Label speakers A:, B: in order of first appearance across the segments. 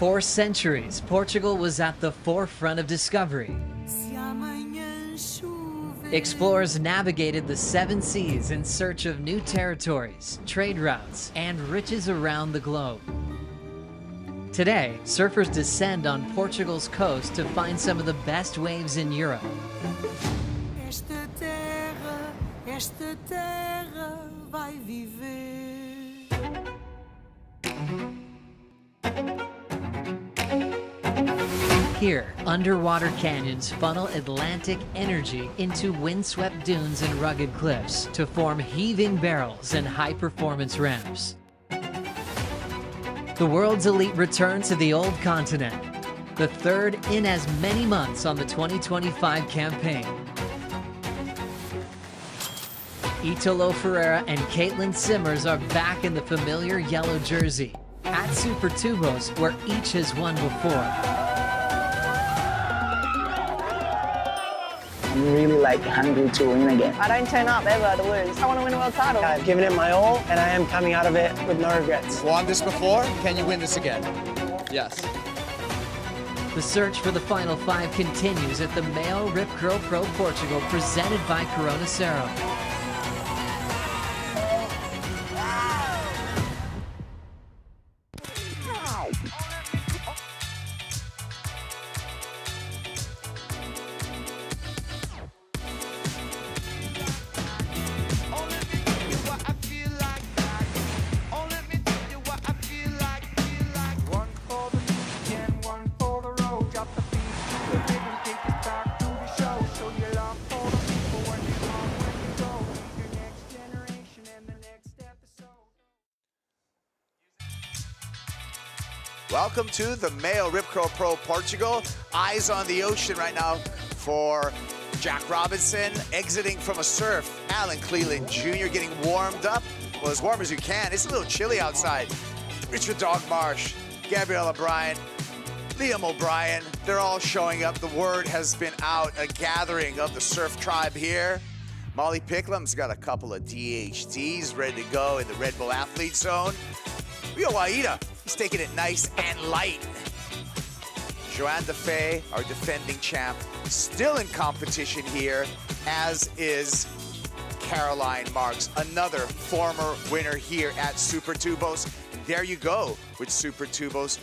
A: For centuries, Portugal was at the forefront of discovery. Explorers navigated the 7 seas in search of new territories, trade routes, and riches around the globe. Today, surfers descend on Portugal's coast to find some of the best waves in Europe.
B: Esta terra vai viver.
A: Here, underwater canyons funnel Atlantic energy into windswept dunes and rugged cliffs to form heaving barrels and high-performance ramps. The world's elite return to the old continent, the third in as many months on the 2025 campaign. Italo Ferreira and Caitlin Simmers are back in the familiar yellow jersey at Super Tubos, where each has won before.
C: I'm really hungry to win again.
D: I don't turn up ever to lose. I want to win a world title.
E: I've given it my all, and I am coming out of it with no regrets.
F: Won this before, can you win this again? Yes.
A: The search for the final 5 continues at the MEO Rip Curl Pro Portugal, presented by Cero.
G: Welcome to the MEO Rip Curl Pro Portugal. Eyes on the ocean right now for Jack Robinson exiting from a surf. Alan Cleland Jr. getting warmed up. Well, as warm as you can. It's a little chilly outside. Richard Dogmarsh, Gabriella Bryan, Liam O'Brien, they're all showing up. The word has been out, a gathering of the surf tribe here. Molly Picklum's got a couple of DHDs ready to go in the Red Bull Athlete Zone. Rio Waida, he's taking it nice and light. Joanne Defay, our defending champ, still in competition here, as is Caroline Marks, another former winner here at Super Tubos. And there you go with Super Tubos.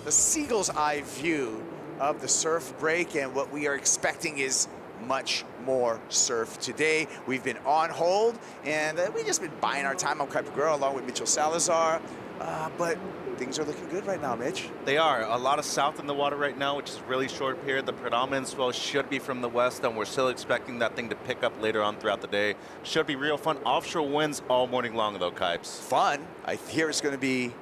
G: The seagull's eye view of the surf break, and what we are expecting is much more surf today. We've been on hold, and we've just been buying our time on Kuiper Girl along with Mitchell Salazar. But things are looking good right now, Mitch.
H: They are. A lot of south in the water right now, which is really short period. The predominant swell should be from the west, and we're still expecting that thing to pick up later on throughout the day. Should be real fun. Offshore winds all morning long, though, Kipes.
G: Fun. I hear it's going to be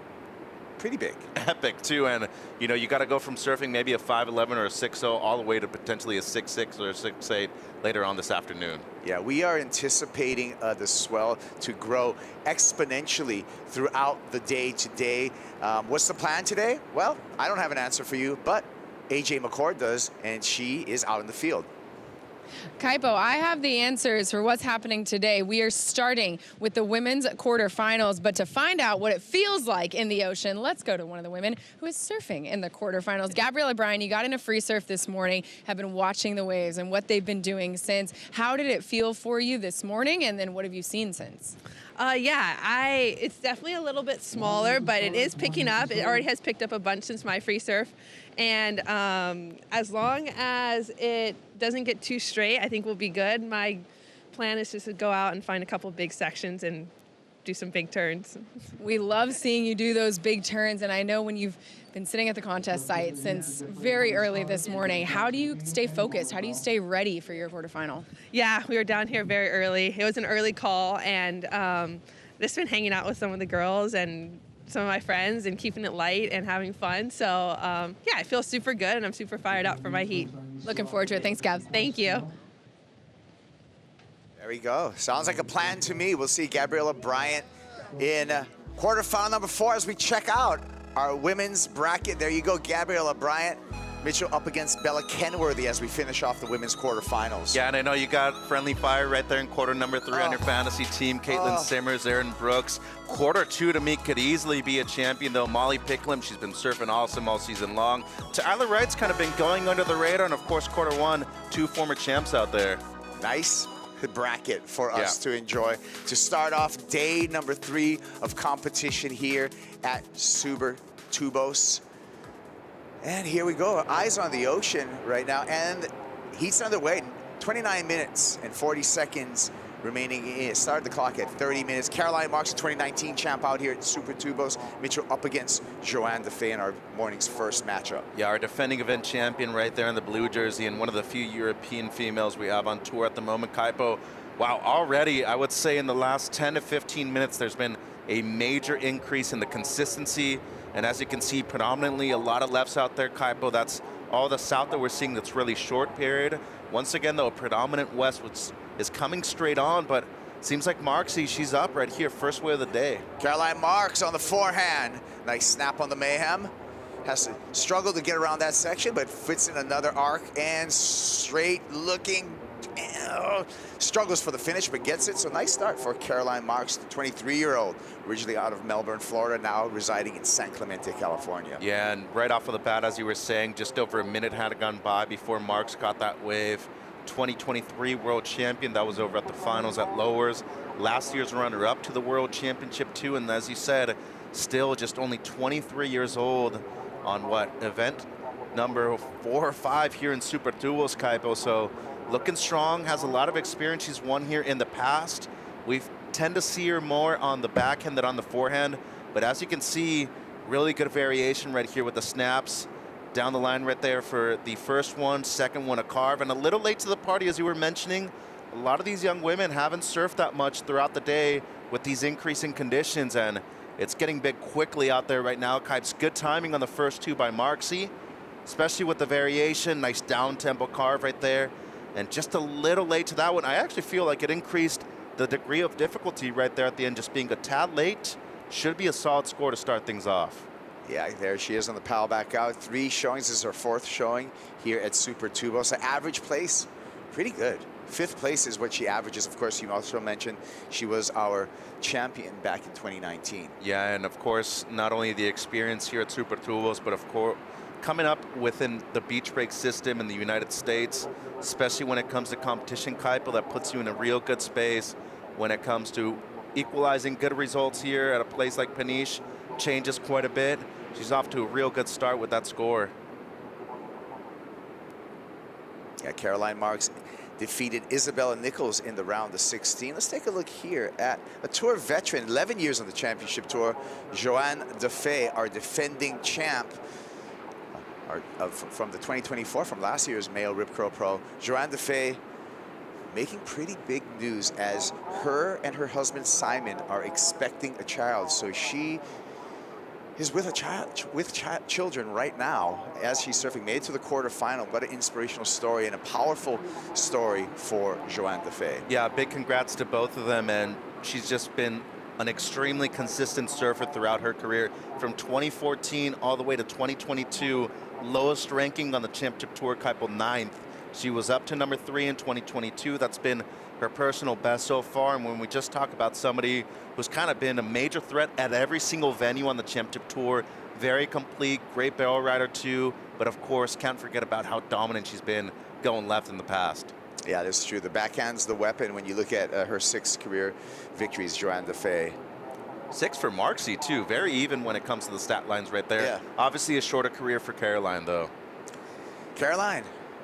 G: pretty big.
H: Epic, too. And, you know, you got to go from surfing maybe a 5'11" or a 6'0", all the way to potentially a 6'6" or a 6'8" later on this afternoon.
G: Yeah, we are anticipating the swell to grow exponentially throughout the day today. What's the plan today? Well, I don't have an answer for you, but AJ McCord does, and she is out in the field.
I: Kaipo, I have the answers for what's happening today. We are starting with the women's quarterfinals, but to find out what it feels like in the ocean, let's go to one of the women who is surfing in the quarterfinals. Gabriella Bryan, you got in a free surf this morning, have been watching the waves and what they've been doing since. How did it feel for you this morning, and then what have you seen since?
J: It's definitely a little bit smaller, but it is picking up. It already has picked up a bunch since my free surf. And as long as it doesn't get too straight, I think we'll be good. My plan is just to go out and find a couple big sections and do some big turns.
I: We love seeing you do those big turns, and I know when you've been sitting at the contest site since very early this morning, how do you stay focused? How do you stay ready for your quarterfinal?
J: Yeah, we were down here very early. It was an early call, and just been hanging out with some of the girls and some of my friends and keeping it light and having fun. So yeah, I feel super good, and I'm super fired up for my heat.
I: Looking forward to it. Thanks, Gabs.
J: Thank you.
G: There we go. Sounds like a plan to me. We'll see Gabriella Bryan in quarterfinal number 4 as we check out our women's bracket. There you go, Gabriella Bryan Mitchell up against Bella Kenworthy as we finish off the women's quarterfinals.
H: Yeah, and I know you got friendly fire right there in quarter number 3 on your fantasy team. Caitlin Simmers, Erin Brooks. Quarter 2 to me could easily be a champion though. Molly Picklum, she's been surfing awesome all season long. Tyler Wright's kind of been going under the radar, and of course quarter 1, 2 former champs out there.
G: Nice bracket for us to enjoy to start off day number 3 of competition here at Super Tubos. And here we go, eyes on the ocean right now, and heat's underway. 29 minutes and 40 seconds remaining. Started the clock at 30 minutes. Caroline Marks, 2019 champ out here at Super Tubos. Mitchell up against Joanne Defay in our morning's first matchup.
H: Yeah, our defending event champion right there in the blue jersey, and one of the few European females we have on tour at the moment. Kaipo, wow, already I would say in the last 10 to 15 minutes there's been a major increase in the consistency. And as you can see, predominantly a lot of lefts out there, Kaipo. That's all the south that we're seeing that's really short period. Once again, though, a predominant west, which is coming straight on, but seems like Marksy, she's up right here, first wave of the day.
G: Caroline Marks on the forehand. Nice snap on the Mayhem. Has to struggle to get around that section, but fits in another arc and straight looking. Struggles for the finish, but gets it. So nice start for Caroline Marks, the 23-year-old, originally out of Melbourne, Florida, now residing in San Clemente, California.
H: Yeah, and right off of the bat, as you were saying, just over a minute had gone by before Marks got that wave. 2023 world champion, that was over at the finals at lowers. Last year's runner-up to the world championship too, and as you said, still just only 23 years old on what, event number 4 or 5 here in Super Duos, Kaipo. So looking strong, has a lot of experience. She's won here in the past. We tend to see her more on the backhand than on the forehand, but as you can see, really good variation right here with the snaps. Down the line right there for the first one, second one a carve, and a little late to the party, as you were mentioning. A lot of these young women haven't surfed that much throughout the day with these increasing conditions, and it's getting big quickly out there right now. Kipes, good timing on the first 2 by Marksy, especially with the variation. Nice down-tempo carve right there, and just a little late to that one. I actually feel like it increased the degree of difficulty right there at the end, just being a tad late. Should be a solid score to start things off.
G: Yeah, there she is on the pal back out. 3 showings. This is her 4th showing here at Super Tubos. So average place, pretty good. 5th place is what she averages. Of course, you also mentioned she was our champion back in 2019.
H: Yeah, and of course, not only the experience here at Super Tubos, but of course, coming up within the beach break system in the United States, especially when it comes to competition, Kaipo, that puts you in a real good space when it comes to equalizing good results here at a place like Peniche. Changes quite a bit. She's off to a real good start with that score.
G: Yeah, Caroline Marks defeated Isabella Nichols in the round of 16. Let's take a look here at a tour veteran, 11 years on the championship tour, Joanne Defay, our defending champ from the 2024, from last year's MEO Rip Curl Pro. Joanne Defay making pretty big news as her and her husband Simon are expecting a child. So she is with children right now as she's surfing. Made it to the quarterfinal. What an inspirational story and a powerful story for Joanne Defay.
H: Yeah, big congrats to both of them, and she's just been an extremely consistent surfer throughout her career. From 2014 all the way to 2022, lowest ranking on the championship tour, Kaipo 9th. She was up to number 3 in 2022. That's been her personal best so far. And when we just talk about somebody who's kind of been a major threat at every single venue on the championship tour, very complete, great barrel rider too, but of course can't forget about how dominant she's been going left in the past.
G: Yeah, that's true. The backhand's the weapon when you look at her 6 career victories, Joanne Defay.
H: 6 for Marksy too, very even when it comes to the stat lines right there.
G: Yeah.
H: Obviously a shorter career for Caroline though.
G: Caroline,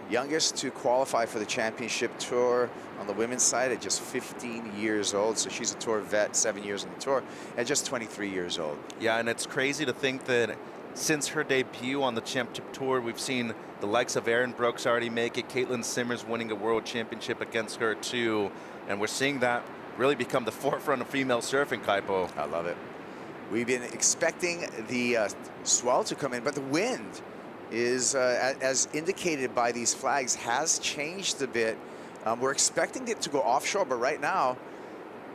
G: youngest to qualify for the championship tour on the women's side at just 15 years old. So she's a tour vet, 7 years on the tour, at just 23 years old.
H: Yeah, and it's crazy to think that since her debut on the championship tour, we've seen the likes of Erin Brooks already make it, Caitlin Simmers winning a world championship against her too. And we're seeing that really become the forefront of female surfing, Kaipo.
G: I love it. We've been expecting the swell to come in, but the wind is, as indicated by these flags, has changed a bit. We're expecting it to go offshore, but right now,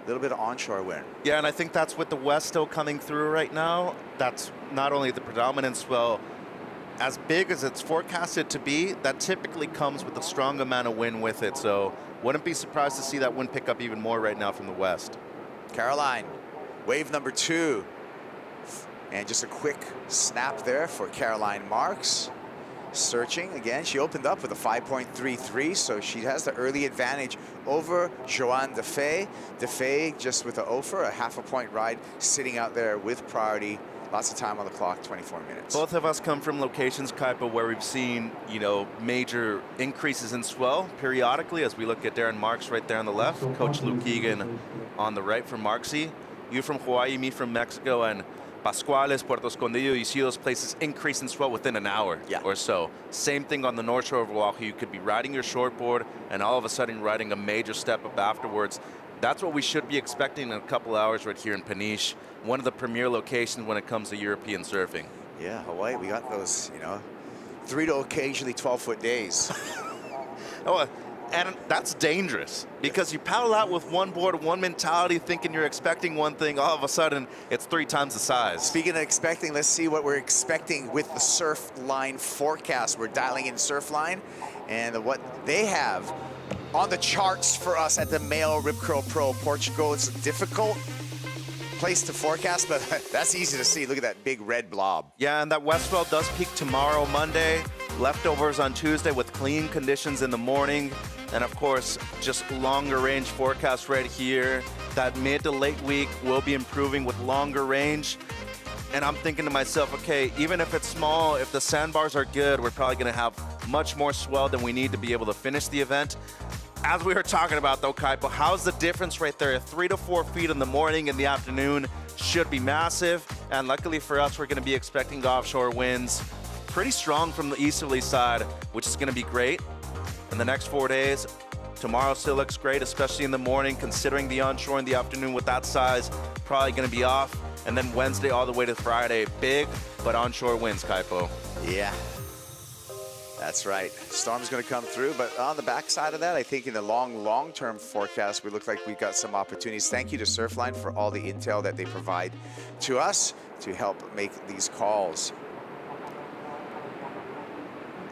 G: a little bit of onshore wind.
H: Yeah, and I think that's with the west still coming through right now. That's not only the predominant swell as big as it's forecasted to be, that typically comes with a strong amount of wind with it. So wouldn't be surprised to see that wind pick up even more right now from the west.
G: Caroline, wave number 2. And just a quick snap there for Caroline Marks. Searching again, she opened up with a 5.33, so she has the early advantage over Joanne Defay. Defay just with an offer, a half a point ride, sitting out there with priority. Lots of time on the clock, 24 minutes.
H: Both of us come from locations, Kaipa, where we've seen, you know, major increases in swell periodically, as we look at Darren Marks right there on the left, Coach Luke Egan on the right from Marksy. You from Hawaii, me from Mexico, and Pascuales, Puerto Escondido, you see those places increase in swell within an hour or so. Same thing on the North Shore of Oahu. You could be riding your shortboard and all of a sudden riding a major step up afterwards. That's what we should be expecting in a couple hours right here in Peniche, one of the premier locations when it comes to European surfing.
G: Yeah, Hawaii, we got those, you know, 3 to occasionally 12-foot days.
H: And that's dangerous because you paddle out with one board, one mentality, thinking you're expecting one thing. All of a sudden, it's 3 times the size.
G: Speaking of expecting, let's see what we're expecting with the Surfline forecast. We're dialing in Surfline and what they have on the charts for us at the MEO Rip Curl Pro Portugal. It's a difficult place to forecast, but that's easy to see. Look at that big red blob.
H: Yeah, and that west swell does peak tomorrow, Monday. Leftovers on Tuesday with clean conditions in the morning. And of course, just longer range forecast right here. That mid to late week will be improving with longer range. And I'm thinking to myself, okay, even if it's small, if the sandbars are good, we're probably gonna have much more swell than we need to be able to finish the event. As we were talking about though, Kaipo, how's the difference right there? 3 to 4 feet in the morning and the afternoon should be massive. And luckily for us, we're gonna be expecting offshore winds pretty strong from the easterly side, which is gonna be great. In the next 4 days, tomorrow still looks great, especially in the morning, considering the onshore in the afternoon with that size, probably gonna be off. And then Wednesday all the way to Friday, big, but onshore winds, Kaipo.
G: Yeah, that's right. Storm's gonna come through, but on the backside of that, I think in the long-term forecast, we look like we've got some opportunities. Thank you to Surfline for all the intel that they provide to us to help make these calls.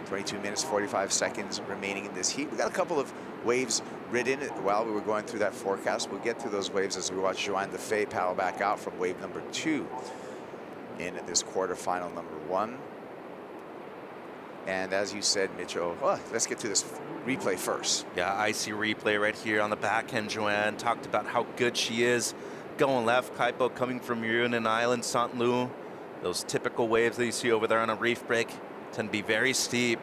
G: 22 minutes, 45 seconds remaining in this heat. We got a couple of waves ridden while we were going through that forecast. We'll get to those waves as we watch Joanne Defay paddle back out from wave number 2 in this quarterfinal number 1. And as you said, Mitchell, well, let's get to this replay first.
H: Yeah, icy replay right here on the backhand. Joanne talked about how good she is. Going left, Kaipo coming from Reunion Island, St. Louis. Those typical waves that you see over there on a reef break tend to be very steep.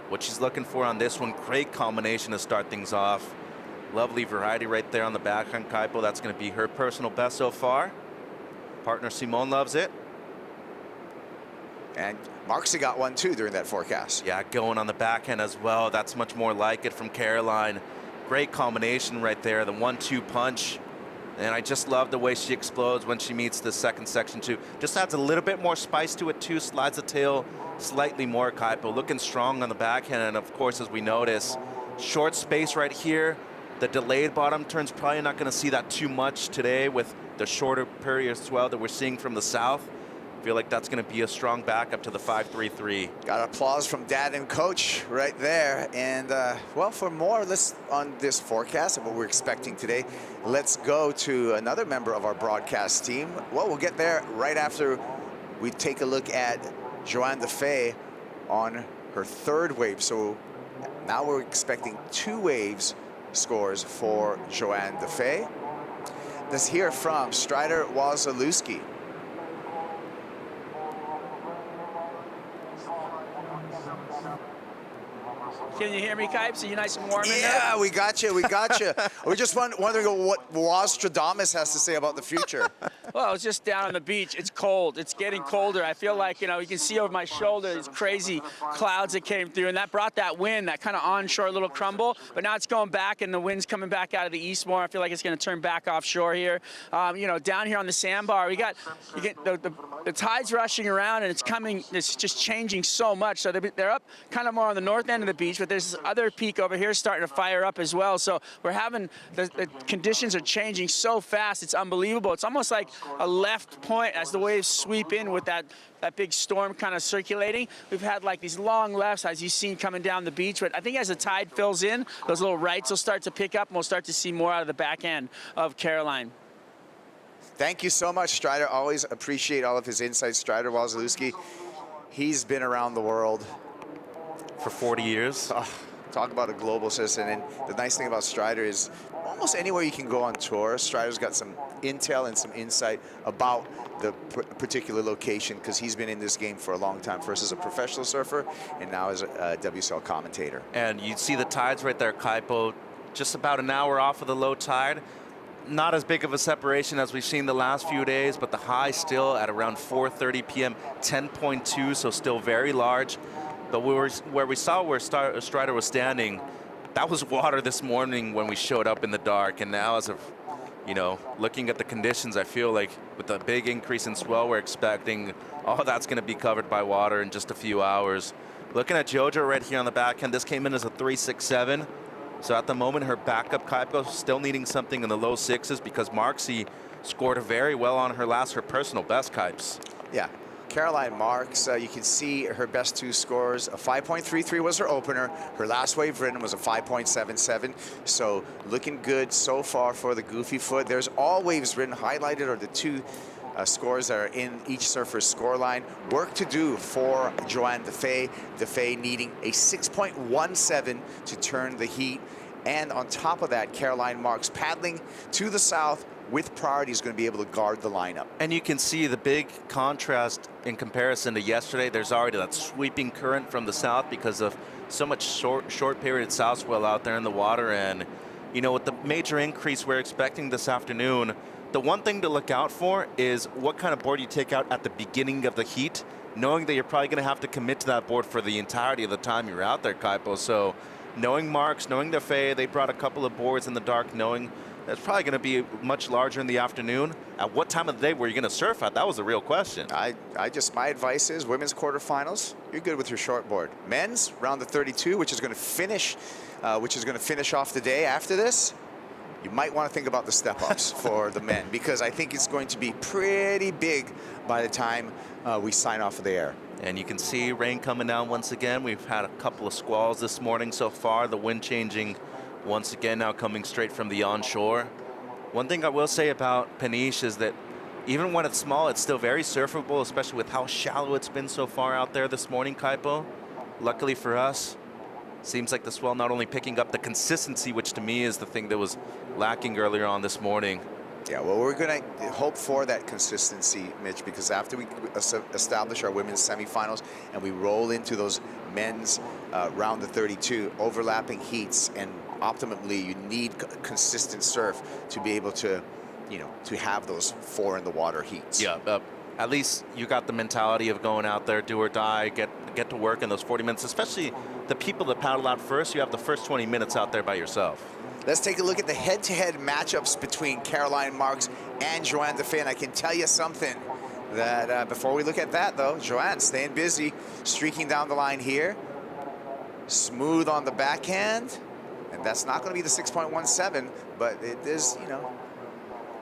H: What she's looking for on this one, great combination to start things off. Lovely variety right there on the backhand, Kaipo. That's going to be her personal best so far. Partner Simone loves it.
G: And Marksy got one too during that forecast.
H: Yeah, going on the backhand as well. That's much more like it from Caroline. Great combination right there, the 1-2 punch. And I just love the way she explodes when she meets the second section too. Just adds a little bit more spice to it too, slides the tail slightly more, Kaipo. Looking strong on the backhand, and of course, as we notice, short space right here. The delayed bottom turns, probably not gonna see that too much today with the shorter period swell that we're seeing from the south. I feel like that's gonna be a strong backup to the 5.33.
G: Got applause from dad and coach right there. And well, for more on this forecast and what we're expecting today, let's go to another member of our broadcast team. Well, we'll get there right after we take a look at Joanne Defay on her 3rd wave. So now we're expecting 2 waves scores for Joanne Defay. Let's hear from Strider Wazalewski.
K: Can you hear me, Kipes? Are you nice and warm in there?
G: Yeah, we got you. We got you. We're just wondering what Wastradamus has to say about the future.
K: Well, I was just down on the beach. It's cold. It's getting colder. I feel like, you know, you can see over my shoulder these crazy clouds that came through, and that brought that wind, that kind of onshore little crumble. But now it's going back, and the wind's coming back out of the east more. I feel like it's going to turn back offshore here. You know, down here on the sandbar, you get the tide's rushing around, and it's just changing so much. So they're up kind of more on the north end of the beach, but there's other peak over here starting to fire up as well. So we're having, the conditions are changing so fast, it's unbelievable. It's almost like a left point as the waves sweep in with that big storm kind of circulating. We've had like these long lefts, as you've seen coming down the beach, but I think as the tide fills in, those little rights will start to pick up, and we'll start to see more out of the back end of Caroline.
G: Thank you so much, Strider. Always appreciate all of his insights. Strider Wazalewski, he's been around the world
H: for 40 years.
G: Talk about a global citizen. And the nice thing about Strider is almost anywhere you can go on tour, Strider's got some intel and some insight about the particular location, because he's been in this game for a long time, first as a professional surfer and now as a WSL commentator.
H: And you see the tides right there, Kaipo, just about an hour off of the low tide. Not as big of a separation as we've seen the last few days, but the high still at around 4:30 p.m., 10.2, so still very large. But where we saw where Strider was standing, that was water this morning when we showed up in the dark. And now, as of, you know, looking at the conditions, I feel like with the big increase in swell we're expecting, all that's going to be covered by water in just a few hours. Looking at JoJo right here on the back end, this came in as a 3.67. So at the moment, her backup Kaipo still needing something in the low sixes, because Marksy scored very well on her personal best, Kipes.
G: Yeah. Caroline Marks, you can see her best two scores. A 5.33 was her opener. Her last wave ridden was a 5.77. So looking good so far for the Goofy Foot. There's all waves ridden. Highlighted are the two scores that are in each surfer's score line. Work to do for Joanne Defay. Defay needing a 6.17 to turn the heat. And on top of that, Caroline Marks paddling to the south with priority is going to be able to guard the lineup.
H: And you can see the big contrast in comparison to yesterday. There's already that sweeping current from the south because of so much short period south swell out there in the water. And, you know, with the major increase we're expecting this afternoon, the one thing to look out for is what kind of board you take out at the beginning of the heat, knowing that you're probably going to have to commit to that board for the entirety of the time you're out there, Kaipo. So knowing Marks, knowing Defay, they brought a couple of boards in the dark, knowing that's probably going to be much larger in the afternoon. At what time of the day were you going to surf at? That was the real question.
G: My advice is women's quarterfinals, you're good with your short board. Men's round the 32, which is going to finish off the day after this. You might want to think about the step-ups for the men, because I think it's going to be pretty big by the time we sign off of the air.
H: And you can see rain coming down once again. We've had a couple of squalls this morning so far. The wind changing once again now coming straight from the onshore. One thing I will say about Peniche is that even when it's small, it's still very surfable, especially with how shallow it's been so far out there this morning, Kaipo. Luckily for us, seems like the swell not only picking up the consistency, which to me is the thing that was lacking earlier on this morning.
G: Yeah, well, we're going to hope for that consistency, Mitch, because after we establish our women's semifinals and we roll into those men's round the 32 overlapping heats, and optimally you need consistent surf to be able to, you know, to have those 4 in the water heats.
H: Yeah, at least you got the mentality of going out there, do or die, get to work in those 40 minutes, especially the people that paddle out first. You have the first 20 minutes out there by yourself.
G: Let's take a look at the head-to-head matchups between Caroline Marks and Joanne Defay. And I can tell you something that before we look at that, though, Joanne staying busy, streaking down the line here. Smooth on the backhand. And that's not going to be the 6.17, but it is, you know,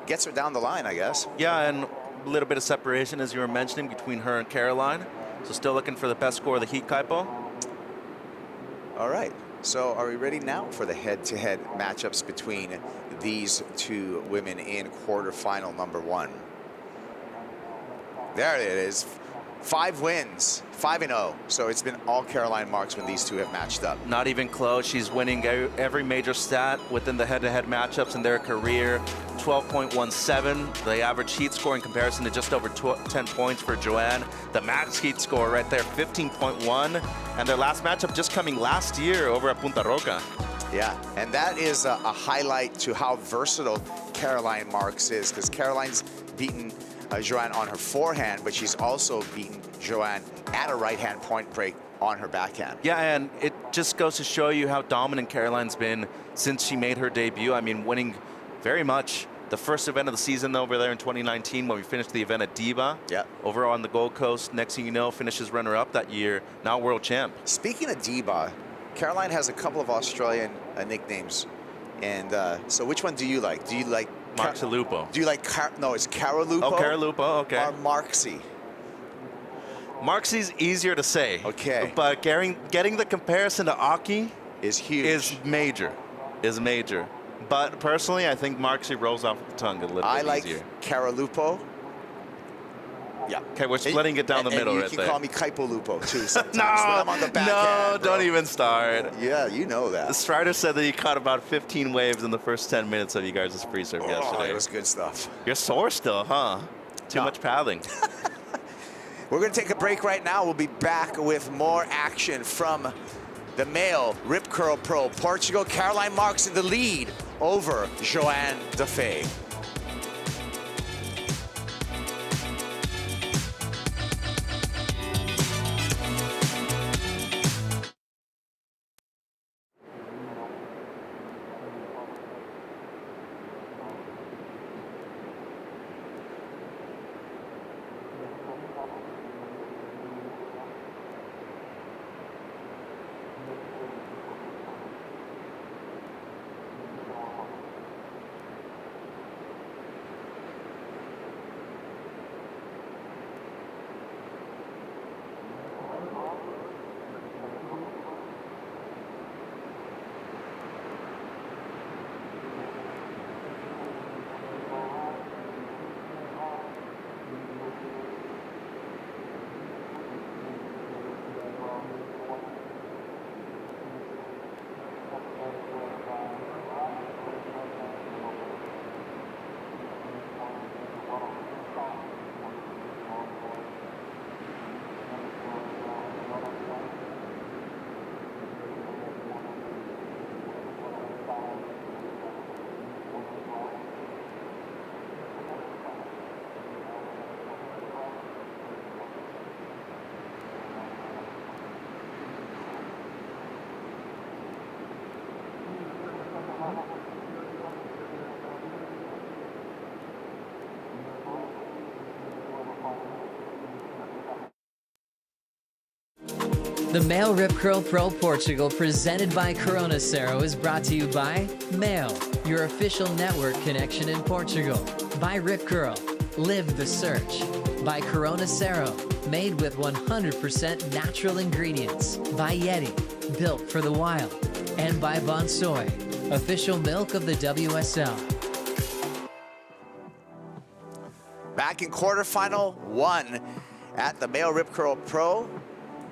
G: gets her down the line, I guess.
H: Yeah, and a little bit of separation, as you were mentioning, between her and Caroline. So still looking for the best score of the heat, Kaipo.
G: All right. So are we ready now for the head-to-head matchups between these two women in quarterfinal number 1? There it is. 5 wins, 5-0. So it's been all Caroline Marks when these two have matched up.
H: Not even close. She's winning every major stat within the head-to-head matchups in their career. 12.17, the average heat score in comparison to just over 10 points for Joanne. The max heat score right there, 15.1. And their last matchup just coming last year over at Punta Roca.
G: Yeah, and that is a highlight to how versatile Caroline Marks is, because Caroline's beaten Joanne on her forehand, but she's also beaten Joanne at a right-hand point break on her backhand.
H: Yeah, and it just goes to show you how dominant Caroline's been since she made her debut. I mean, winning very much the first event of the season over there in 2019 when we finished the event at Diva.
G: Yeah.
H: Over on the Gold Coast. Next thing you know, finishes runner-up that year, now world champ.
G: Speaking of Diva, Caroline has a couple of Australian nicknames, and so which one do you like? Do you like
H: Marxalupo?
G: Do you like no? It's Caralupo.
H: Oh, Caralupo. Okay.
G: Or Marxy.
H: Marxy's easier to say.
G: Okay.
H: But getting the comparison to Aki
G: is huge.
H: Is major. But personally, I think Marxy rolls off the tongue a little bit easier.
G: I like Caralupo. Yeah.
H: Okay, we're splitting it down the middle right there.
G: You can call me Kaipolupo too sometimes. No, I'm on the backhand,
H: don't even start.
G: Yeah, you know that.
H: The Strider said that he caught about 15 waves in the first 10 minutes of you guys' free serve yesterday.
G: It was good stuff.
H: You're sore still, huh? Too much paddling.
G: We're going to take a break right now. We'll be back with more action from the male Rip Curl Pro. Portugal, Caroline Marks in the lead over Joanne Defay.
A: The Male Rip Curl Pro Portugal, presented by Cero, is brought to you by MEO, your official network connection in Portugal. By Rip Curl, live the search. By Cero, made with 100% natural ingredients. By Yeti, built for the wild. And by Bonsoy, official milk of the WSL.
G: Back in quarterfinal 1 at the Male Rip Curl Pro.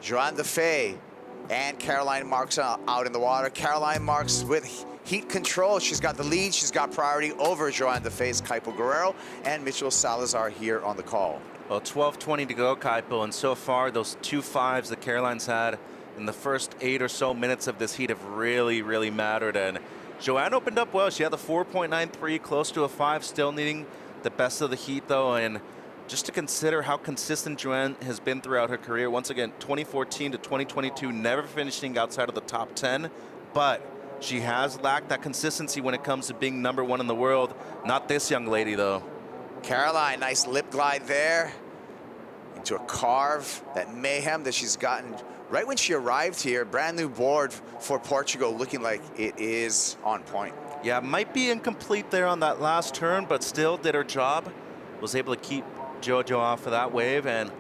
G: Joanne Defay and Caroline Marks out in the water. Caroline Marks with heat control. She's got the lead. She's got priority over Joanne Defay's Kaipo Guerrero and Mitchell Salazar here on the call.
H: Well, 12:20 to go, Kaipo, and so far those 2 5s that Caroline's had in the first 8 or so minutes of this heat have really, really mattered. And Joanne opened up well. She had the 4.93, close to a 5, still needing the best of the heat though. And just to consider how consistent Joanne has been throughout her career. Once again, 2014 to 2022, never finishing outside of the top 10, but she has lacked that consistency when it comes to being #1 in the world. Not this young lady, though.
G: Caroline, nice lip glide there into a carve. That mayhem that she's gotten right when she arrived here. Brand new board for Portugal, looking like it is on point.
H: Yeah, might be incomplete there on that last turn, but still did her job. Was able to keep Jojo off of that wave, and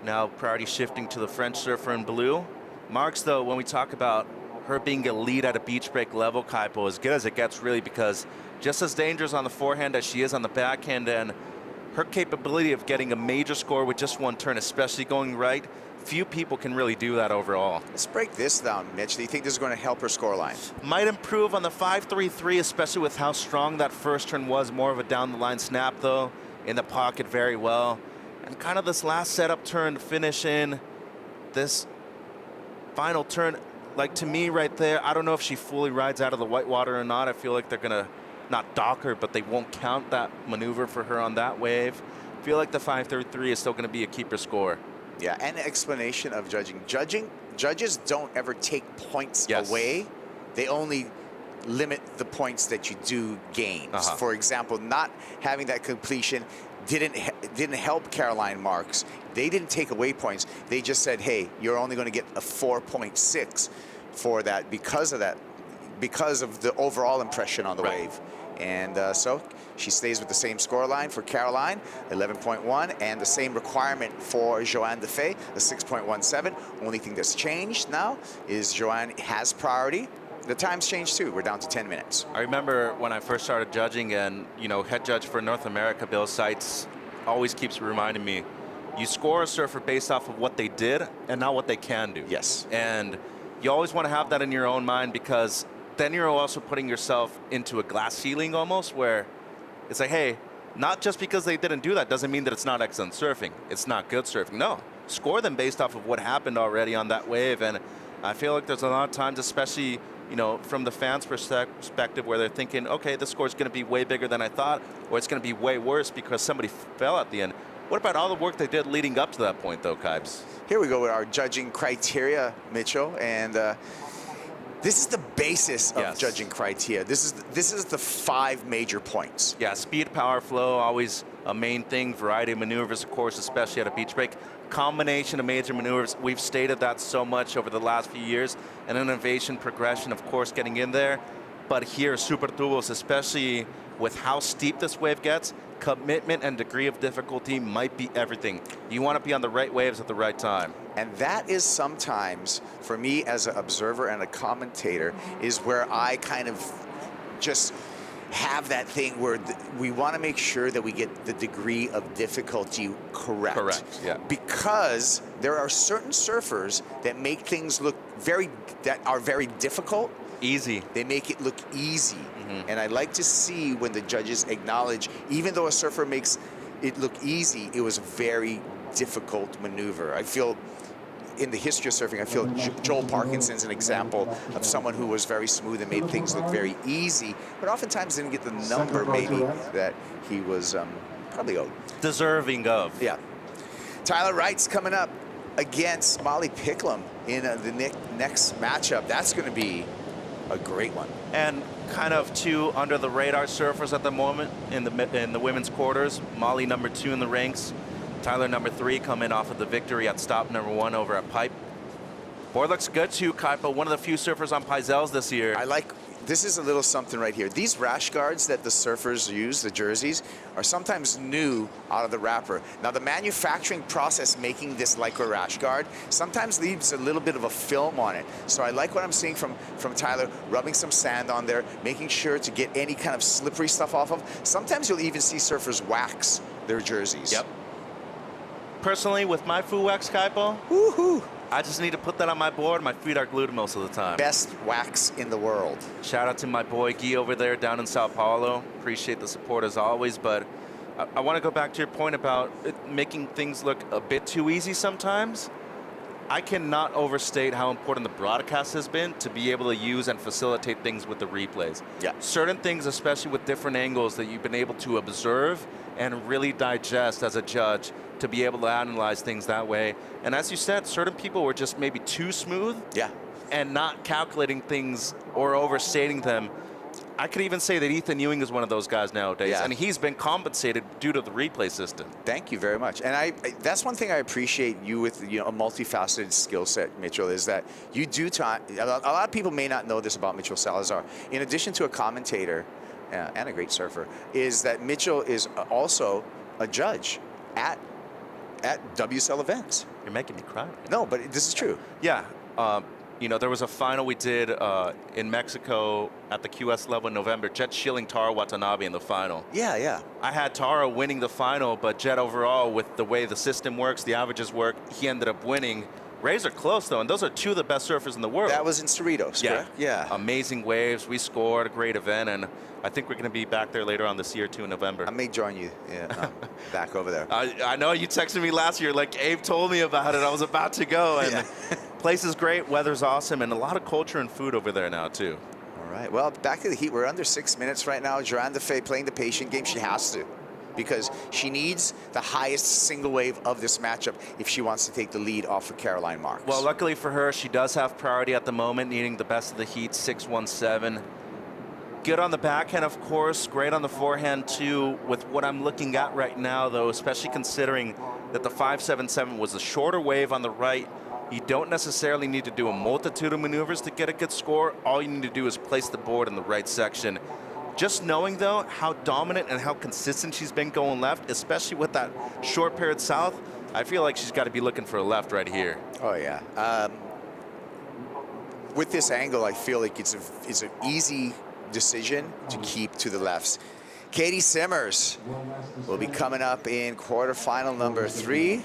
H: now priority shifting to the French surfer in blue. Marks, though, when we talk about her being a lead at a beach break level, Kaipo, as good as it gets, really, because just as dangerous on the forehand as she is on the backhand, and her capability of getting a major score with just 1 turn, especially going right, few people can really do that overall.
G: Let's break this down, Mitch. Do you think this is going to help her scoreline?
H: Might improve on the 5-3-3, especially with how strong that first turn was. More of a down-the-line snap, though. In the pocket very well, and kind of this last setup turn to finish in this final turn, like to me right there, I don't know if she fully rides out of the whitewater or not. I feel like they're gonna not dock her, but they won't count that maneuver for her on that wave. I feel like the 5-3-3 is still gonna be a keeper score.
G: Yeah, and an explanation of judging. Judges don't ever take points away. They only limit the points that you do gain. For example, not having that completion didn't help Caroline Marks. They didn't take away points. They just said, hey, you're only going to get a 4.6 for that because of the overall impression on the wave. And so she stays with the same scoreline for Caroline, 11.1, and the same requirement for Joanne Defay, the 6.17. Only thing that's changed now is Joanne has priority. The time's changed too. We're down to 10 minutes.
H: I remember when I first started judging, and head judge for North America, Bill Seitz, always keeps reminding me, you score a surfer based off of what they did and not what they can do.
G: Yes.
H: And you always want to have that in your own mind, because then you're also putting yourself into a glass ceiling almost, where it's like, hey, not just because they didn't do that doesn't mean that it's not excellent surfing. It's not good surfing. No, score them based off of what happened already on that wave. And I feel like there's a lot of times, especially from the fans' perspective, where they're thinking, okay, the score's going to be way bigger than I thought, or it's going to be way worse because somebody fell at the end. What about all the work they did leading up to that point, though, Kibes?
G: Here we go with our judging criteria, Mitchell, and this is the basis of judging criteria. This is the 5 major points.
H: Yeah, speed, power, flow, always a main thing. Variety of maneuvers, of course, especially at a beach break. Combination of major maneuvers. We've stated that so much over the last few years. And innovation, progression, of course, getting in there. But here, super tubos, especially with how steep this wave gets, commitment and degree of difficulty might be everything. You want to be on the right waves at the right time.
G: And that is sometimes, for me as an observer and a commentator, is where I kind of just have that thing where we want to make sure that we get the degree of difficulty correct.
H: Correct, yeah.
G: Because there are certain surfers that make things look that are very difficult.
H: Easy.
G: They make it look easy. And I like to see when the judges acknowledge, even though a surfer makes it look easy, it was a very difficult maneuver. I feel, in the history of surfing, I feel Joel Parkinson's an example of someone who was very smooth and made things look very easy, but oftentimes didn't get the number maybe that he was probably owed.
H: Deserving of.
G: Yeah. Tyler Wright's coming up against Molly Picklum in the next matchup. That's going to be a great one.
H: And kind of 2 under the radar surfers at the moment in the women's quarters. Molly number 2 in the ranks. Tyler number 3 coming off of the victory at stop number 1 over at Pipe. Board looks good too, Kaipo. One of the few surfers on Pizels this year.
G: This is a little something right here. These rash guards that the surfers use, the jerseys, are sometimes new out of the wrapper. Now, the manufacturing process making this Lycra rash guard sometimes leaves a little bit of a film on it. So I like what I'm seeing from Tyler, rubbing some sand on there, making sure to get any kind of slippery stuff off of. Sometimes you'll even see surfers wax their jerseys.
H: Yep. Personally, with my Fu Wax, Kaipo,
G: woohoo!
H: I just need to put that on my board. My feet are glued most of the time.
G: Best wax in the world.
H: Shout out to my boy Guy over there down in Sao Paulo. Appreciate the support as always, but I want to go back to your point about making things look a bit too easy sometimes. I cannot overstate how important the broadcast has been to be able to use and facilitate things with the replays.
G: Yeah.
H: Certain things, especially with different angles that you've been able to observe and really digest as a judge, to be able to analyze things that way. And as you said, certain people were just maybe too smooth.
G: Yeah.
H: And not calculating things or overstating them. I could even say that Ethan Ewing is one of those guys nowadays, and he's been compensated due to the replay system.
G: Thank you very much. And that's one thing I appreciate you with, a multifaceted skill set, Mitchell, is that you do time. A lot of people may not know this about Mitchell Salazar. In addition to a commentator and a great surfer, is that Mitchell is also a judge at WSL events.
H: You're making me cry.
G: No, but this is true.
H: Yeah. There was a final we did in Mexico at the QS level in November. Jet shilling Tara Watanabe in the final.
G: Yeah, yeah.
H: I had Tara winning the final, but Jet overall, with the way the system works, the averages work, he ended up winning. Rays are close, though, and those are 2 of the best surfers in the world.
G: That was in Cerritos, correct? Yeah.
H: Amazing waves. We scored a great event, and I think we're going to be back there later on this year, too, in November.
G: I may join you back over there.
H: I know you texted me last year, like Abe told me about it. I was about to go, and place is great, weather's awesome, and a lot of culture and food over there now, too.
G: All right. Well, back to the heat. We're under 6 minutes right now. Joanne Defay playing the patient game. She has to, because she needs the highest single wave of this matchup if she wants to take the lead off of Caroline Marks.
H: Well, luckily for her, she does have priority at the moment, needing the best of the heat, 617. Good on the backhand, of course. Great on the forehand, too. With what I'm looking at right now, though, especially considering that the 577 was a shorter wave on the right, You don't necessarily need to do a multitude of maneuvers to get a good score. All you need to do is place the board in the right section. Just knowing, though, how dominant and how consistent she's been going left, especially with that short period south, I feel like she's got to be looking for a left right here.
G: Oh, yeah. With this angle, I feel like it's an easy decision to keep to the lefts. Katie Simmers will be coming up in quarterfinal number 3,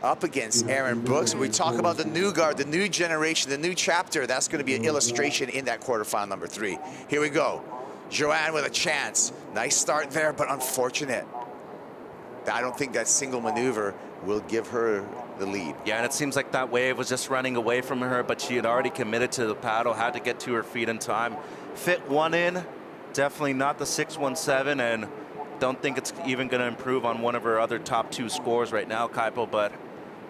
G: up against Aaron Brooks. We talk about the new guard, the new generation, the new chapter. That's going to be an illustration in that quarterfinal number 3. Here we go. Joanne with a chance. Nice start there, but unfortunate. I don't think that single maneuver will give her the lead.
H: Yeah, and it seems like that wave was just running away from her, but she had already committed to the paddle, had to get to her feet in time. Fit one in, definitely not the 617, and don't think it's even going to improve on one of her other top 2 scores right now, Kaipo, but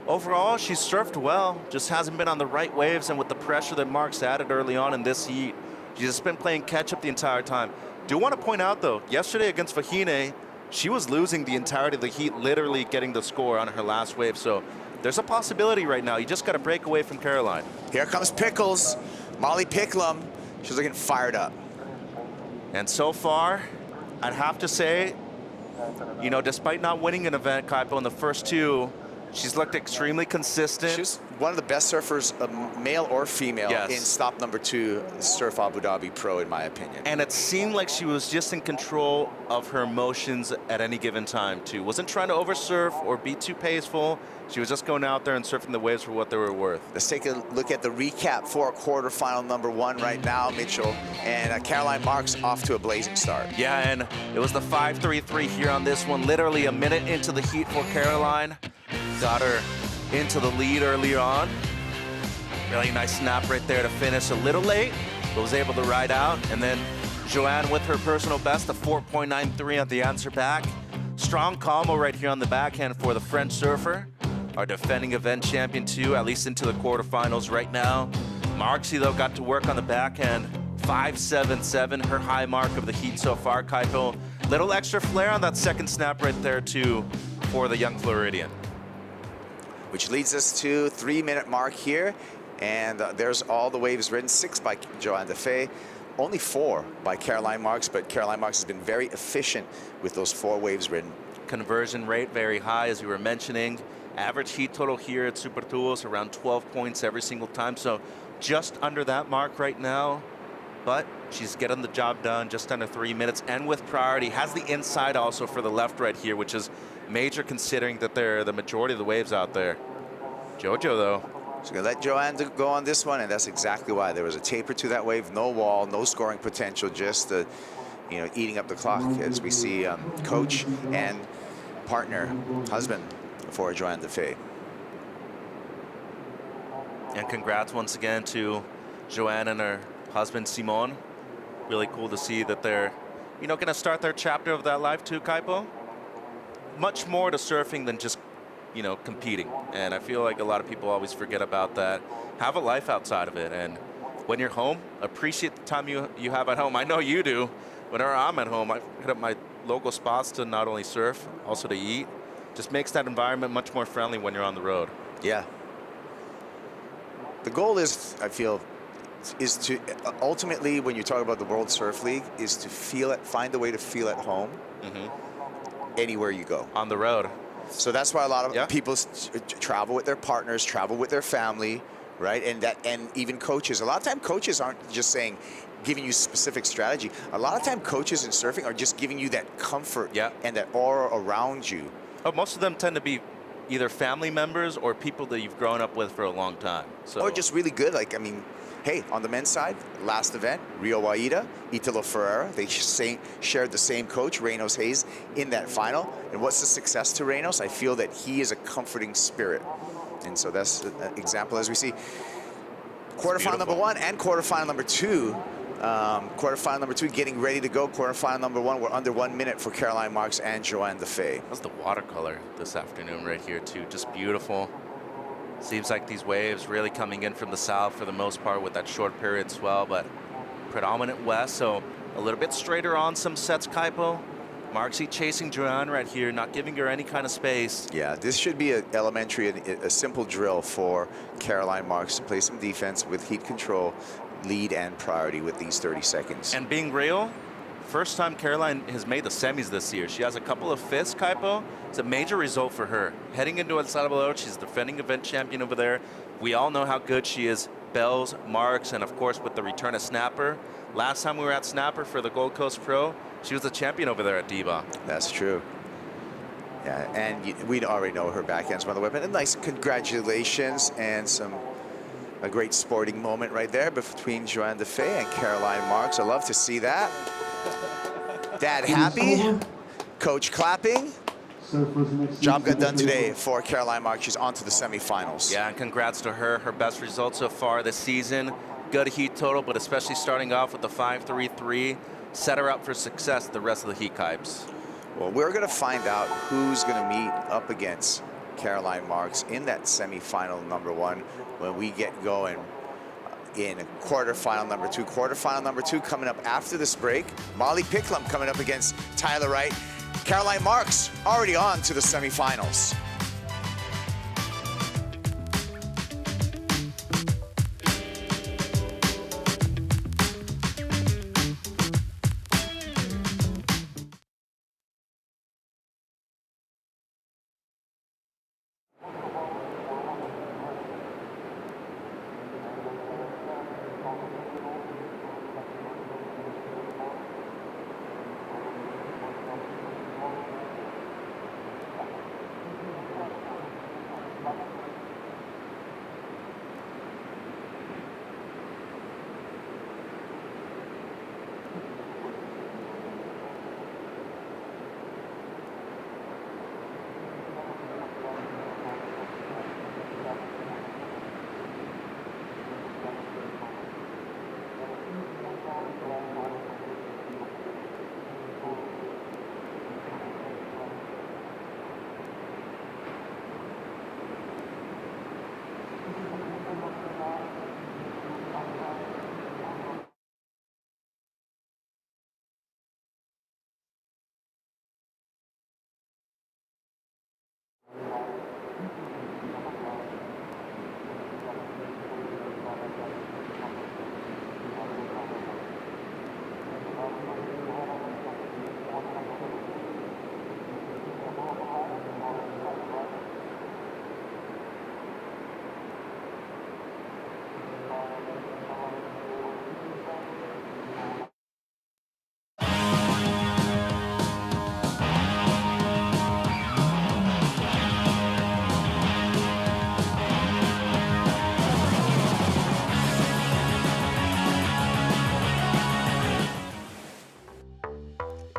H: overall, she's surfed well, just hasn't been on the right waves, and with the pressure that Mark's added early on in this heat, she's just been playing catch-up the entire time. Do want to point out, though, yesterday against Vahine, she was losing the entirety of the heat, literally getting the score on her last wave, so there's a possibility right now. You just got to break away from Caroline.
G: Here comes Pickles, Molly Picklum. She's looking fired up.
H: And so far, I'd have to say, you know, despite not winning an event, Kaipo, in the first 2, she's looked extremely consistent.
G: She's one of the best surfers, male or female,
H: yes,
G: in stop number 2, Surf Abu Dhabi Pro, in my opinion.
H: And it seemed like she was just in control of her emotions at any given time, too. Wasn't trying to oversurf or be too paceful. She was just going out there and surfing the waves for what they were worth.
G: Let's take a look at the recap for quarterfinal number 1 right now, Mitchell. And Caroline Marks off to a blazing start.
H: Yeah, and it was the 5.33 here on this one. Literally a minute into the heat for Caroline. Got her into the lead early on. Really nice snap right there to finish. A little late, but was able to ride out. And then Joanne with her personal best, a 4.93 at the answer back. Strong combo right here on the backhand for the French surfer. Our defending event champion too, at least into the quarterfinals right now. Marksy, though, got to work on the backhand. 5.77, her high mark of the heat so far, Kaipo. Little extra flair on that second snap right there too for the young Floridian.
G: Which leads us to 3-minute mark here. And there's all the waves ridden, 6 by Joanne Defay, only 4 by Caroline Marks, but Caroline Marks has been very efficient with those 4 waves ridden.
H: Conversion rate very high, as you were mentioning. Average heat total here at Super Tools around 12 points every single time, so just under that mark right now. But she's getting the job done just under 3 minutes, and with priority. Has the inside also for the left right here, which is major considering that they're the majority of the waves out there. Jojo, though.
G: She's gonna let Joanne go on this one, and that's exactly why. There was a taper to that wave, no wall, no scoring potential, just you know, eating up the clock, as we see coach and partner, husband for Joanne Defay.
H: And congrats once again to Joanne and her husband Simon. Really cool to see that they're, you know, gonna start their chapter of that life too, Kaipo. Much more to surfing than just, you know, competing. And I feel like a lot of people always forget about that. Have a life outside of it, and when you're home, appreciate the time you have at home. I know you do. Whenever I'm at home, I hit up my local spots to not only surf, also to eat. Just makes that environment much more friendly when you're on the road.
G: Yeah. The goal is, I feel, is to ultimately, when you talk about the World Surf League, is to feel it, find a way to feel at home anywhere you go.
H: On the road.
G: So that's why a lot of people travel with their partners, travel with their family, right? And even coaches. A lot of time coaches aren't just saying, giving you specific strategy. A lot of time coaches in surfing are just giving you that comfort and that aura around you.
H: Oh, most of them tend to be either family members or people that you've grown up with for a long time. So.
G: Or just really good. Like, I mean, hey, on the men's side, last event, Rio Waida, Italo Ferreira, they shared the same coach, Reynos Hayes, in that final. And what's the success to Reynos? I feel that he is a comforting spirit. And so that's an example as we see quarterfinal number 1 and quarterfinal number 2. Quarterfinal number 2 getting ready to go. Quarterfinal number 1, we're under 1 minute for Caroline Marks and Joanne Defay.
H: That's the watercolor this afternoon right here too, just beautiful. Seems like these waves really coming in from the south for the most part with that short period swell, but predominant west, so a little bit straighter on some sets, Kaipo. Marksy chasing Joanne right here, not giving her any kind of space.
G: Yeah, this should be an elementary, a simple drill for Caroline Marks to play some defense with heat control, lead and priority with these 30 seconds.
H: And being real, first time Caroline has made the semis this year. She has a couple of fifths, Kaipo. It's a major result for her. Heading into El Salvador, she's defending event champion over there. We all know how good she is. Bells, marks, and of course with the return of Snapper. Last time we were at Snapper for the Gold Coast Pro, she was the champion over there at Diva.
G: That's true. Yeah, and we'd already know her backhand's one of the weapon. And nice congratulations and a great sporting moment right there between Joanne Defay and Caroline Marks. I love to see that. Dad happy, coach clapping. Job got done today for Caroline Marks. She's on to the semifinals.
H: Yeah, and congrats to her. Her best result so far this season. Good heat total, but especially starting off with the 5.33. Set her up for success the rest of the heat types.
G: Well, we're going to find out who's going to meet up against Caroline Marks in that semifinal number 1 when we get going in quarterfinal number 2. Quarterfinal number 2 coming up after this break. Molly Picklum coming up against Tyler Wright. Caroline Marks already on to the semifinals.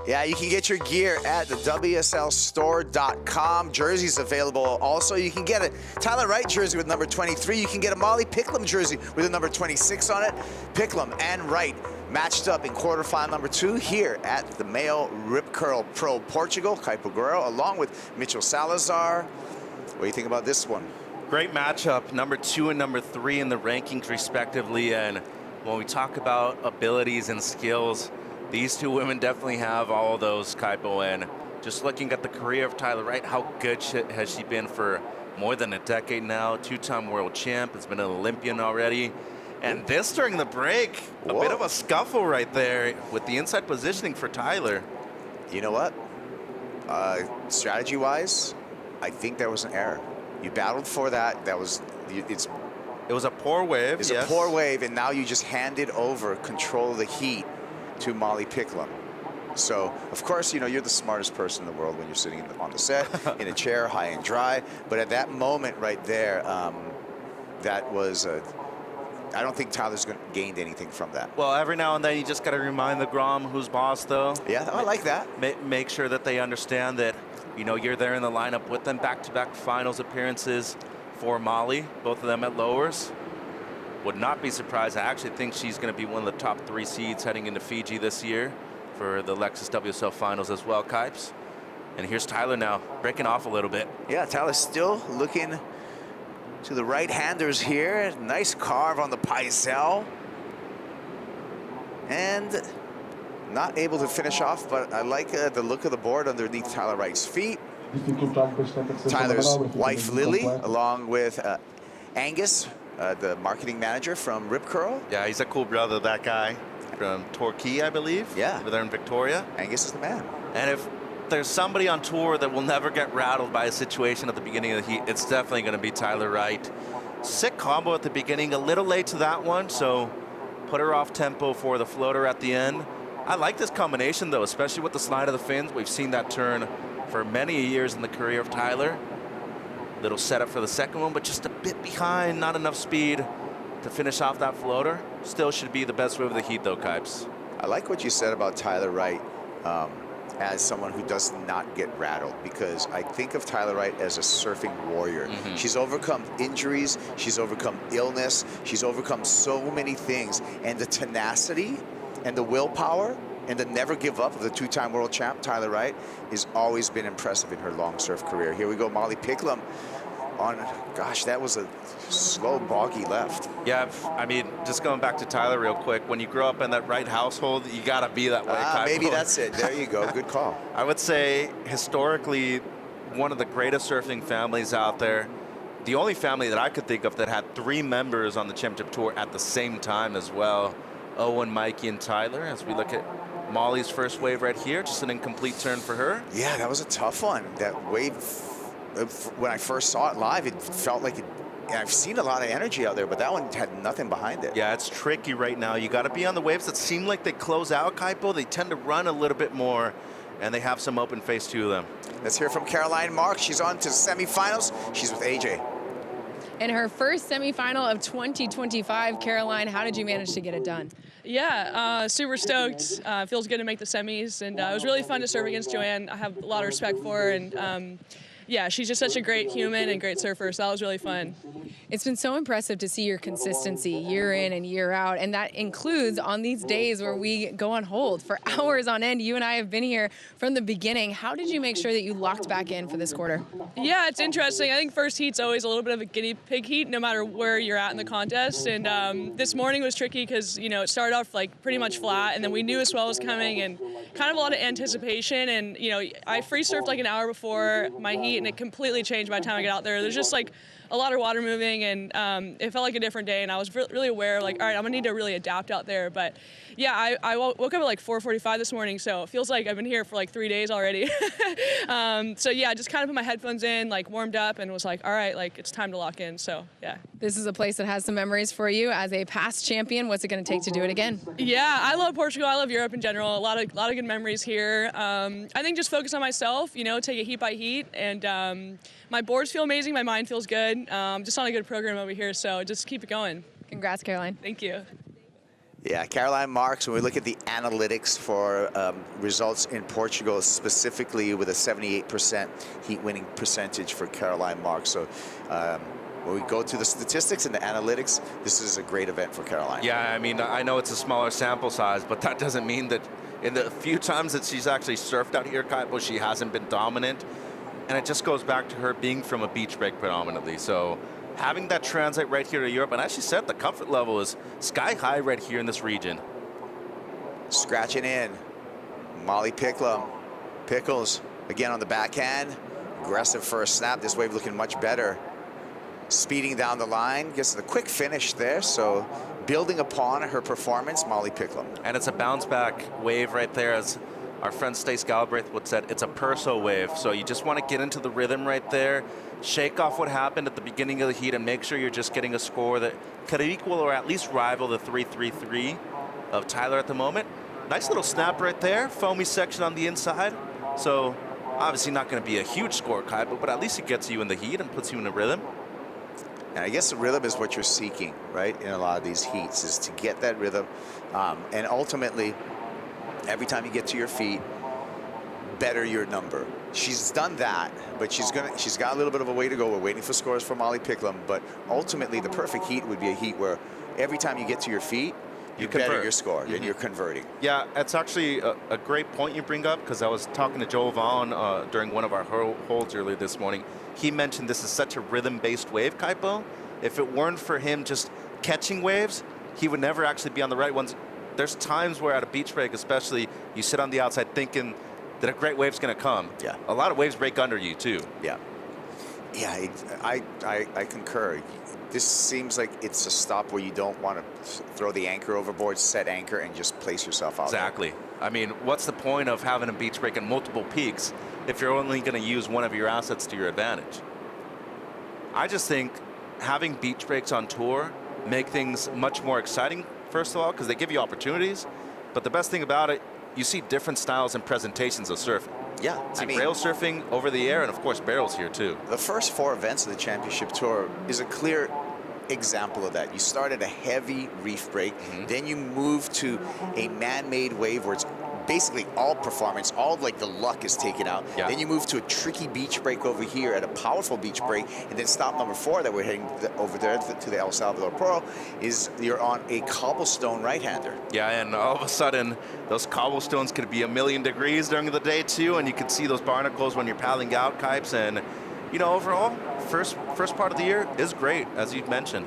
G: Yeah, you can get your gear at the WSLstore.com. Jerseys available. Also, you can get a Tyler Wright jersey with number 23. You can get a Molly Picklum jersey with a number 26 on it. Picklum and Wright matched up in quarterfinal number 2 here at the MEO Rip Curl Pro Portugal. Kaipo Guerrero along with Mitchell Salazar. What do you think about this one?
H: Great matchup, number 2 and number 3 in the rankings respectively. And when we talk about abilities and skills, these two women definitely have all of those, Kaipo. And just looking at the career of Tyler Wright, how good has she been for more than a decade now? 2-time world champ, has been an Olympian already. And this during the break, a bit of a scuffle right there with the inside positioning for Tyler.
G: You know what? Strategy-wise, I think there was an error. You battled for that. It was
H: a poor wave.
G: It's a poor wave, and now you just handed over control of the heat to Molly Picklum. So, of course, you know, you're the smartest person in the world when you're sitting on the set, in a chair, high and dry. But at that moment right there, that was I don't think Tyler's gained anything from that.
H: Well, every now and then you just got to remind the Grom who's boss, though.
G: Yeah, I like that.
H: Make sure that they understand that, you know, you're there in the lineup with them. Back-to-back finals appearances for Molly, both of them at lowers. Would not be surprised. I actually think she's going to be one of the top 3 seeds heading into Fiji this year for the Lexus WSL finals as well, Kipes. And here's Tyler now, breaking off a little bit.
G: Yeah, Tyler's still looking to the right-handers here. Nice carve on the Paisel. And not able to finish off, but I like the look of the board underneath Tyler Wright's feet. Tyler's wife, Lily, along with Angus, the marketing manager from Rip Curl.
H: Yeah, he's a cool brother, that guy from Torquay, I believe.
G: Yeah.
H: Over there in Victoria.
G: Angus is the man.
H: And if there's somebody on tour that will never get rattled by a situation at the beginning of the heat, it's definitely going to be Tyler Wright. Sick combo at the beginning, a little late to that one, so put her off tempo for the floater at the end. I like this combination though, especially with the slide of the fins. We've seen that turn for many years in the career of Tyler. Little setup for the second one, but just a bit behind, not enough speed to finish off that floater. Still should be the best wave of the heat though, Kipes.
G: I like what you said about Tyler Wright as someone who does not get rattled, because I think of Tyler Wright as a surfing warrior. She's overcome injuries, she's overcome illness, she's overcome so many things, and the tenacity and the willpower and the never give up of the two-time world champ, Tyler Wright, has always been impressive in her long surf career. Here we go, Molly Picklum on, gosh, that was a slow, boggy left.
H: Yeah, I mean, just going back to Tyler real quick, when you grow up in that Wright household, you gotta be that way.
G: Maybe that's it. There you go. Good call.
H: I would say historically, one of the greatest surfing families out there. The only family that I could think of that had 3 members on the championship tour at the same time as well. Owen, Mikey, and Tyler. As we look at Molly's first wave right here, just an incomplete turn for her.
G: Yeah, that was a tough one. That wave, when I first saw it live, it felt like it. I've seen a lot of energy out there, but that one had nothing behind it.
H: Yeah, it's tricky right now. You got to be on the waves that seem like they close out, Kaipo. They tend to run a little bit more, and they have some open face to them.
G: Let's hear from Caroline Marks. She's on to the semifinals. She's with AJ.
I: In her first semifinal of 2025, Caroline, how did you manage to get it done?
L: Yeah, super stoked. Feels good to make the semis, and it was really fun to serve against Joanne. I have a lot of respect for her, and yeah, she's just such a great human and great surfer, so that was really fun.
I: It's been so impressive to see your consistency year in and year out, and that includes on these days where we go on hold for hours on end. You and I have been here from the beginning. How did you make sure that you locked back in for this quarter?
L: Yeah, it's interesting. I think first heat's always a little bit of a guinea pig heat, no matter where you're at in the contest. And this morning was tricky because, you know, it started off like pretty much flat, and then we knew a swell was coming, and kind of a lot of anticipation. And, you know, I free surfed like an hour before my heat, and it completely changed by the time I got out there. There's just like a lot of water moving, and it felt like a different day, and I was really aware, like, all right, I'm gonna need to really adapt out there. But yeah, I woke up at like 4:45 this morning, so it feels like I've been here for like 3 days already. So yeah, just kind of put my headphones in, like warmed up, and was like, all right, like it's time to lock in. So yeah.
I: This is a place that has some memories for you as a past champion. What's it gonna take to do it again?
L: Yeah, I love Portugal. I love Europe in general. A lot of good memories here. I think just focus on myself, you know, take it heat by heat, and my boards feel amazing. My mind feels good. Just on a good program over here, so just keep it going.
I: Congrats, Caroline.
L: Thank you.
G: Yeah, Caroline Marks, when we look at the analytics for results in Portugal, specifically with a 78% heat winning percentage for Caroline Marks. So when we go to the statistics and the analytics, this is a great event for Caroline.
H: Yeah, I mean, I know it's a smaller sample size, but that doesn't mean that in the few times that she's actually surfed out here, Kaipo, she hasn't been dominant. And it just goes back to her being from a beach break predominantly. So having that translate right here to Europe, and as she said, the comfort level is sky high right here in this region.
G: Scratching in, Molly Picklum. Pickles, again on the backhand. Aggressive first snap, this wave looking much better. Speeding down the line, gets the quick finish there, so building upon her performance, Molly Picklum.
H: And it's a bounce back wave right there, as our friend Stace Galbraith would said, it's a perso wave. So you just want to get into the rhythm right there, shake off what happened at the beginning of the heat, and make sure you're just getting a score that could equal or at least rival the 3.33 of Tyler at the moment. Nice little snap right there, foamy section on the inside. So obviously not going to be a huge score, Kaipo, but at least it gets you in the heat and puts you in a rhythm.
G: And I guess the rhythm is what you're seeking, right, in a lot of these heats, is to get that rhythm. And ultimately, every time you get to your feet, better your number. She's done that, but she's got a little bit of a way to go. We're waiting for scores from Molly Picklum, but ultimately the perfect heat would be a heat where every time you get to your feet, you better your score, and you're converting.
H: Yeah, it's actually a great point you bring up, because I was talking to Joe Vaughn during one of our holds earlier this morning. He mentioned this is such a rhythm-based wave, Kaipo. If it weren't for him just catching waves, he would never actually be on the right ones. there's times where at a beach break especially, you sit on the outside thinking that a great wave's going to come.
G: Yeah.
H: A lot of waves break under you too.
G: Yeah. Yeah, I concur. This seems like it's a stop where you don't want to throw the anchor overboard, set anchor, and just place yourself out
H: Exactly. I mean, what's the point of having a beach break in multiple peaks if you're only going to use one of your assets to your advantage? I just think having beach breaks on tour make things much more exciting, first of all, because they give you opportunities. But the best thing about it, you see different styles and presentations of surfing.
G: Yeah,
H: See rail surfing, over the air, and of course barrels here too.
G: The first 4 events of the Championship Tour is a clear example of that. You start at a heavy reef break, then you move to a man-made wave where it's basically all performance, all like the luck is taken out.
H: Yeah.
G: Then you move to a tricky beach break over here at a powerful beach break, and then stop number 4 that we're heading over there to the El Salvador Pearl is you're on a cobblestone right-hander.
H: Yeah, and all of a sudden, those cobblestones could be 1,000,000 degrees during the day too, and you can see those barnacles when you're paddling out, Kipes. And you know, overall, first part of the year is great, as you've mentioned.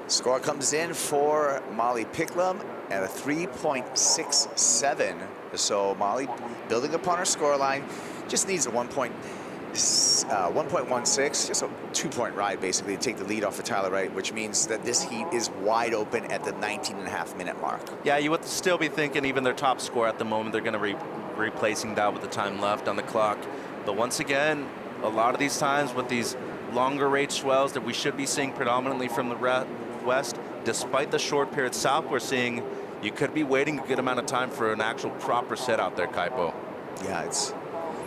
G: Score comes in for Molly Picklum at a 3.67. So Molly, building upon her scoreline, just needs a 1.16, just a 2-point ride basically to take the lead off of Tyler Wright, which means that this heat is wide open at the 19.5-minute mark.
H: Yeah, you would still be thinking even their top score at the moment, they're going to be replacing that with the time left on the clock. But once again, a lot of these times with these longer range swells that we should be seeing predominantly from the west, despite the short period south we're seeing, you could be waiting a good amount of time for an actual proper set out there, Kaipo.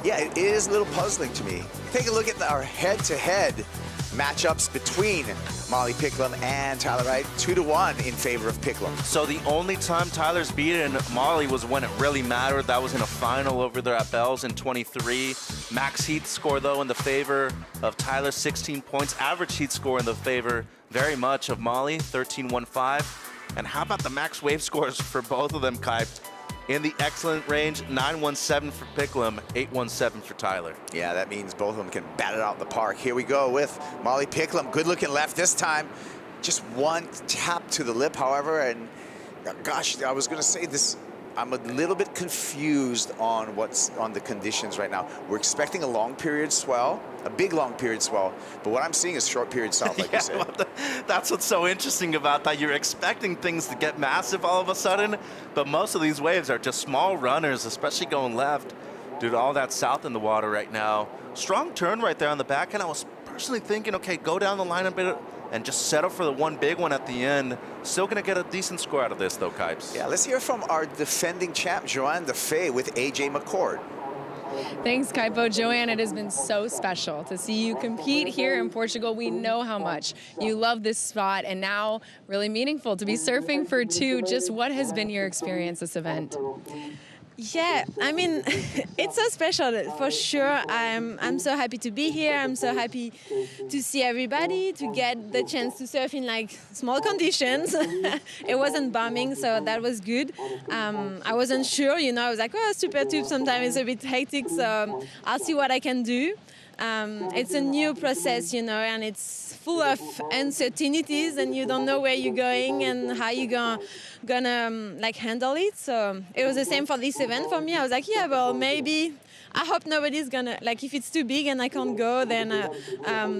G: Yeah, it is a little puzzling to me. Take a look at our head-to-head matchups between Molly Picklum and Tyler Wright, 2-1 in favor of Picklum.
H: So the only time Tyler's beaten Molly was when it really mattered. That was in a final over there at Bell's in 23. Max heat score, though, in the favor of Tyler, 16 points. Average heat score in the favor very much of Molly, 13.15. And how about the max wave scores for both of them, Kiped? In the excellent range, 9.17 for Picklum, 8.17 for Tyler.
G: Yeah, that means both of them can bat it out in the park. Here we go with Molly Picklum. Good looking left this time. Just one tap to the lip, however, and gosh, I was gonna say this, I'm a little bit confused on what's on the conditions right now. We're expecting a long period swell, a big long period swell, but what I'm seeing is short period south, like you said.
H: Well, that's what's so interesting about that. You're expecting things to get massive all of a sudden, but most of these waves are just small runners, especially going left due to all that south in the water right now. Strong turn right there on the back end. I was personally thinking, okay, go down the line a bit and just settle for the one big one at the end. Still gonna get a decent score out of this though, Kipes.
G: Yeah, let's hear from our defending champ, Joanne Defay with AJ McCord.
I: Thanks, Kaipo. Joanne, it has been so special to see you compete here in Portugal. We know how much you love this spot, and now really meaningful to be surfing for 2. Just what has been your experience this event?
M: Yeah, I mean, it's so special for sure. I'm so happy to be here. I'm so happy to see everybody, to get the chance to surf in like small conditions. It wasn't bombing, so that was good. I wasn't sure, you know, I was like, oh, super tube sometimes it's a bit hectic, so I'll see what I can do. It's a new process, you know, and it's full of uncertainties, and you don't know where you're going and how you're gonna like handle it. So it was the same for this event for me. I was like, yeah, well, maybe I hope nobody's gonna, like, if it's too big and I can't go, then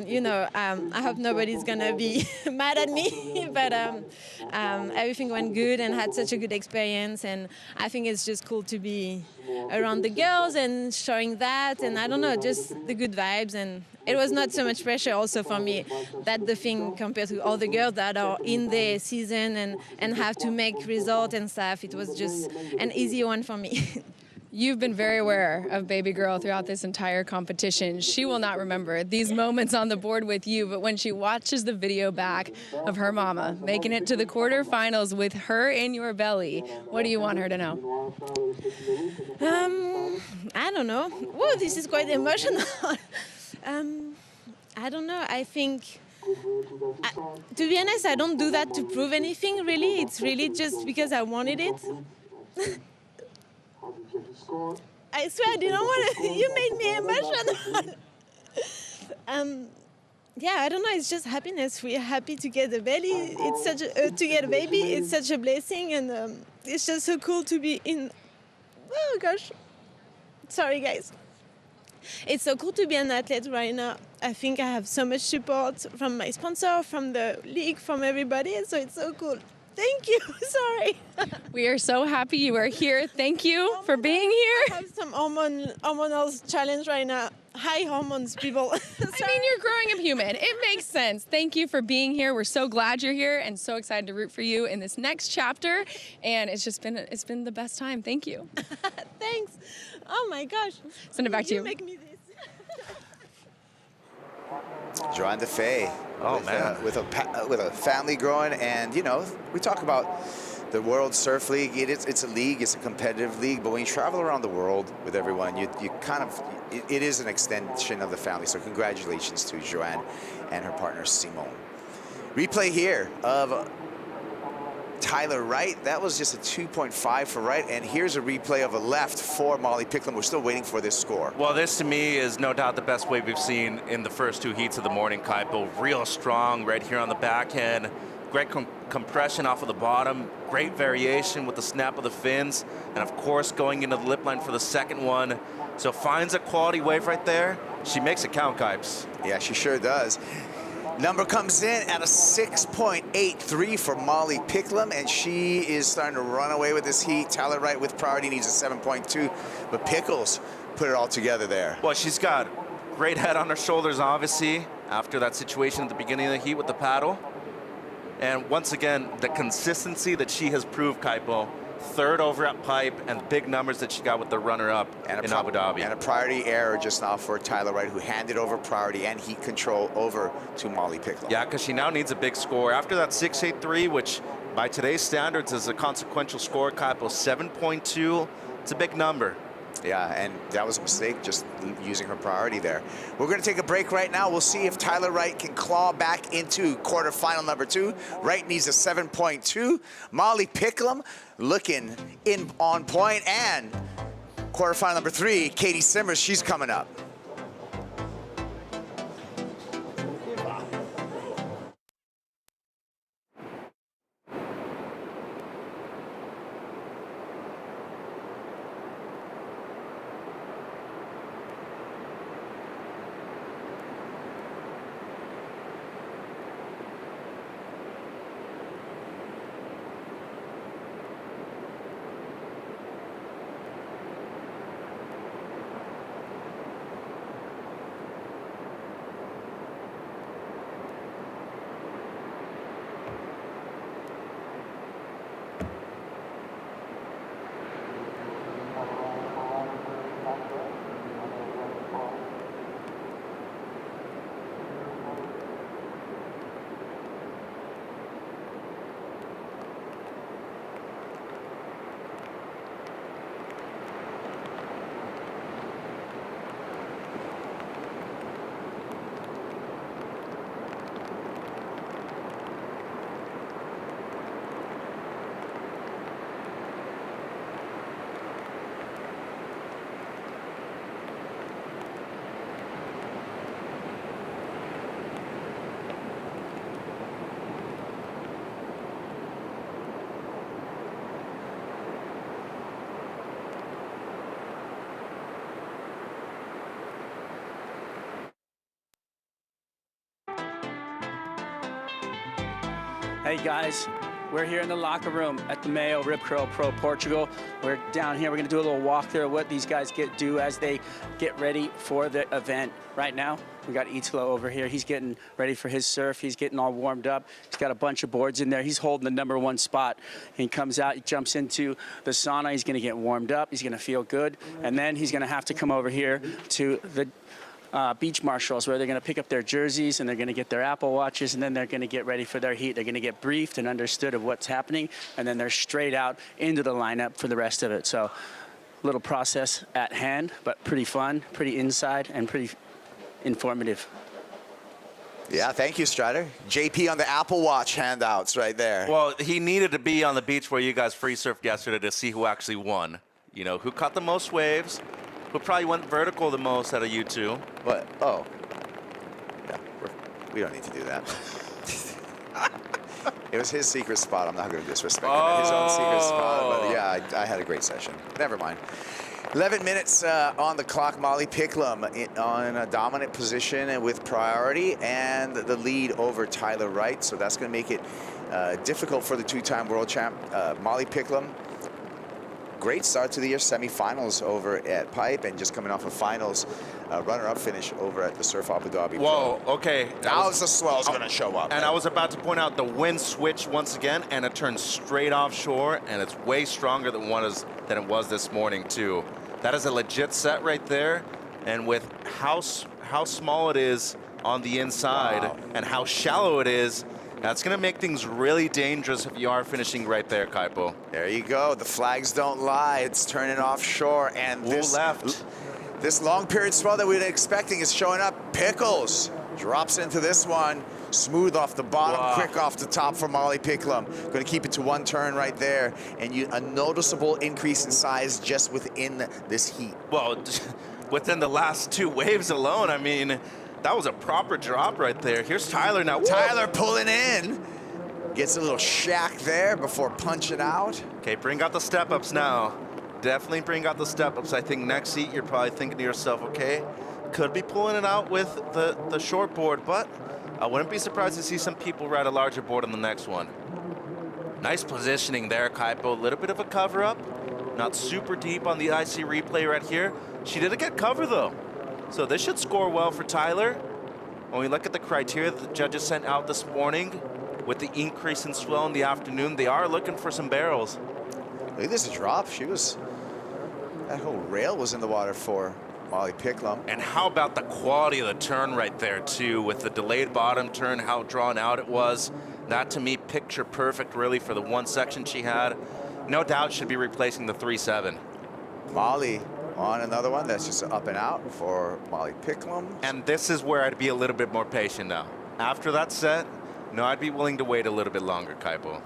M: you know, I hope nobody's gonna be mad at me. But everything went good and had such a good experience, and I think it's just cool to be around the girls and showing that, and I don't know, just the good vibes. And it was not so much pressure also for me. That's the thing compared to all the girls that are in the season and have to make results and stuff. It was just an easy one for me.
I: You've been very aware of baby girl throughout this entire competition. She will not remember these moments on the board with you, but when she watches the video back of her mama making it to the quarterfinals with her in your belly, what do you want her to know?
M: I don't know. Whoa, this is quite emotional. I don't know. I think, to be honest, I don't do that to prove anything, really. It's really just because I wanted it. I swear I didn't want to. You made me emotional. yeah, I don't know. It's just happiness. We're happy to get a belly. It's such a, to get a baby. It's such a blessing, and it's just so cool to be in. Oh gosh, sorry guys. It's so cool to be an athlete right now. I think I have so much support from my sponsor, from the league, from everybody, so it's so cool. Thank you. Sorry.
I: We are so happy you are here. Thank you for being here.
M: I have some hormonal challenge right now. High hormones, people.
I: I mean, you're growing a human. It makes sense. Thank you for being here. We're so glad you're here and so excited to root for you in this next chapter. And it's been the best time. Thank you.
M: Thanks. Oh my gosh.
I: Send it back to you.
M: Make me this.
G: Joanne Defay.
H: Oh,
G: with,
H: man.
G: With a family growing, and you know, we talk about the World Surf League. It's a league, it's a competitive league, but when you travel around the world with everyone, you kind of, it is an extension of the family. So congratulations to Joanne and her partner Simone. Replay here of Tyler Wright. That was just a 2.5 for Wright, and here's a replay of a left for Molly Picklum. We're still waiting for this score.
H: Well, this to me is no doubt the best wave we've seen in the first two heats of the morning, Kaipo. Real strong right here on the backhand. Great compression off of the bottom. Great variation with the snap of the fins. And of course, going into the lip line for the second one. So finds a quality wave right there. She makes it count, Kipes.
G: Yeah, she sure does. Number comes in at a 6.83 for Molly Picklum, and she is starting to run away with this heat. Tyler Wright with priority needs a 7.2, but Pickles put it all together there.
H: Well, she's got great head on her shoulders, obviously, after that situation at the beginning of the heat with the paddle. And once again, the consistency that she has proved, Kaipo, third over at pipe, and the big numbers that she got with the runner-up in Abu Dhabi.
G: And a priority error just now for Tyler Wright, who handed over priority and heat control over to Molly Picklum.
H: Yeah, because she now needs a big score. After that 6.83, which by today's standards is a consequential score, Kaipo 7.2, it's a big number.
G: Yeah, and that was a mistake, just using her priority there. We're going to take a break right now. We'll see if Tyler Wright can claw back into quarterfinal number 2. Wright needs a 7.2. Molly Picklum looking in on point, and quarterfinal number 3, Katie Simmers, she's coming up.
K: Hey guys, we're here in the locker room at the MEO Rip Curl Pro Portugal. We're down here, we're gonna do a little walkthrough of what these guys do as they get ready for the event. Right now, we got Italo over here. He's getting ready for his surf. He's getting all warmed up. He's got a bunch of boards in there. He's holding the #1 spot. He comes out, he jumps into the sauna. He's gonna get warmed up. He's gonna feel good. And then he's gonna have to come over here to the beach marshals, where they're going to pick up their jerseys and they're going to get their Apple Watches, and then they're going to get ready for their heat. They're going to get briefed and understood of what's happening, and then they're straight out into the lineup for the rest of it. So little process at hand, but pretty fun, pretty inside, and pretty informative.
G: Yeah, thank you, Strider. JP on the Apple Watch handouts right there.
H: Well, he needed to be on the beach where you guys free surfed yesterday to see who actually won. You know, who caught the most waves, who probably went vertical the most out of you two.
G: But, oh. Yeah, We don't need to do that. It was his secret spot. I'm not going to disrespect him. His own secret spot. But yeah, I had a great session. Never mind. 11 minutes on the clock. Molly Picklum on a dominant position and with priority and the lead over Tyler Wright. So that's going to make it difficult for the two-time world champ, Molly Picklum. Great start to the year, semifinals over at Pipe, and just coming off of finals, runner-up finish over at the Surf Abu Dhabi.
H: Whoa,
G: Pro.
H: okay.
G: Now the swell's going to show up.
H: And I was about to point out the wind switched once again, and it turned straight offshore, and it's way stronger than it was this morning too. That is a legit set right there, and with how small it is on the inside and how shallow it is, that's going to make things really dangerous if you are finishing right there, Kaipo.
G: There you go. The flags don't lie. It's turning offshore, and this long period swell that we were expecting is showing up. Pickles drops into this one. Smooth off the bottom, quick off the top for Molly Picklum. Going to keep it to one turn right there, and a noticeable increase in size just within this heat.
H: Well, within the last 2 waves alone, I mean, that was a proper drop right there. Here's Tyler now.
G: Tyler pulling in. Gets a little shack there before punching out.
H: Okay, bring out the step-ups now. Definitely bring out the step-ups. I think next heat, you're probably thinking to yourself, okay, could be pulling it out with the short board, but I wouldn't be surprised to see some people ride a larger board on the next one. Nice positioning there, Kaipo. A little bit of a cover-up. Not super deep on the IC replay right here. She didn't get cover, though. So this should score well for Tyler. When we look at the criteria that the judges sent out this morning, with the increase in swell in the afternoon, they are looking for some barrels.
G: Look at this drop. That whole rail was in the water for Molly Picklum.
H: And how about the quality of the turn right there, too, with the delayed bottom turn, how drawn out it was. That, to me, picture perfect, really, for the one section she had. No doubt should be replacing the 3.7.
G: Molly on another one that's just up and out for Molly Picklum.
H: And this is where I'd be a little bit more patient now. After that set, no, I'd be willing to wait a little bit longer, Kaipo.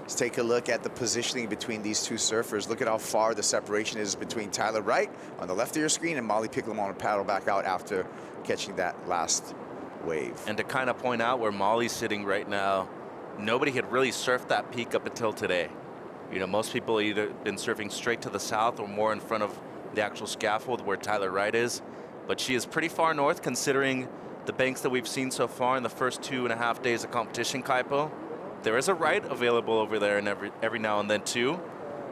G: Let's take a look at the positioning between these two surfers. Look at how far the separation is between Tyler Wright on the left of your screen and Molly Picklum on a paddle back out after catching that last wave.
H: And to kind of point out where Molly's sitting right now, nobody had really surfed that peak up until today. You know, most people either been surfing straight to the south or more in front of the actual scaffold where Tyler Wright is. But she is pretty far north considering the banks that we've seen so far in the first 2.5 days of competition, Kaipo. There is a right available over there and every now and then too,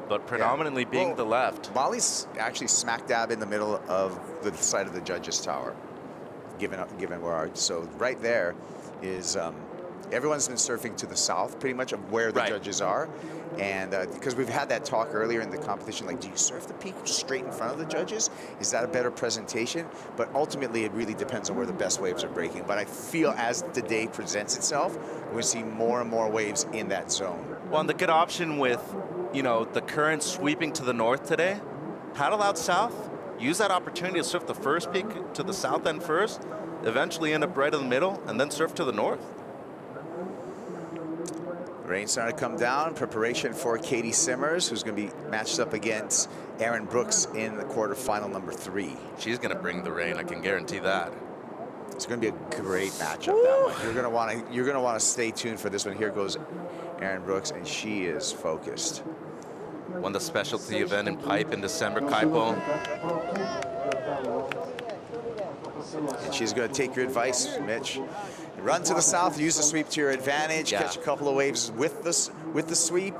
H: but predominantly being the left.
G: Molly's actually smack dab in the middle of the side of the judges' tower, given where so right there is everyone's been surfing to the south pretty much of where the judges are. And because we've had that talk earlier in the competition, like, do you surf the peak straight in front of the judges? Is that a better presentation? But ultimately, it really depends on where the best waves are breaking. But I feel as the day presents itself, we're seeing more and more waves in that zone.
H: Well, and the good option with, you know, the current sweeping to the north today, paddle out south, use that opportunity to surf the first peak to the south end first, eventually end up right in the middle, and then surf to the north.
G: Rain starting to come down. Preparation for Katie Simmers, who's going to be matched up against Erin Brooks in the quarterfinal number 3.
H: She's going to bring the rain. I can guarantee that.
G: It's going to be a great matchup. That one. You're going to want to stay tuned for this one. Here goes Erin Brooks, and she is focused.
H: Won the specialty event in pipe in December, Kaipo.
G: And she's going to take your advice, Mitch. Run to the south, use the sweep to your advantage, catch a couple of waves with the sweep,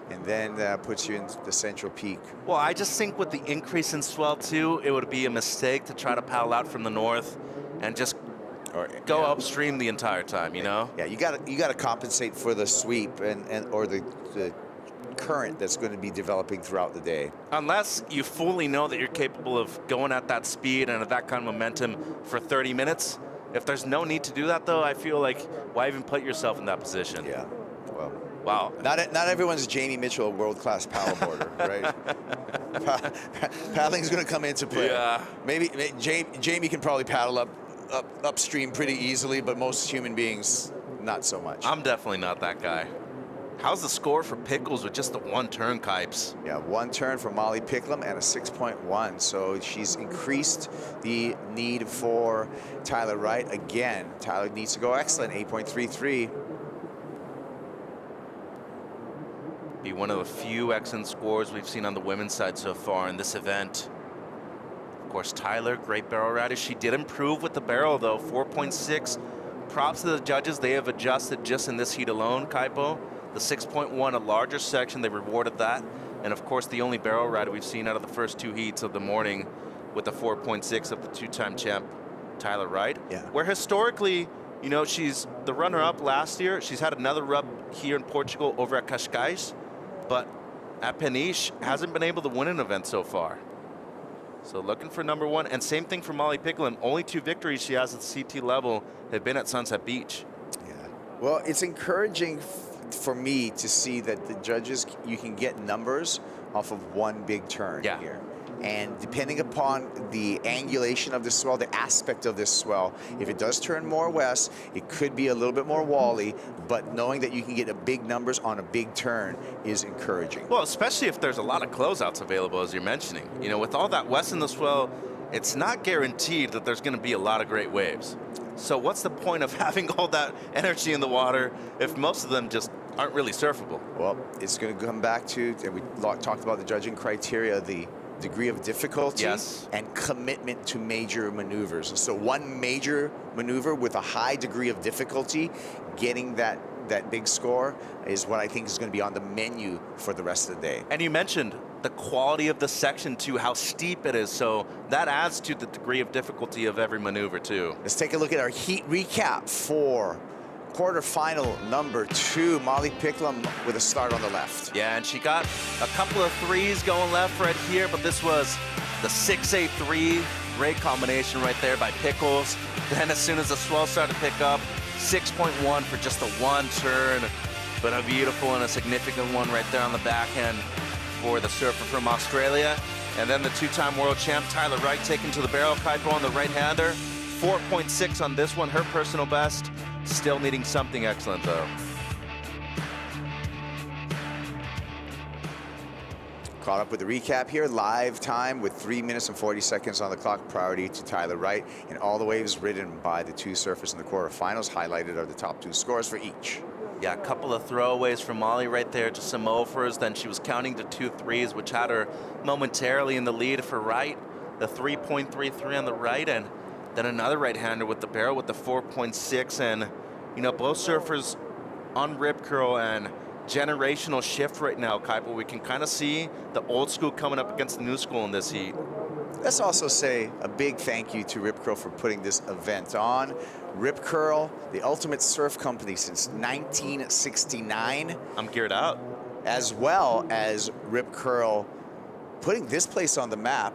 G: and then puts you in the central peak.
H: Well, I just think with the increase in swell too, it would be a mistake to try to paddle out from the north and just go upstream the entire time, you know?
G: Yeah, you got to compensate for the sweep or the current that's going to be developing throughout the day.
H: Unless you fully know that you're capable of going at that speed and at that kind of momentum for 30 minutes. If there's no need to do that, though, I feel like why even put yourself in that position?
G: Yeah. Well,
H: wow.
G: Not everyone's Jamie Mitchell, a world-class paddleboarder, right? Paddling's going to come into play.
H: Yeah.
G: Maybe Jamie can probably paddle upstream pretty easily, but most human beings, not so much.
H: I'm definitely not that guy. How's the score for Pickles with just the one turn, Kipes?
G: Yeah, one turn for Molly Picklum and a 6.1. So she's increased the need for Tyler Wright. Again, Tyler needs to go excellent, 8.33.
H: Be one of the few excellent scores we've seen on the women's side so far in this event. Of course, Tyler, great barrel rider. She did improve with the barrel, though, 4.6. Props to the judges. They have adjusted just in this heat alone, Kaipo. The 6.1, a larger section, they rewarded that. And of course, the only barrel rider we've seen out of the first two heats of the morning with the 4.6 of the two-time champ, Tyler Wright.
G: Yeah.
H: Where historically, you know, she's the runner-up last year. She's had another rub here in Portugal over at Cascais, but at Peniche hasn't been able to win an event so far. So looking for number one, and same thing for Molly Picklum. Only 2 victories she has at the CT level have been at Sunset Beach.
G: Yeah. Well, it's encouraging for me to see that the judges, you can get numbers off of one big turn here. And depending upon the angulation of the swell, the aspect of this swell, if it does turn more west, it could be a little bit more wally, but knowing that you can get a big numbers on a big turn is encouraging.
H: Well, especially if there's a lot of closeouts available, as you're mentioning. You know, with all that west in the swell, it's not guaranteed that there's going to be a lot of great waves. So what's the point of having all that energy in the water if most of them just aren't really surfable?
G: Well, it's going to come back to, and we talked about the judging criteria, the degree of difficulty and commitment to major maneuvers. So one major maneuver with a high degree of difficulty, getting that big score is what I think is going to be on the menu for the rest of the day.
H: And you mentioned the quality of the section too, how steep it is. So that adds to the degree of difficulty of every maneuver too.
G: Let's take a look at our heat recap for quarterfinal number 2. Molly Picklum with a start on the left.
H: Yeah, and she got a couple of threes going left right here, but this was the 6-8-3. Great combination right there by Pickles. Then as soon as the swell started to pick up, 6.1 for just the one turn, but a beautiful and a significant one right there on the backhand for the surfer from Australia. And then the two-time world champ, Tyler Wright, taken to the barrel, Kaipo on the right-hander. 4.6 on this one, her personal best. Still needing something excellent, though.
G: Caught up with the recap here, live time with 3 minutes and 40 seconds on the clock, priority to Tyler Wright, and all the waves ridden by the 2 surfers in the quarterfinals. Highlighted are the top 2 scores for each.
H: Yeah, a couple of throwaways from Molly right there, just some overs. Then she was counting to 2 threes, which had her momentarily in the lead for Wright. The 3.33 on the right, and then another right-hander with the barrel with the 4.6. And, you know, both surfers on rip curl and generational shift right now, Kaipo. We can kind of see the old school coming up against the new school in this heat.
G: Let's also say a big thank you to Rip Curl for putting this event on. Rip Curl, the ultimate surf company since 1969.
H: I'm geared out.
G: As well as Rip Curl putting this place on the map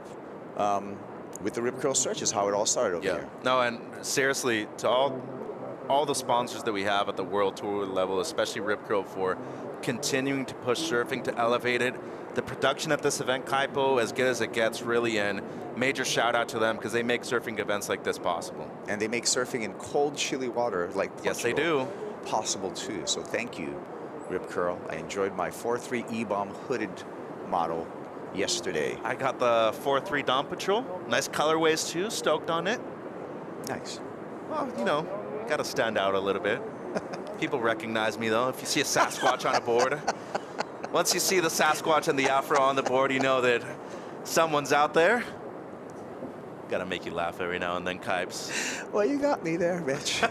G: with the Rip Curl search is how it all started over here.
H: No, and seriously, to all the sponsors that we have at the World Tour level, especially Rip Curl, for continuing to push surfing to elevate it. The production at this event, Kaipo, as good as it gets, really, and major shout out to them because they make surfing events like this possible.
G: And they make surfing in cold, chilly water like Portugal
H: yes, they do.
G: Possible too. So thank you, Rip Curl. I enjoyed my 4.3 E-Bomb hooded model yesterday.
H: I got the 4.3 Dawn Patrol. Nice colorways too. Stoked on it.
G: Nice.
H: Well, you know, got to stand out a little bit. People recognize me though. If you see a Sasquatch on a board, once you see the Sasquatch and the Afro on the board, you know that someone's out there. Gotta make you laugh every now and then, Kipes.
G: Well, you got me there, Mitch.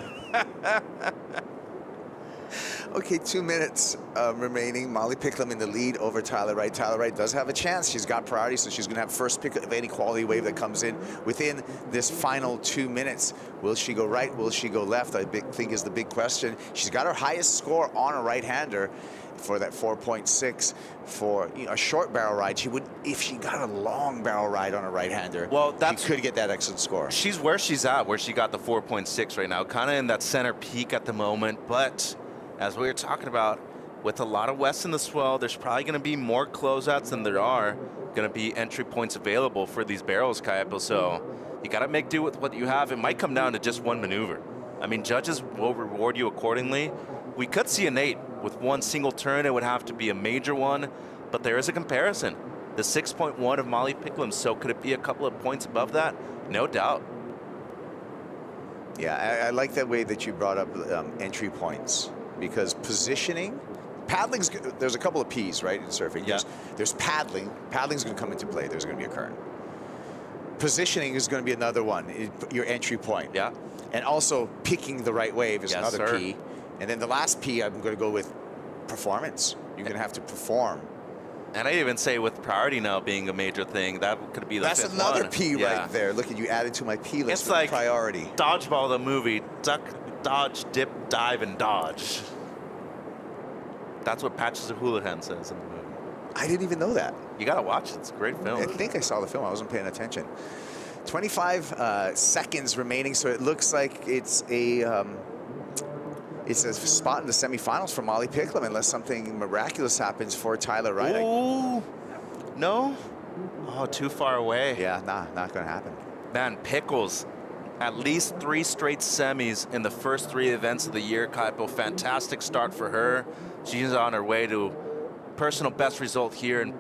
G: Okay, 2 minutes remaining. Molly Picklum in the lead over Tyler Wright. Tyler Wright does have a chance. She's got priority, so she's going to have first pick of any quality wave that comes in within this final 2 minutes. Will she go right? Will she go left? I think is the big question. She's got her highest score on a right-hander for that 4.6 for a short barrel ride. She would, if she got a long barrel ride on a right-hander, well, she could get that excellent score.
H: She's where she's at, where she got the 4.6 right now, kind of in that center peak at the moment, but as we were talking about, with a lot of west in the swell, there's probably going to be more closeouts than there are going to be entry points available for these barrels, Kaipo. So you got to make do with what you have. It might come down to just one maneuver. I mean, judges will reward you accordingly. We could see an 8 With one single turn, it would have to be a major one, but there is a comparison. The 6.1 of Molly Picklum, so could it be a couple of points above that? No doubt.
G: Yeah, I like that way that you brought up entry points, because positioning, paddling's, there's a couple of P's, right, in surfing.
H: Yeah.
G: There's paddling. Paddling's going to come into play. There's going to be a current. Positioning is going to be another one, your entry point.
H: Yeah.
G: And also picking the right wave is
H: Yes,
G: another
H: sir.
G: P. And then the last P, I'm going to go with performance. You're going to have to perform.
H: And I even say with priority now being a major thing, that could be the
G: That's
H: fifth
G: another
H: one.
G: P
H: Yeah.
G: right there. Look at you added to my P list
H: It's
G: for
H: like
G: priority.
H: Dodgeball, the movie. Duck, dodge, dip, dive, and dodge. That's what Patches of Houlihan says in the movie.
G: I didn't even know that.
H: You gotta watch it. It's a great film.
G: I think I saw the film. I wasn't paying attention. 25 seconds remaining, so it looks like it's a spot in the semifinals for Molly Picklum, unless something miraculous happens for Tyler Wright.
H: Oh, no? Oh, too far away.
G: Yeah, not gonna happen.
H: Man, Pickles, at least 3 straight semis in the first 3 events of the year, Kaipo. Fantastic start for her. She's on her way to personal best result here in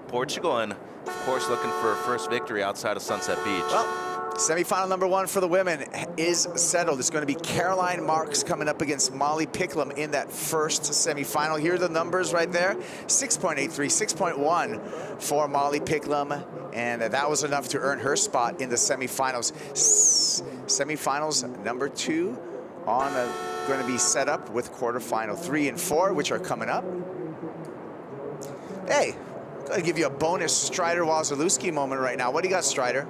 H: Portugal, and of course looking for her first victory outside of Sunset Beach.
G: Well, semifinal number 1 for the women is settled. It's going to be Caroline Marks coming up against Molly Picklum in that first semifinal. Here are the numbers right there. 6.83, 6.1 for Molly Picklum, and that was enough to earn her spot in the semifinals. Semifinals number 2 going to be set up with quarterfinal 3 and 4, which are coming up. Hey, I'm going to give you a bonus Strider Wazalewski moment right now. What do you got, Strider?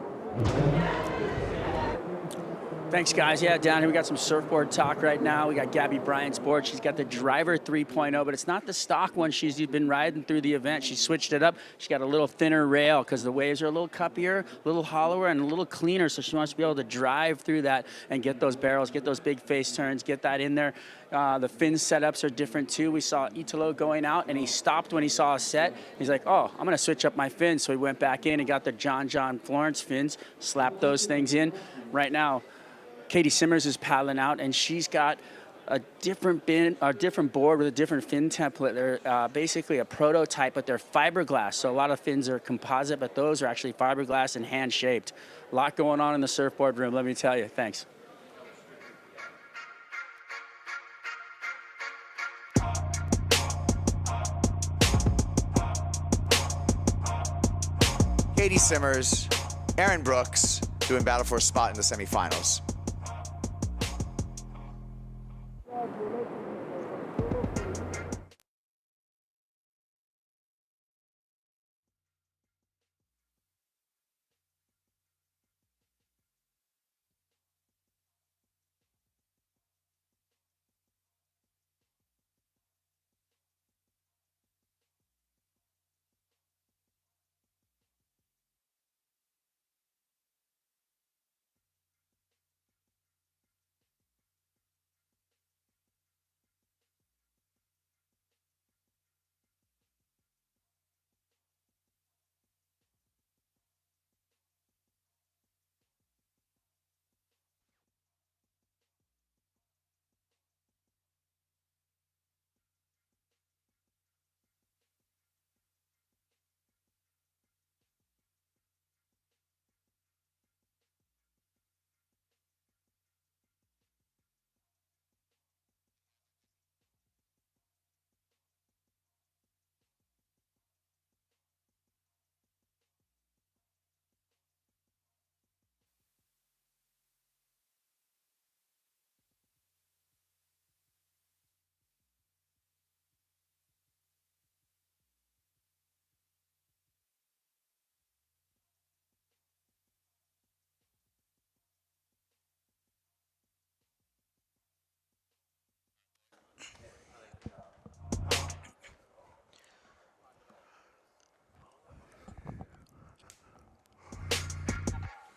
K: Thanks, guys. Yeah, down here we got some surfboard talk right now. We got Gabby Bryan's board. She's got the driver 3.0, but it's not the stock one she's been riding through the event. She switched it up. She got a little thinner rail because the waves are a little cuppier, a little hollower, and a little cleaner, so she wants to be able to drive through that and get those barrels, get those big face turns, get that in there. The fin setups are different too. We saw Italo going out, and he stopped when he saw a set. He's like, oh, I'm going to switch up my fins. So he went back in and got the John Florence fins, slapped those things in. Right now, Katie Simmers is paddling out, and she's got a different board with a different fin template. They're basically a prototype, but they're fiberglass. So a lot of fins are composite, but those are actually fiberglass and hand-shaped. A lot going on in the surfboard room, let me tell you. Thanks.
G: Katie Simmers, Aaron Brooks doing battle for a spot in the semifinals.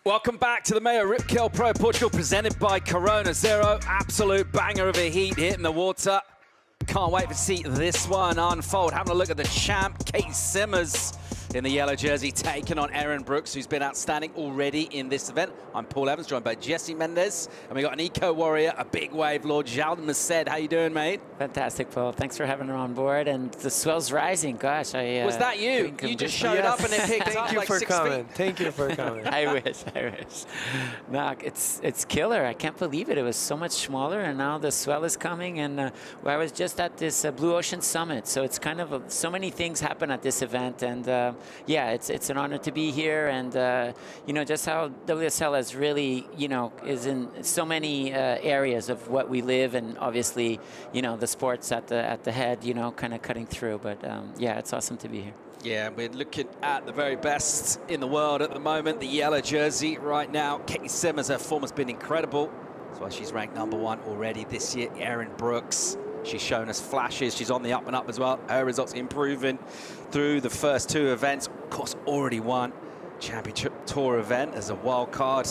N: Welcome back to the MEO Rip Curl Pro Portugal, presented by Corona Cero. Absolute banger of a heat hitting the water. Can't wait to see this one unfold. Having a look at the champ, Kate Simmers. in the yellow jersey, taking on Erin Brooks, who's been outstanding already in this event. I'm Paul Evans, joined by Jesse Mendez, and we got an eco warrior, a big wave lord, Jalden Merced. How you doing, mate?
O: Fantastic, Paul. Thanks for having her on board, and the swell's rising. Gosh,
N: was that you? You just showed up and it picked up like 6 feet.
E: Thank you for coming.
O: I wish. No, it's killer. I can't believe it. It was so much smaller, and now the swell is coming. And I was just at this Blue Ocean Summit, so it's kind of so many things happen at this event, and yeah, it's an honor to be here. And you know, just how WSL has really, you know, is in so many areas of what we live, and obviously, you know, the sports at the head, you know, kind of cutting through. But yeah, it's awesome to be here.
N: Yeah, we're looking at the very best in the world at the moment. The yellow jersey right now. Katie Simmons, her form has been incredible. That's why she's ranked #1 already this year. Erin Brooks, she's shown us flashes. She's on the up and up as well. Her results improving through the first 2 events. Of course, already won Championship Tour event as a wild card.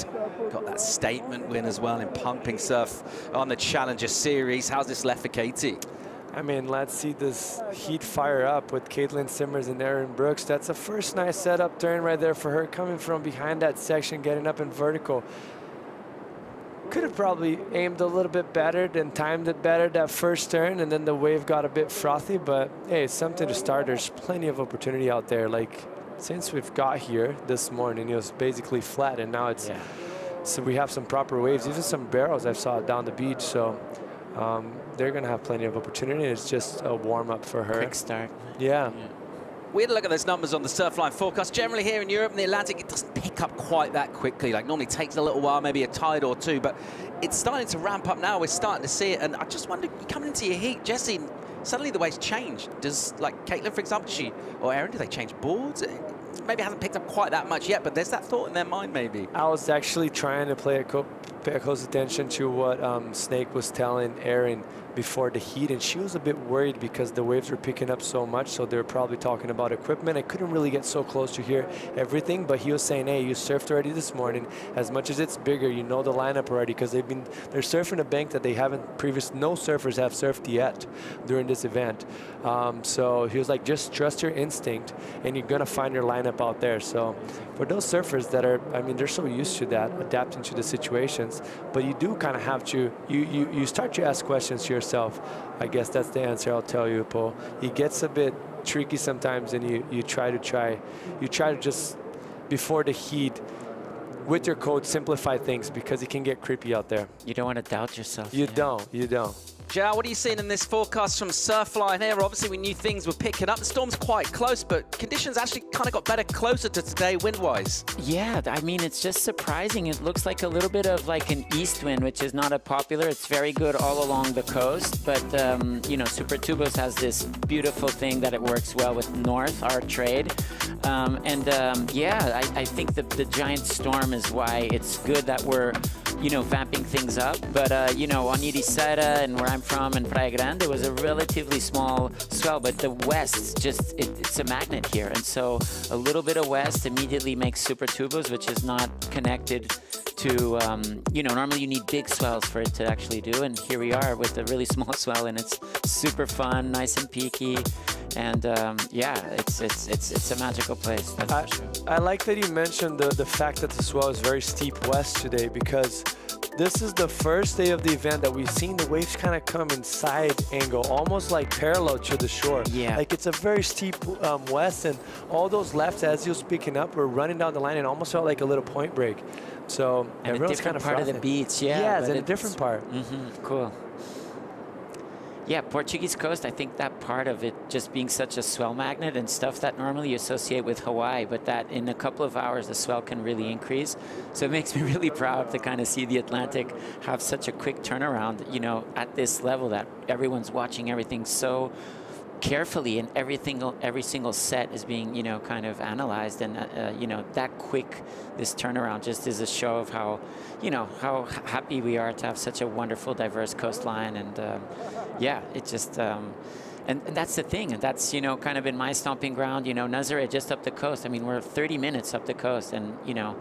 N: Got that statement win as well in pumping surf on the Challenger Series. How's this left for Katie?
E: I mean, let's see this heat fire up with Caitlin Simmers and Erin Brooks. That's a first nice setup turn right there for her, coming from behind that section, getting up in vertical. Could have probably aimed a little bit better and timed it better that first turn, and then the wave got a bit frothy, but hey, it's something to start. There's plenty of opportunity out there. Like, since we've got here this morning, it was basically flat, and now it's, so we have some proper waves, even some barrels I saw down the beach, so they're going to have plenty of opportunity. It's just a warm-up for her.
O: Quick start.
E: Yeah.
N: We had a look at those numbers on the Surfline forecast. Generally here in Europe and the Atlantic, it doesn't pick up quite that quickly. Like, normally takes a little while, maybe a tide or 2, but it's starting to ramp up now. We're starting to see it, and I just wonder, coming into your heat, Jesse, suddenly the waves change. Does, like, Caitlin, for example, or Erin, do they change boards? Maybe hasn't picked up quite that much yet, but there's that thought in their mind, maybe.
E: I was actually trying to pay close attention to what Snake was telling Erin before the heat, and she was a bit worried because the waves were picking up so much, so they're probably talking about equipment. I couldn't really get so close to hear everything, but he was saying, hey, you surfed already this morning. As much as it's bigger, you know the lineup already, because they're surfing a bank that they haven't no surfers have surfed yet during this event. So he was like, just trust your instinct, and you're gonna find your lineup out there. So for those surfers that are, I mean, they're so used to that, adapting to the situations, but you do kind of have to, you start to ask questions to yourself. I guess that's the answer I'll tell you, Paul. It gets a bit tricky sometimes, and you try to just, before the heat, with your coach, simplify things, because it can get creepy out there.
O: You don't want to doubt yourself.
E: You don't.
N: Jal, what are you seeing in this forecast from Surfline here? Obviously, we knew things were picking up. The storm's quite close, but conditions actually kind of got better closer to today wind-wise.
O: Yeah, I mean, it's just surprising. It looks like a little bit of like an east wind, which is not a popular. It's very good all along the coast, but, you know, Super Tubos has this beautiful thing that it works well with north, our trade. Yeah, I think the giant storm is why it's good that we're, you know, vamping things up. But, you know, on Irisara and where I'm from in Praia Grande, it was a relatively small swell, but the west, just, it's a magnet here. And so a little bit of west immediately makes Super Tubos, which is not connected to, you know, normally you need big swells for it to actually do. And here we are with a really small swell, and it's super fun, nice and peaky. And yeah, it's a magical place, that's for sure.
E: I like that you mentioned the fact that the swell is very steep west today, because this is the first day of the event that we've seen the waves kind of come in side angle, almost like parallel to the shore.
O: Yeah.
E: Like, it's a very steep west, and all those lefts, as you was picking up, were running down the line and almost felt like a little point break. So
O: and
E: everyone's
O: a
E: kind
O: different
E: of
O: part
E: frothing.
O: of the beach, yeah.
E: Yeah, it's in a different part.
O: Cool. Yeah, Portuguese coast, I think that part of it just being such a swell magnet and stuff that normally you associate with Hawaii, but that in a couple of hours the swell can really increase. So it makes me really proud to kind of see the Atlantic have such a quick turnaround, you know, at this level, that everyone's watching everything so carefully, and every single set is being, you know, kind of analyzed, and you know, that quick, this turnaround just is a show of how, you know, how happy we are to have such a wonderful, diverse coastline. And yeah, it just and that's the thing, and that's, you know, kind of in my stomping ground, you know, Nazaré just up the coast. I mean, we're 30 minutes up the coast, and, you know,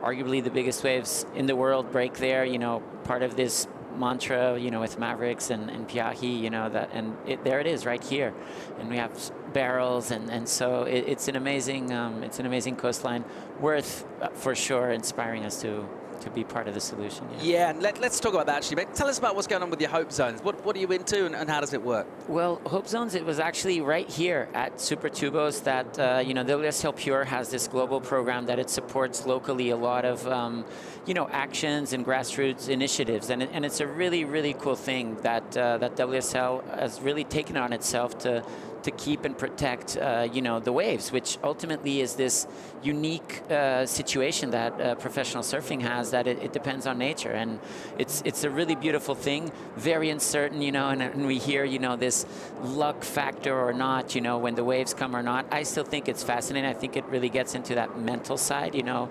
O: arguably the biggest waves in the world break there, you know, part of this mantra, you know, with Mavericks and Piahi, you know, that, and there it is right here. And we have barrels, and so it's an amazing coastline, worth for sure inspiring us to be part of the solution.
N: Yeah, and let's talk about that actually. But tell us about what's going on with your Hope Zones. What are you into, and how does it work?
O: Well, Hope Zones, it was actually right here at Super Tubos that, you know, WSL Pure has this global program that it supports locally a lot of, you know, actions and grassroots initiatives. And it's a really, really cool thing that, that WSL has really taken on itself to keep and protect, you know, the waves, which ultimately is this unique situation that professional surfing has, that it depends on nature. And it's a really beautiful thing, very uncertain, you know, and we hear, you know, this luck factor or not, you know, when the waves come or not. I still think it's fascinating. I think it really gets into that mental side, you know,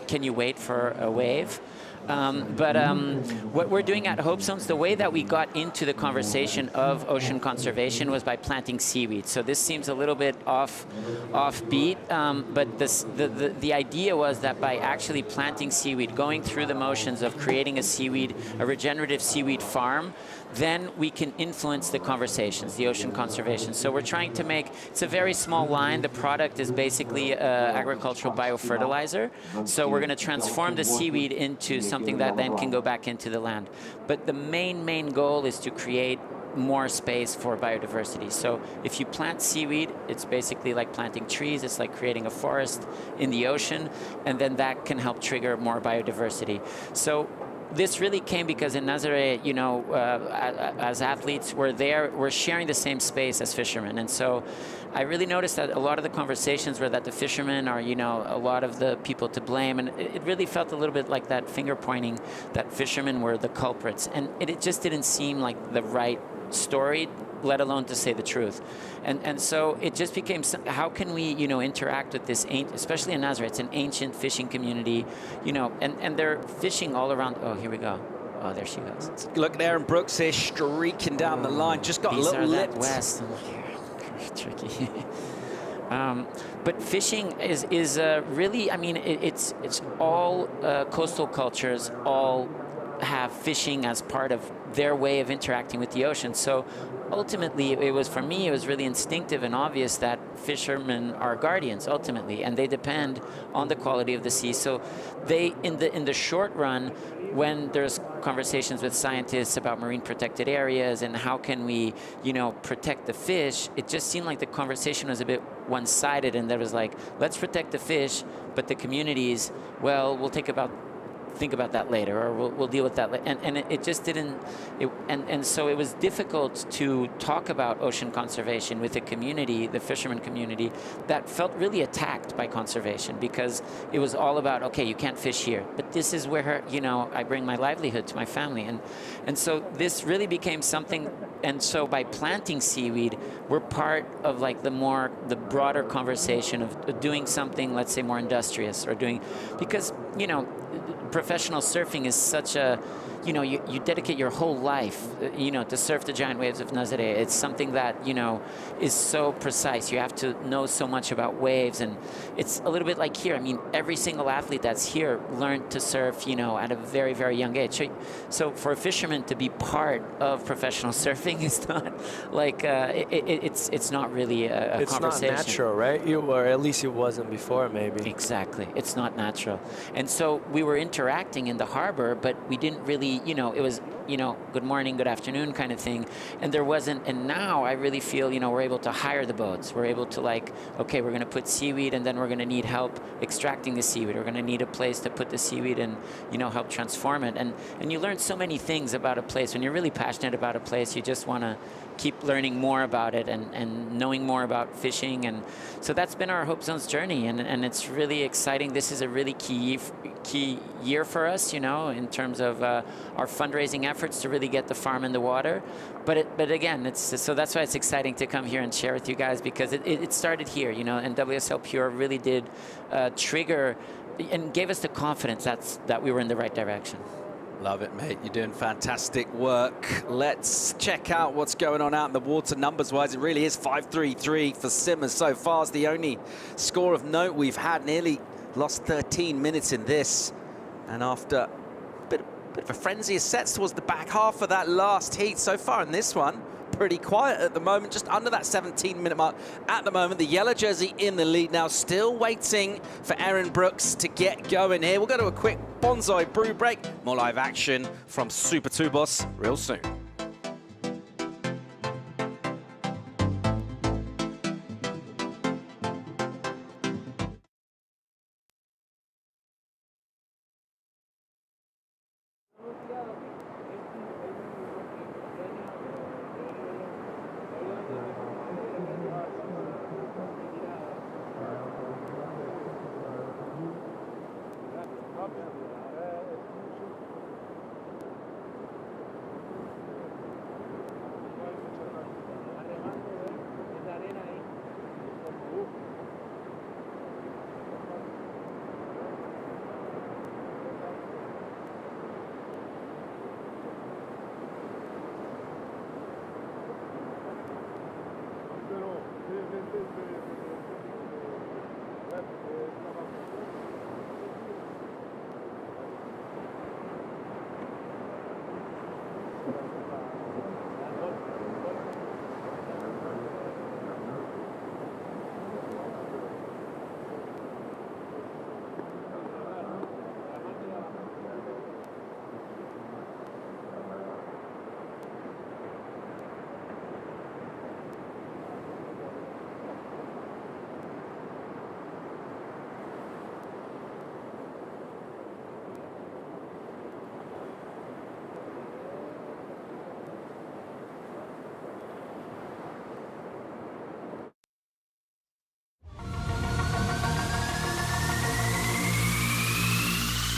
O: can you wait for a wave? What we're doing at Hope Zones, the way that we got into the conversation of ocean conservation was by planting seaweed. So this seems a little bit offbeat, but the idea was that by actually planting seaweed, going through the motions of creating a regenerative seaweed farm, then we can influence the conversations, the ocean conservation. So we're trying to make, it's a very small line. The product is basically agricultural biofertilizer. So we're going to transform the seaweed into something that then can go back into the land. But the main goal is to create more space for biodiversity. So if you plant seaweed, it's basically like planting trees. It's like creating a forest in the ocean, and then that can help trigger more biodiversity. So this really came because in Nazaré, you know, as athletes, we're sharing the same space as fishermen. And so I really noticed that a lot of the conversations were that the fishermen are, you know, a lot of the people to blame. And it really felt a little bit like that finger pointing, that fishermen were the culprits. And it just didn't seem like the right story, let alone to say the truth. And so it just became, how can we, you know, interact with this, especially in Nazaré, it's an ancient fishing community, you know, and they're fishing all around. Oh, here we go. Oh, there she goes.
N: Look at Aaron Brooks here streaking down the line. Just got
O: These
N: a little lipped.
O: west. Tricky. But fishing is really, I mean, it's all coastal cultures all have fishing as part of their way of interacting with the ocean. So ultimately, for me, it was really instinctive and obvious that fishermen are guardians ultimately, and they depend on the quality of the sea. So they, in the short run, when there's conversations with scientists about marine protected areas and how can we, you know, protect the fish, it just seemed like the conversation was a bit one-sided, and there was like, let's protect the fish, but the communities, well, we'll think about that later, or we'll deal with that later. And it just didn't, and so it was difficult to talk about ocean conservation with a community, the fisherman community, that felt really attacked by conservation, because it was all about, okay, you can't fish here, but this is where, you know, I bring my livelihood to my family. And so this really became something, and so by planting seaweed, we're part of like the broader conversation of doing something, let's say, more industrious, or doing, because, you know, professional surfing is such a, you know, you dedicate your whole life, you know, to surf the giant waves of Nazaré. It's something that, you know, is so precise. You have to know so much about waves, and it's a little bit like here. I mean, every single athlete that's here learned to surf, you know, at a very, very young age. So for a fisherman to be part of professional surfing is not like, it's not really a conversation.
E: It's not natural, right? Or at least it wasn't before, maybe.
O: Exactly. It's not natural. And so we were interacting in the harbor, but we didn't really, you know, it was, you know, good morning, good afternoon kind of thing. And there wasn't, and now I really feel, you know, we're able to hire the boats. We're able to like, okay, we're going to put seaweed, and then we're going to need help extracting the seaweed. We're going to need a place to put the seaweed and, you know, help transform it. And you learn so many things about a place. When you're really passionate about a place, you just want to keep learning more about it and knowing more about fishing. And so that's been our Hope Zones journey, and it's really exciting. This is a really key year for us, you know, in terms of our fundraising efforts to really get the farm in the water. But again, so that's why it's exciting to come here and share with you guys, because it started here, you know, and WSL Pure really did trigger and gave us the confidence that we were in the right direction.
N: Love it, mate. You're doing fantastic work. Let's check out what's going on out in the water numbers-wise. It really is 5-3-3 for Simmers so far. It's the only score of note we've had. Nearly lost 13 minutes in this. And after a bit of a frenzy of sets towards the back half of that last heat. So far in this one, pretty quiet at the moment, just under that 17-minute mark at the moment. The yellow jersey in the lead now, still waiting for Erin Brooks to get going here. We'll go to a quick bonsai brew break. More live action from Super Tubos real soon.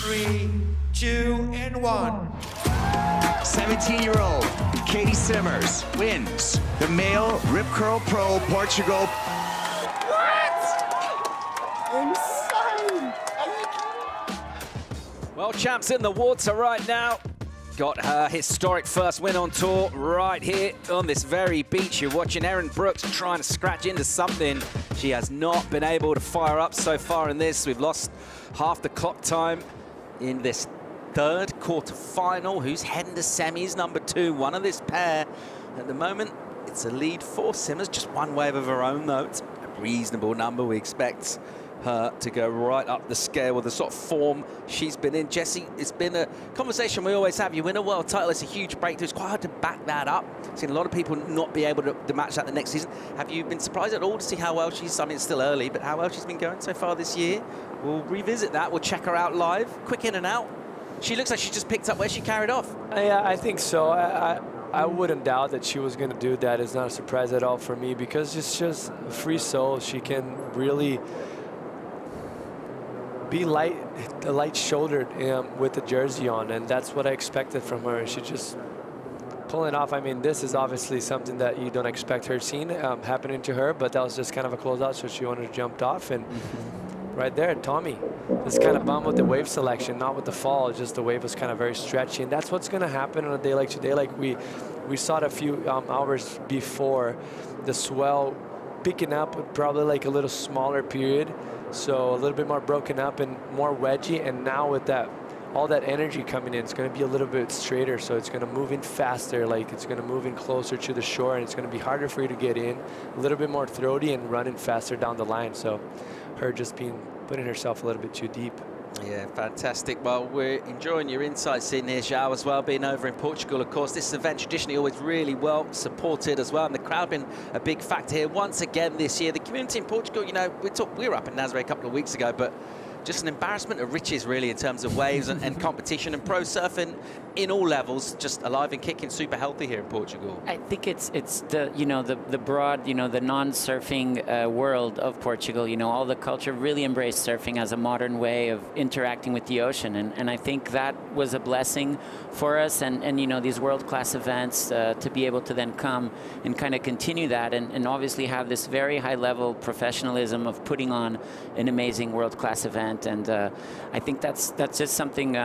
P: Three, two, and one. 17-year-old Katie Simmers wins the MEO Rip Curl Pro Portugal.
N: Insane! World champs in the water right now. Got her historic first win on tour right here on this very beach. You're watching Erin Brooks trying to scratch into something. She has not been able to fire up so far in this. We've lost half the clock time in this third quarterfinal. Who's heading to semis? Number 2, one of this pair. At the moment, it's a lead for Simmers. Just one wave of her own, though. It's a reasonable number. We expect her to go right up the scale with the sort of form she's been in. Jessie, it's been a conversation we always have. You win a world title, it's a huge breakthrough. It's quite hard to back that up. Seen a lot of people not be able to match that the next season. Have you been surprised at all to see how well she's, I mean, it's still early, but how well she's been going so far this year? We'll revisit that. We'll check her out live. Quick in and out. She looks like she just picked up where she carried off.
E: Yeah, I think so. I wouldn't doubt that she was going to do that. It's not a surprise at all for me because it's just a free soul. She can really be light-shouldered with the jersey on, and that's what I expected from her. And she just pulling off. I mean, this is obviously something that you don't expect her seeing happening to her, but that was just kind of a closeout, so she wanted to jump off. And right there, Tommy is kind of bummed with the wave selection, not with the fall. Just the wave was kind of very stretchy, and that's what's going to happen on a day like today. Like we saw it a few hours before, the swell picking up, probably like a little smaller period. So a little bit more broken up and more wedgy, and now with that, all that energy coming in, it's going to be a little bit straighter, so it's going to move in faster, like it's going to move in closer to the shore, and it's going to be harder for you to get in, a little bit more throaty and running faster down the line. So her just putting herself a little bit too deep.
N: Yeah, fantastic. Well, we're enjoying your insights in here, João, as well, being over in Portugal. Of course, this event traditionally always really well supported as well, and the crowd been a big factor here once again this year. The community in Portugal, you know, we were up in Nazaré a couple of weeks ago, but just an embarrassment of riches, really, in terms of waves and competition and pro surfing in all levels, just alive and kicking, super healthy here in Portugal.
O: I think it's the, you know, the broad, you know, the non-surfing world of Portugal. You know, all the culture really embraced surfing as a modern way of interacting with the ocean, and I think that was a blessing for us, and you know, these world-class events to be able to then come and kind of continue that, and obviously have this very high-level professionalism of putting on an amazing world-class event. event, and I think that's just something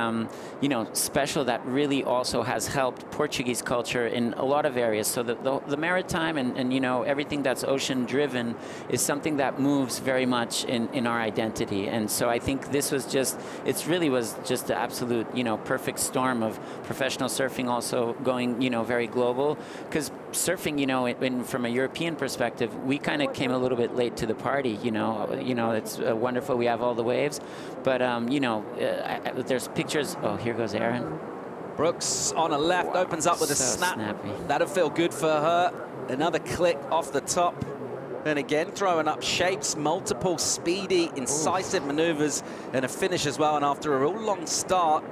O: you know, special that really also has helped Portuguese culture in a lot of areas. So the maritime and you know, everything that's ocean driven is something that moves very much in our identity. And so I think this was just, it really was just the absolute, you know, perfect storm of professional surfing also going, you know, very global. Because surfing, you know, from a European perspective, we kind of came a little bit late to the party. You know, it's wonderful. We have all the waves, but you know, there's pictures. Oh, here goes Erin.
N: Brooks on a left, opens up with a snap.
O: Snappy.
N: That'll feel good for her. Another click off the top. And again, throwing up shapes, multiple speedy, incisive maneuvers, and a finish as well. And after a real long start,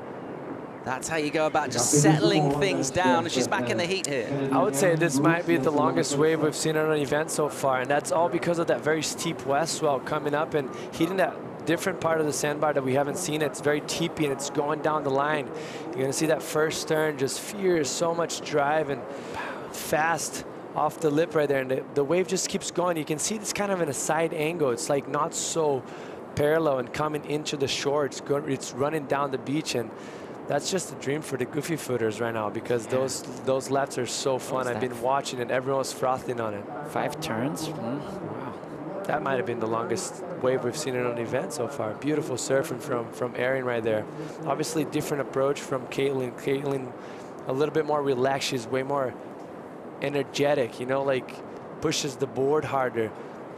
N: that's how you go about just settling things down. And she's back in the heat here.
E: I would say this might be the longest wave we've seen on an event so far, and that's all because of that very steep west swell coming up and hitting that different part of the sandbar that we haven't seen. It's very teepy and it's going down the line. You're gonna see that first turn just fierce, so much drive and fast off the lip right there, and the wave just keeps going. You can see it's kind of in a side angle. It's like not so parallel and coming into the shore. It's running down the beach, and that's just a dream for the goofy footers right now, because those laps are so fun. I've been watching it. Everyone's frothing on it.
O: 5 turns.
E: Wow. That might have been the longest wave we've seen in an event so far. Beautiful surfing from Erin right there. Obviously different approach from Caitlin. Caitlin a little bit more relaxed. She's way more energetic, you know, like pushes the board harder,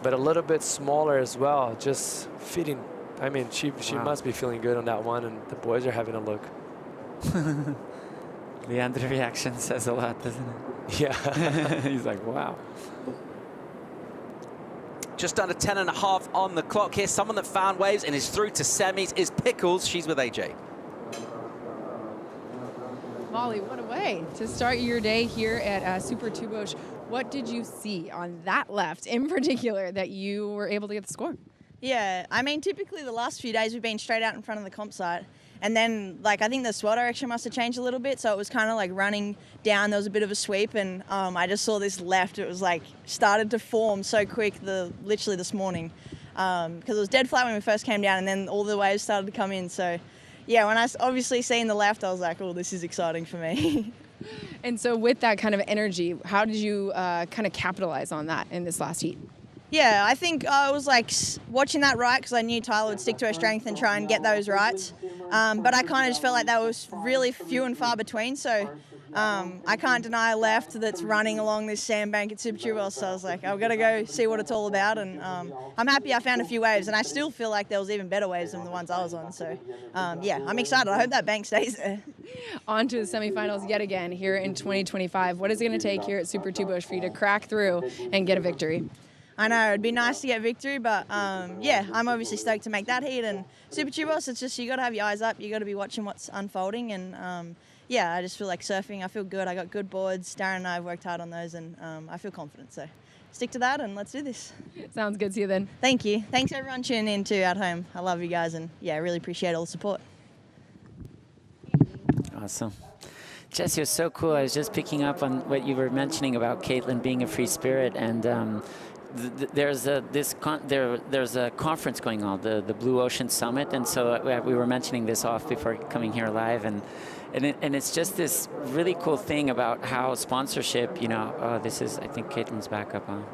E: but a little bit smaller as well, just fitting. I mean, she must be feeling good on that one, and the boys are having a look.
O: Leandro's reaction says a lot, doesn't it?
E: Yeah.
O: He's like, wow.
N: Just under 10.5 on the clock here. Someone that found waves and is through to semis is Pickles. She's with AJ.
I: Molly, what a way to start your day here at Super Tubos. What did you see on that left in particular that you were able to get the score?
D: Yeah, I mean, typically the last few days we've been straight out in front of the comp site. And then, like, I think the swell direction must have changed a little bit, so it was kind of like running down. There was a bit of a sweep, and I just saw this left. It was like started to form so quick, literally this morning, because it was dead flat when we first came down, and then all the waves started to come in. So, yeah, when I obviously seen the left, I was like, oh, this is exciting for me.
I: And so, with that kind of energy, how did you kind of capitalize on that in this last heat?
D: Yeah, I think I was like watching that right because I knew Tyler would stick to her strength and try and get those rights. But I kind of just felt like that was really few and far between. So I can't deny a left that's running along this sandbank at Super Tubos. So I was like, I've got to go see what it's all about. And I'm happy I found a few waves. And I still feel like there was even better waves than the ones I was on. So yeah, I'm excited. I hope that bank stays there.
I: On to the semifinals yet again here in 2025. What is it going to take here at Super Tubos for you to crack through and get a victory?
D: I know, it'd be nice to get victory, but yeah, I'm obviously stoked to make that heat. And Super Tubos, it's just you got to have your eyes up. You got to be watching what's unfolding. And yeah, I just feel like surfing. I feel good. I got good boards. Darren and I have worked hard on those, and I feel confident. So stick to that, and let's do this.
I: Sounds good. See you then.
D: Thank you. Thanks everyone tuning in too at home. I love you guys, and yeah, I really appreciate all the support.
O: Awesome. Jess, you're so cool. I was just picking up on what you were mentioning about Caitlin being a free spirit, and there's a conference going on, the Blue Ocean Summit, and so we were mentioning this off before coming here live, and it's just this really cool thing about how sponsorship, you know. Oh, this is, I think Caitlin's back up on.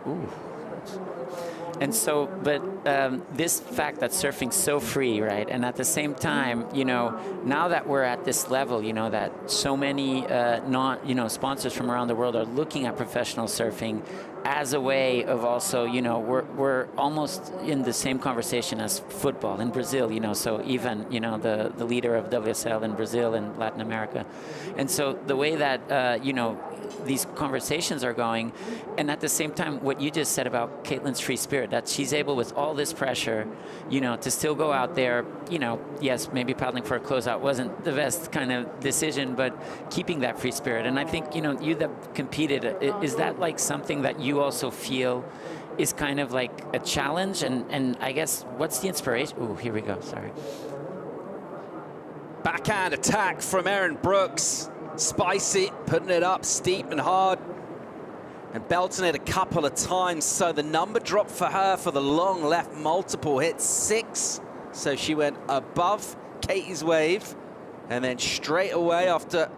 O: Ooh. And so, but this fact that surfing's so free, right? And at the same time, you know, now that we're at this level, you know, that so many sponsors from around the world are looking at professional surfing as a way of also, you know, we're almost in the same conversation as football in Brazil, you know, so even, you know, the leader of WSL in Brazil and Latin America. And so the way that, you know, these conversations are going, and at the same time, what you just said about Caitlin's free spirit, that she's able with all this pressure, you know, to still go out there, you know, yes, maybe paddling for a closeout wasn't the best kind of decision, but keeping that free spirit. And I think, you know, you that competed, is that like something that you also feel is kind of like a challenge? And I guess, what's the inspiration? Oh, here we go, sorry.
N: Backhand attack from Erin Brooks. Spicy, putting it up steep and hard. and belting it a couple of times. So the number dropped for her for the long left multiple hit, 6. So she went above Katie's wave, and then straight away after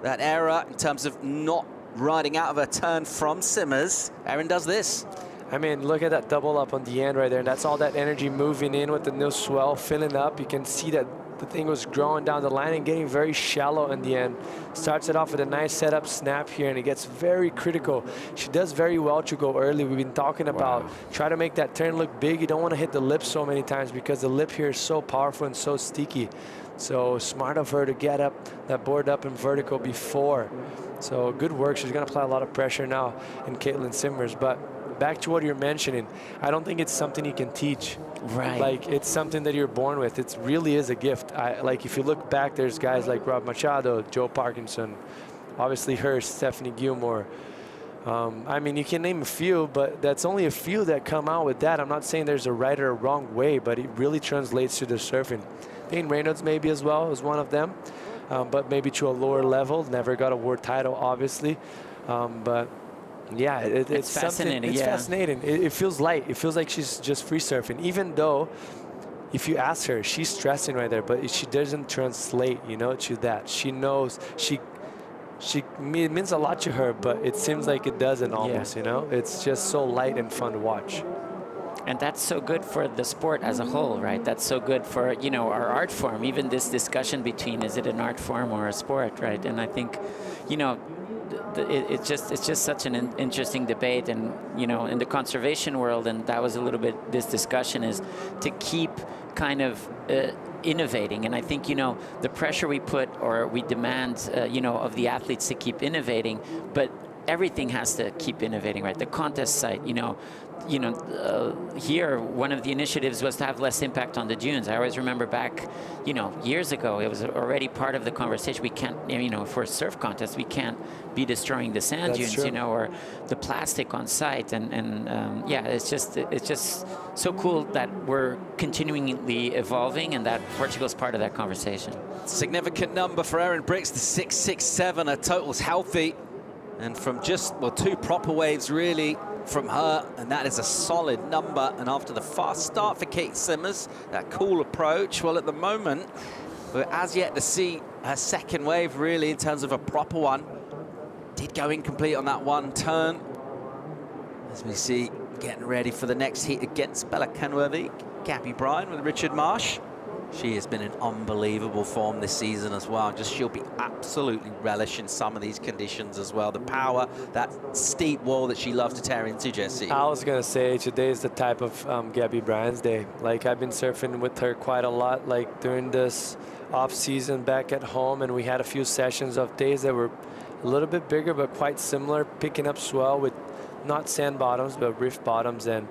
N: that error in terms of not riding out of her turn from Simmers, Erin does this.
E: I mean, look at that double up on the end right there. And that's all that energy moving in with the new swell, filling up. You can see that the thing was growing down the line and getting very shallow in the end. Starts it off with a nice setup snap here, and it gets very critical. She does very well to go early. We've been talking about try to make that turn look big. You don't want to hit the lip so many times because the lip here is so powerful and so sticky. So smart of her to get up that board up in vertical before. So good work. She's going to apply a lot of pressure now in Caitlin Simmers. But back to what you're mentioning, I don't think it's something you can teach.
O: Right.
E: Like, it's something that you're born with. It really is a gift. Like, if you look back, there's guys like Rob Machado, Joe Parkinson, obviously her, Stephanie Gilmore. I mean, you can name a few, but that's only a few that come out with that. I'm not saying there's a right or a wrong way, but it really translates to the surfing. Dane Reynolds maybe as well is one of them, but maybe to a lower level. Never got a world title, obviously. But yeah, it's fascinating. It's fascinating. It feels light. It feels like she's just free surfing, even though if you ask her, she's stressing right there, but she doesn't translate, you know, to that. She knows it means a lot to her, but it seems like it doesn't almost, you know? It's just so light and fun to watch.
O: And that's so good for the sport as a whole, right? That's so good for, you know, our art form, even this discussion between is it an art form or a sport, right? And I think, you know, it's just such an interesting debate, and you know, in the conservation world, and that was a little bit this discussion, is to keep kind of innovating. And I think, you know, the pressure we put or we demand, you know, of the athletes to keep innovating, but everything has to keep innovating, right? The contest site, you know, here, one of the initiatives was to have less impact on the dunes. I always remember back, you know, years ago, it was already part of the conversation. We can't, you know, for a surf contest, we can't be destroying the sand dunes, you know, or the plastic on site. And yeah, it's just so cool that we're continually evolving, and that Portugal's part of that conversation.
N: Significant number for Erin Brix, the 6.67. Her total's healthy, and from just, well, 2 proper waves really from her, and that is a solid number. And after the fast start for Kate Simmers, that cool approach, well, at the moment, we're as yet to see her second wave really in terms of a proper one. Did go incomplete on that one turn. As we see, getting ready for the next heat against Bella Kenworthy, Gabby Bryan with Richard Marsh. She has been in unbelievable form this season as well. Just she'll be absolutely relishing some of these conditions as well. The power, that steep wall that she loves to tear into, Jesse.
E: I was going to say, today is the type of Gabby Bryan's day. Like, I've been surfing with her quite a lot, like during this off season back at home, and we had a few sessions of days that were a little bit bigger, but quite similar, picking up swell with not sand bottoms, but rift bottoms, and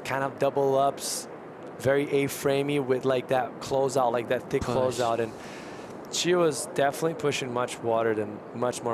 E: kind of double ups. Very A-framey with like that closeout, like that thick closeout, and she was definitely pushing much more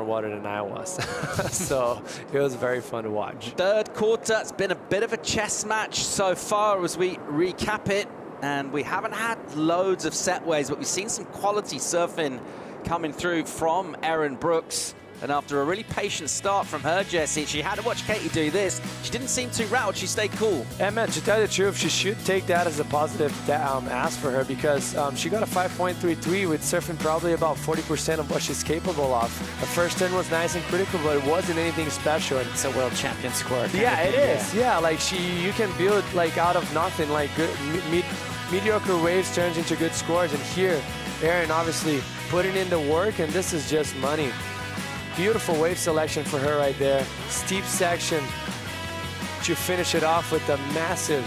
E: water than I was. So it was very fun to watch.
N: Third quarter, it's been a bit of a chess match so far as we recap it, and we haven't had loads of set waves, but we've seen some quality surfing coming through from Erin Brooks. And after a really patient start from her, Jesse, she had to watch Katie do this. She didn't seem too rattled. She stayed cool.
E: And man, to tell you the truth, she should take that as a positive ask for her, because she got a 5.33 with surfing probably about 40% of what she's capable of. Her first turn was nice and critical, but it wasn't anything special. And
O: it's a world champion score.
E: Yeah, it is. Yeah, like you can build like out of nothing, like good mediocre waves turns into good scores. And here, Erin obviously putting in the work, and this is just money. Beautiful wave selection for her right there. Steep section to finish it off with a massive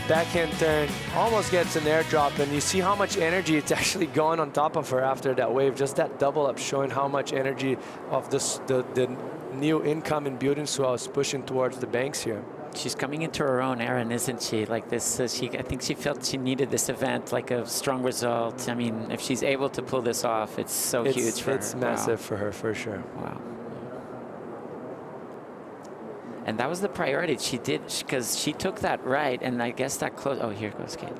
E: backhand turn. Almost gets an airdrop, and you see how much energy it's actually going on top of her after that wave. Just that double up showing how much energy of the new incoming building swell is pushing towards the banks here.
O: She's coming into her own, Erin, isn't she? Like this, I think she felt she needed this event, like a strong result. I mean, if she's able to pull this off, it's so huge for her.
E: It's massive for her, for sure.
O: Wow. And that was the priority. She did, because she took that right, and I guess that close. Oh, here goes Kate.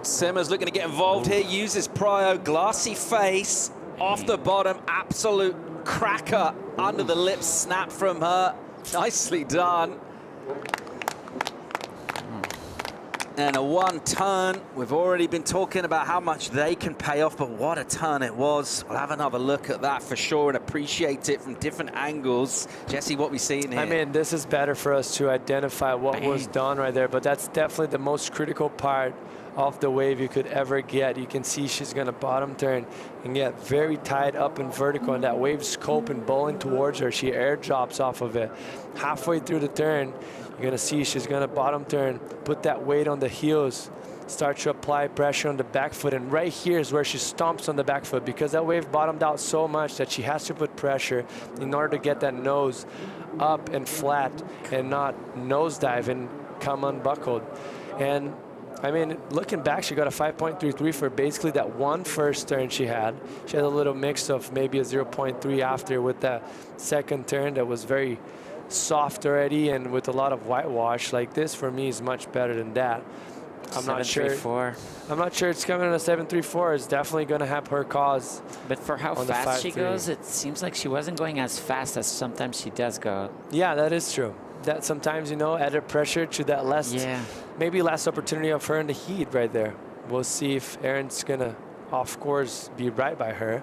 N: Simmers looking to get involved here, uses prio, glassy face, off the bottom, absolute cracker under the lips snap from her. Nicely done. And a one turn. We've already been talking about how much they can pay off, but what a turn it was. We'll have another look at that for sure and appreciate it from different angles. Jesse, what we seeing here?
E: I mean, this is better for us to identify what was done right there, but that's definitely the most critical part of the wave you could ever get. You can see she's going to bottom turn and get very tight up and vertical, and that wave's scope and bowling towards her. She air drops off of it. Halfway through the turn, you're going to see she's going to bottom turn, put that weight on the heels, start to apply pressure on the back foot, and right here is where she stomps on the back foot because that wave bottomed out so much that she has to put pressure in order to get that nose up and flat and not nosedive and come unbuckled. And I mean, looking back, she got a 5.33 for basically that one first turn she had. She had a little mix of maybe a 0.3 after with that second turn that was very soft already and with a lot of whitewash. Like this for me is much better than that. I'm not sure. I'm not sure it's coming in a 7.34. It's definitely going to have her cause.
O: But for how fast she goes, it seems like she wasn't going as fast as sometimes she does go.
E: Yeah, that is true. That sometimes, you know, added pressure to that last, maybe last opportunity of her in the heat right there. We'll see if Erin's going to, of course, be right by her.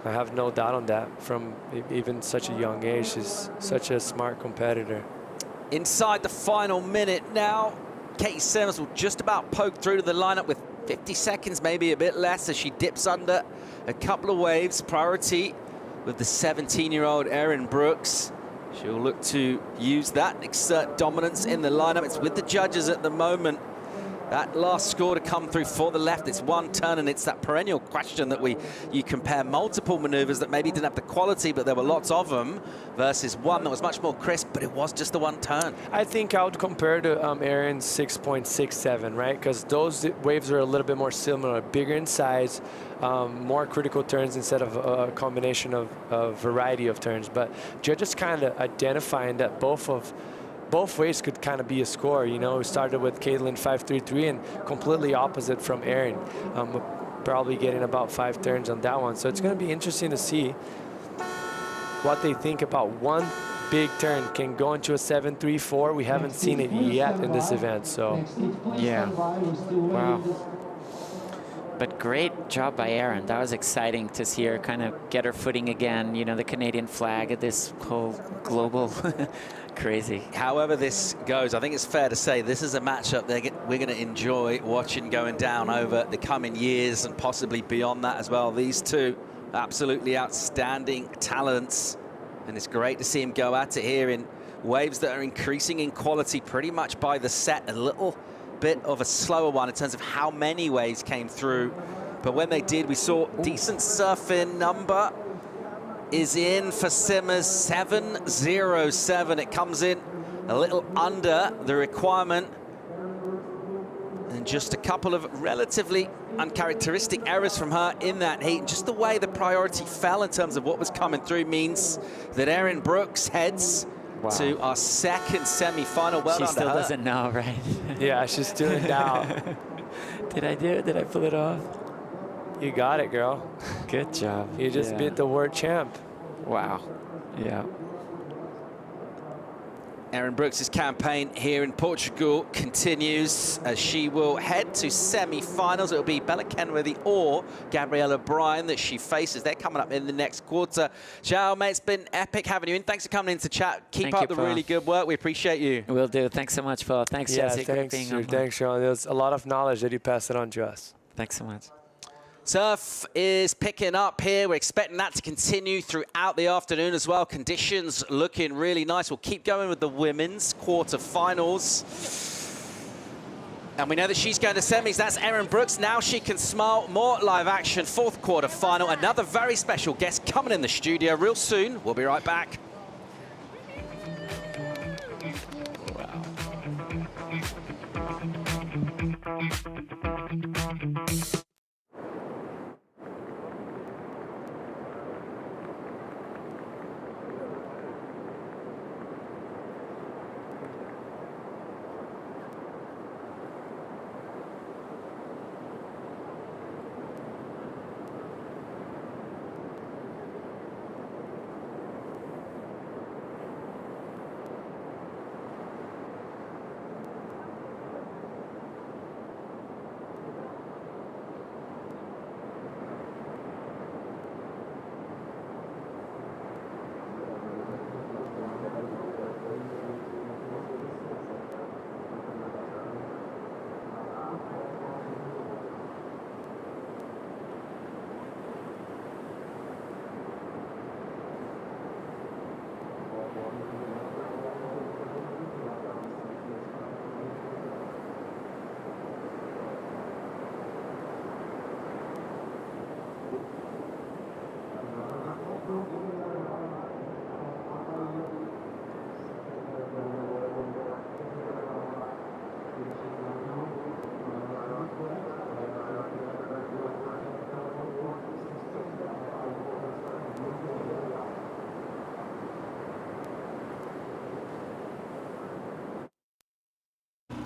E: I have no doubt on that. From even such a young age, she's such a smart competitor.
N: Inside the final minute now, Katie Simmons will just about poke through to the lineup with 50 seconds, maybe a bit less, as she dips under a couple of waves. Priority with the 17-year-old Erin Brooks. She'll look to use that, exert dominance in the lineup. It's with the judges at the moment. That last score to come through for the left, it's one turn, and it's that perennial question that you compare multiple maneuvers that maybe didn't have the quality, but there were lots of them, versus one that was much more crisp, but it was just the one turn.
E: I think I would compare to Erin's 6.67, right? Because those waves are a little bit more similar, bigger in size, more critical turns instead of a combination of a variety of turns. But judges kind of identifying that both ways could kind of be a score. You know, we started with Caitlin 5.33 and completely opposite from Erin. Probably getting about 5 turns on that one. So it's going to be interesting to see what they think about one big turn can go into a 7.34. We haven't seen it yet in this event. So
O: yeah, wow. But great job by Erin. That was exciting to see her kind of get her footing again. You know, the Canadian flag at this whole global crazy.
N: However this goes, I think it's fair to say this is a matchup we're going to enjoy watching going down over the coming years and possibly beyond that as well. These two absolutely outstanding talents, and it's great to see them go at it here in waves that are increasing in quality pretty much by the set. A little bit of a slower one in terms of how many waves came through, but when they did, we saw decent surfing. Number is in for Simmers, 7.07. It comes in a little under the requirement, and just a couple of relatively uncharacteristic errors from her in that heat. And just the way the priority fell in terms of what was coming through means that Erin Brooks heads to our second semi-final. Well done to her.
O: She still doesn't know, right?
E: Yeah, she's doing it now.
O: Did I do it? Did I pull it off?
E: You got it, girl.
O: Good job.
E: You just beat the world champ.
O: Wow. Yeah.
N: Erin Brooks' campaign here in Portugal continues as she will head to semi-finals. It'll be Bella Kenworthy or Gabriella Bryan that she faces. They're coming up in the next quarter. Ciao, mate. It's been epic having you in. Thanks for coming in to chat. Keep up the really good work. We appreciate you.
O: Will do. Thanks so much, Paul. Thanks, Jesse.
E: Thanks, Sean. There's a lot of knowledge that you passed it on to us.
O: Thanks so much.
N: Surf is picking up here. We're expecting that to continue throughout the afternoon as well. Conditions looking really nice. We'll keep going with the women's quarterfinals. And we know that she's going to semis. That's Erin Brooks. Now she can smile. More live action. Fourth quarterfinal. Another very special guest coming in the studio real soon. We'll be right back.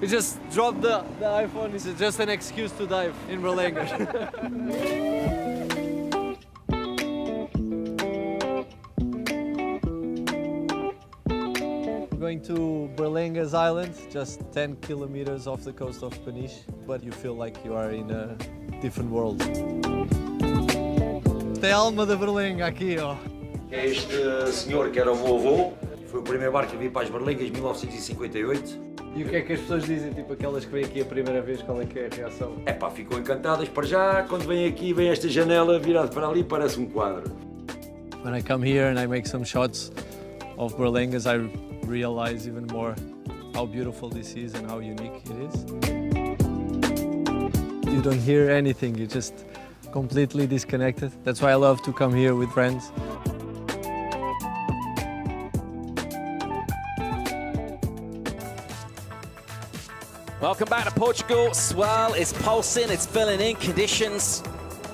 E: We just dropped the iPhone. It's just an excuse to dive in Berlanga. Going to Berlenga's Island, just 10 kilometers off the coast of Peniche, but you feel like you are in a different world. Tem alma da Berlenga aqui, ó.
Q: Este senhor que era o meu avô, foi o primeiro barco que eu vi para as Berlengas em 1958.
E: E o que é que as pessoas dizem, tipo aquelas que vêm aqui a primeira vez, qual é que é a reação?
Q: É pá, ficam encantadas para já, quando vêm aqui, vem esta janela virada para ali, parece quadro.
E: When I come here and I make some shots of Berlengas, I realize even more how beautiful this is and how unique it is. You don't hear anything, you're just completely disconnected. That's why I love to come here with friends.
N: Welcome back to Portugal. Swell is pulsing, it's filling in. Conditions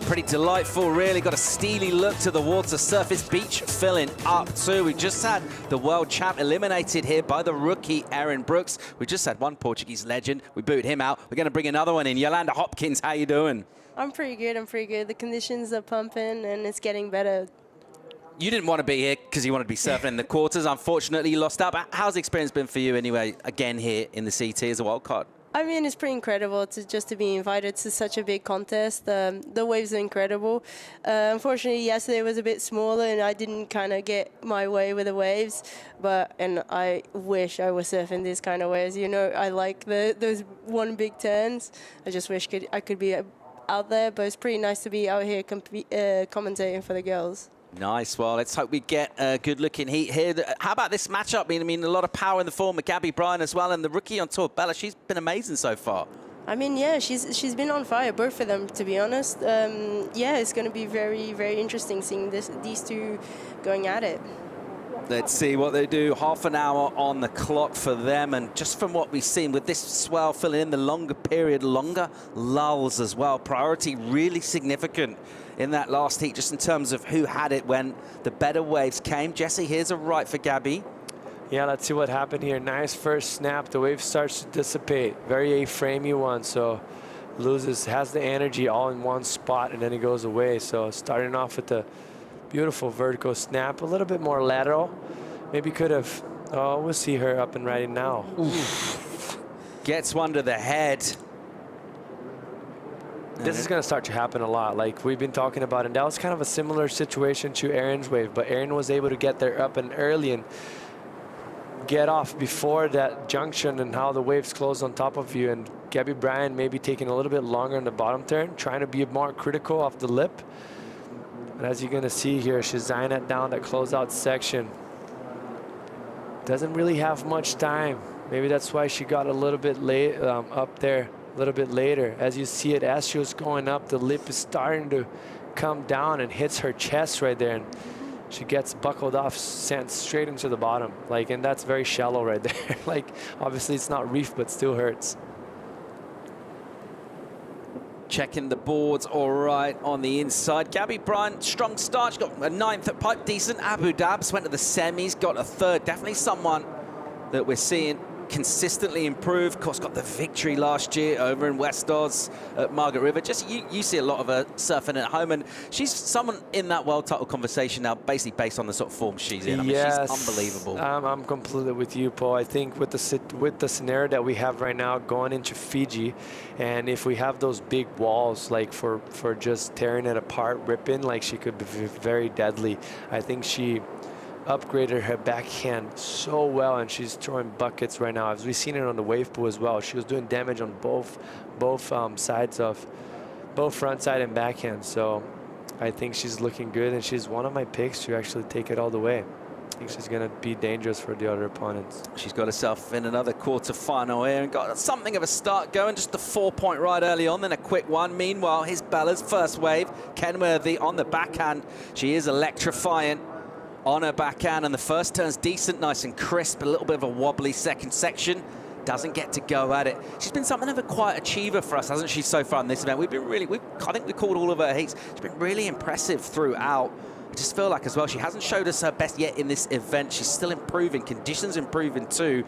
N: pretty delightful, really. Got a steely look to the water surface. Beach filling up too. We just had the world champ eliminated here by the rookie Aaron Brooks. We just had one Portuguese legend. We booted him out. We're going to bring another one in. Yolanda Hopkins, how you doing?
R: I'm pretty good. The conditions are pumping and it's getting better.
N: You didn't want to be here because you wanted to be surfing in the quarters. Unfortunately, you lost out. But how's the experience been for you anyway, again here in the CT as a wild card?
R: I mean, it's pretty incredible just to be invited to such a big contest. The waves are incredible. Unfortunately, yesterday was a bit smaller and I didn't kind of get my way with the waves. And I wish I was surfing these kind of waves. You know, I like those one big turns. I just wish I could be out there, but it's pretty nice to be out here commentating for the girls.
N: Nice. Well, let's hope we get a good-looking heat here. How about this matchup? I mean, a lot of power in the form of Gabby Bryan as well, and the rookie on tour, Bella. She's been amazing so far.
R: I mean, yeah, she's been on fire, both of them, to be honest. Yeah, it's going to be very, very interesting seeing these two going at it.
N: Let's see what they do. Half an hour on the clock for them. And just from what we've seen with this swell filling in the longer period, longer lulls as well. Priority really significant in that last heat, just in terms of who had it when the better waves came. Jesse, here's a right for Gabby.
E: Yeah, let's see what happened here. Nice first snap. The wave starts to dissipate. Very A-framey one, so has the energy all in one spot, and then it goes away. So starting off with the beautiful vertical snap, a little bit more lateral. Maybe could have, oh, we'll see her up and riding now.
N: Oof. Gets one to the head.
E: This is going to start to happen a lot, like we've been talking about, and that was kind of a similar situation to Aaron's wave, but Aaron was able to get there up and early and get off before that junction and how the waves close on top of you, and Gabby Bryan maybe taking a little bit longer in the bottom turn, trying to be more critical off the lip. And as you're going to see here, she's eyeing it down that closeout section. Doesn't really have much time. Maybe that's why she got a little bit late up there. A little bit later. As you see it, as she was going up, the lip is starting to come down and hits her chest right there, and she gets buckled off, sent straight into the bottom. Like, and that's very shallow right there. Like, obviously it's not reef, but still hurts.
N: Checking the boards all right on the inside. Gabby Bryan, strong start. She got a 9th at pipe, decent. Abu Dabs went to the semis, got a 3rd. Definitely someone that we're seeing consistently improve. Of course, got the victory last year over in West Oz at Margaret River. Just you see a lot of her surfing at home, and she's someone in that world title conversation now, basically based on the sort of form she's in. I mean,
E: yes,
N: she's unbelievable.
E: I'm completely with you, Paul. I think with the scenario that we have right now going into Fiji, and if we have those big walls, like for just tearing it apart, ripping, like she could be very deadly. I think she upgraded her backhand so well, and she's throwing buckets right now. As we've seen it on the wave pool as well, she was doing damage on both sides of both front side and backhand. So I think she's looking good, and she's one of my picks to actually take it all the way. I think she's going to be dangerous for the other opponents.
N: She's got herself in another quarterfinal here and got something of a start going. Just a 4-point ride early on, then a quick one. Meanwhile, here's Bella's first wave. Kenworthy on the backhand. She is electrifying on her backhand, and the first turn's decent, nice and crisp. A little bit of a wobbly second section. Doesn't get to go at it. She's been something of a quiet achiever for us, hasn't she, so far in this event? We've been really, I think we called all of her heats. She's been really impressive throughout. I just feel like as well, she hasn't showed us her best yet in this event. She's still improving, conditions improving too.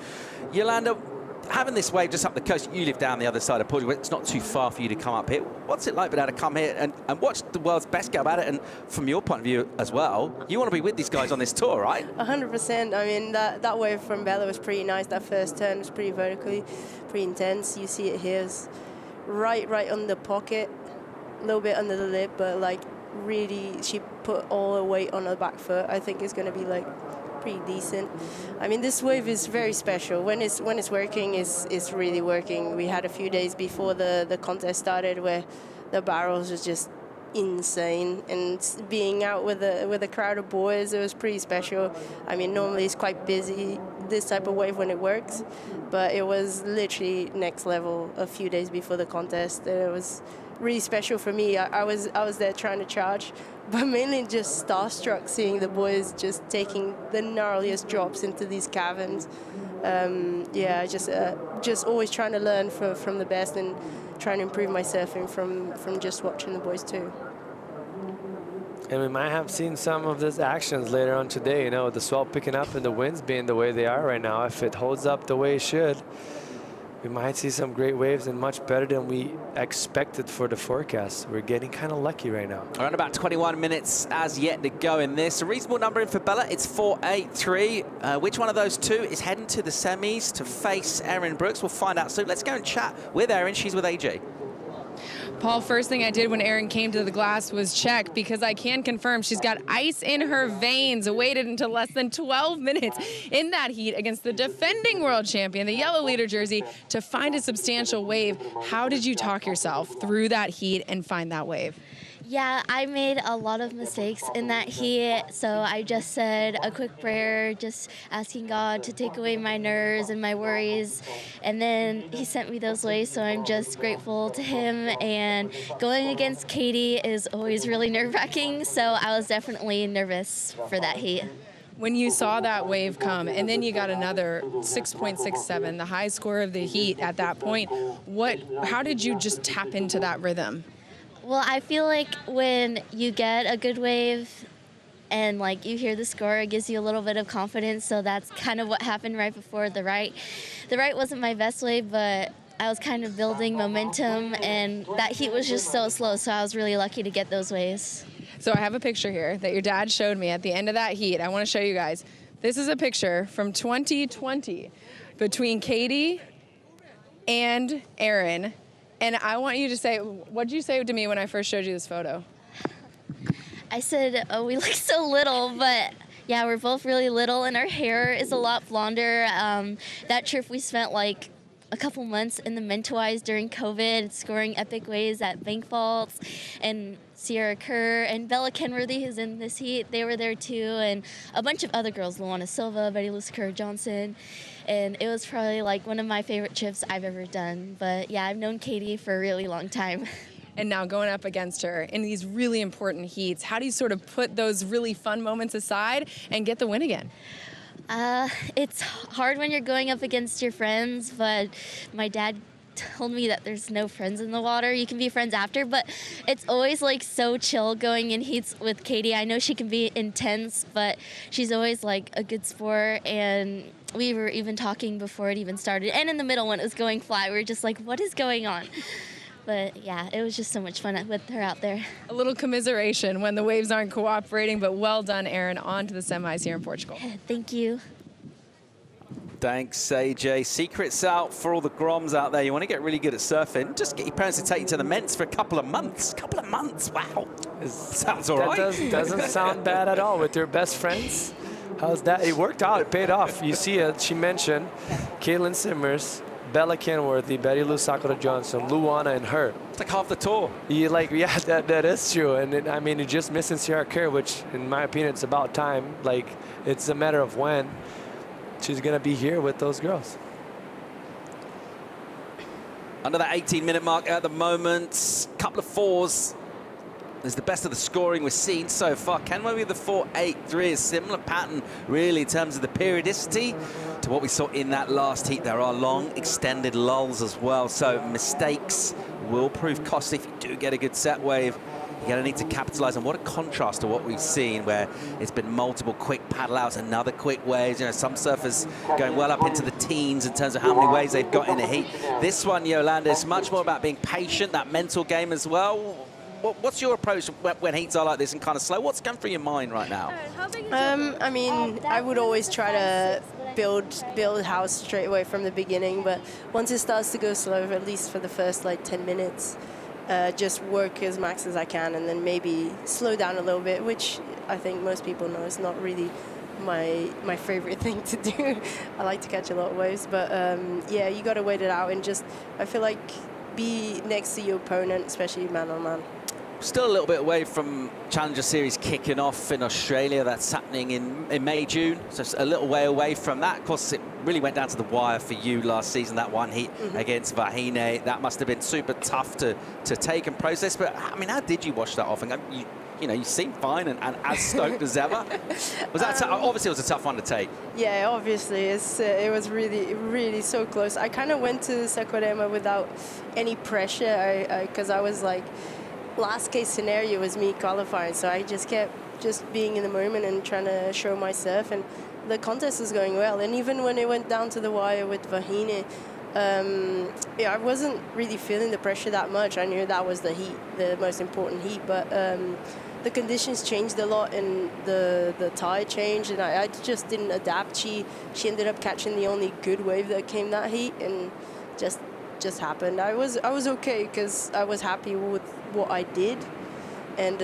N: Yolanda, having this wave just up the coast, you live down the other side of Portugal, it's not too far for you to come up here. What's it like being able to come here and watch the world's best go about it? And from your point of view as well, you want to be with these guys on this tour, right?
R: 100%. I mean, that wave from Bella was pretty nice. That first turn was pretty vertically, pretty intense. You see it here, it's right on the pocket, a little bit under the lip, but like really, she put all her weight on her back foot. I think it's going to be like pretty decent. I mean, this wave is very special. When it's working, it's really working. We had a few days before the contest started where the barrels was just insane, and being out with a crowd of boys, it was pretty special. I mean, normally it's quite busy, this type of wave when it works, but it was literally next level a few days before the contest. It was really special for me. I was there trying to charge, but mainly just starstruck seeing the boys just taking the gnarliest drops into these caverns. Yeah, just always trying to learn from the best and trying to improve my surfing from just watching the boys too.
E: And we might have seen some of these actions later on today, you know, the swell picking up and the winds being the way they are right now. If it holds up the way it should, we might see some great waves and much better than we expected for the forecast. We're getting kind of lucky right now.
N: Around about 21 minutes as yet to go in this. A reasonable number in for Bella. It's 4.83. Which one of those two is heading to the semis to face Erin Brooks? We'll find out soon. Let's go and chat with Erin. She's with AJ.
I: Paul, first thing I did when Erin came to the glass was check, because I can confirm she's got ice in her veins. Waited until less than 12 minutes in that heat against the defending world champion, the yellow leader jersey, to find a substantial wave. How did you talk yourself through that heat and find that wave?
S: Yeah, I made a lot of mistakes in that heat, so I just said a quick prayer, just asking God to take away my nerves and my worries, and then he sent me those waves, so I'm just grateful to him. And going against Katie is always really nerve-wracking, so I was definitely nervous for that heat.
I: When you saw that wave come, and then you got another 6.67, the high score of the heat at that point, how did you just tap into that rhythm?
S: Well, I feel like when you get a good wave and like you hear the score, it gives you a little bit of confidence. So that's kind of what happened right before the Wright. The Wright wasn't my best wave, but I was kind of building momentum, and that heat was just so slow. So I was really lucky to get those waves.
I: So I have a picture here that your dad showed me at the end of that heat. I want to show you guys. This is a picture from 2020 between Katie and Erin. And I want you to say, what did you say to me when I first showed you this photo?
S: I said, oh, we look so little, but yeah, we're both really little, and our hair is a lot blonder. That trip we spent like a couple months in the Mentawais during COVID, scoring epic waves at Bank Faults, and Sierra Kerr and Bella Kenworthy, who's in this heat, they were there too, and a bunch of other girls, Luana Silva, Betty Lou Johnson. And it was probably like one of my favorite trips I've ever done. But yeah, I've known Katie for a really long time.
I: And now going up against her in these really important heats, how do you sort of put those really fun moments aside and get the win again?
S: It's hard when you're going up against your friends, but my dad told me that there's no friends in the water. You can be friends after, but it's always like so chill going in heats with Katie. I know she can be intense, but she's always like a good sport, and we were even talking before it even started, and in the middle when it was going fly, we were just like, what is going on? But yeah, it was just so much fun with her out there.
I: A little commiseration when the waves aren't cooperating, but well done, Erin. On to the semis here in Portugal.
S: Thank you.
N: Thanks, AJ. Secrets out for all the Groms out there. You want to get really good at surfing, just get your parents to take you to the Ments for a couple of months. Wow. Sounds all right.
E: That doesn't sound bad at all with your best friends. How's that? It worked out. It paid off. You see it. She mentioned Caitlin Simmers, Bella Kenworthy, Betty Lou Johnson, Luana, and her.
N: It's like half the tour.
E: Yeah, that is true. And I mean, you're just missing Sierra Kerr, which, in my opinion, it's about time. Like, it's a matter of when she's going to be here with those girls.
N: Under that 18-minute mark at the moment. Couple of fours is the best of the scoring we've seen so far. Kenworthy with the 4.83, a similar pattern really in terms of the periodicity to what we saw in that last heat. There are long extended lulls as well, so mistakes will prove costly if you do get a good set wave. You're going to need to capitalize on what a contrast to what we've seen, where it's been multiple quick paddle outs, another quick waves. You know, some surfers going well up into the teens in terms of how many waves they've got in a heat. This one, Yolanda, is much more about being patient, that mental game as well. What's your approach when heats are like this and kind of slow? What's going through your mind right now?
R: I mean, I would always try to build house straight away from the beginning, but once it starts to go slow, at least for the first like 10 minutes, just work as max as I can, and then maybe slow down a little bit, which I think most people know is not really my favorite thing to do. I like to catch a lot of waves, but yeah, you got to wait it out and just, I feel like, be next to your opponent, especially man on man.
N: Still a little bit away from Challenger Series kicking off in Australia. That's happening in May, June, so it's a little way away from that. Of course, it really went down to the wire for you last season, that one heat against Vahine. That must have been super tough to take and process, but I mean, how did you wash that off? And you know, you seem fine and as stoked as ever. Was that obviously it was a tough one to take? Yeah, obviously it was really so close. I kind of went to Saquarema without any pressure, because I was like, last case scenario was me qualifying, so I just kept being in the moment and trying to show my surf, and the contest was going well. And even when it went down to the wire with Vahine, yeah, I wasn't really feeling the pressure that much. I knew that was the heat, the most important heat, but the conditions changed a lot and the tide changed, and I just didn't adapt. She ended up catching the only good wave that came that heat, and just happened. I was okay because I was happy with what I did, and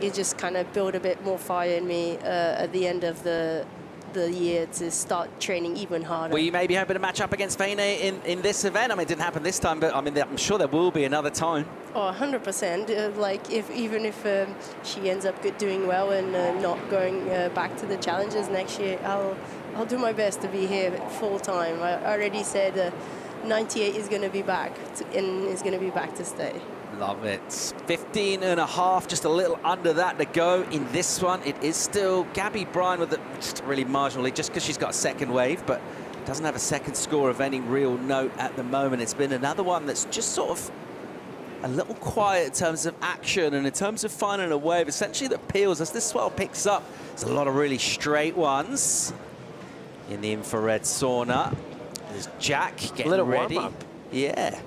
N: it just kind of built a bit more fire in me at the end of the year to start training even harder. Were you maybe hoping to match up against Vahine in this event? I mean, it didn't happen this time, but I mean, I'm sure there will be another time. Oh, 100%. Like, even if she ends up doing well and not going back to the challenges next year, I'll do my best to be here full time. I already said 98 is going to be back and is going to be back to stay. Love it. 15.5, just a little under that to go in this one. It is still Gabby Bryan with just really marginally, just because she's got a second wave, but doesn't have a second score of any real note at the moment. It's been another one that's just sort of a little quiet in terms of action and in terms of finding a wave, essentially that peels as this swell picks up. There's a lot of really straight ones in the infrared sauna. There's Jack getting ready. Warm-up. Yeah.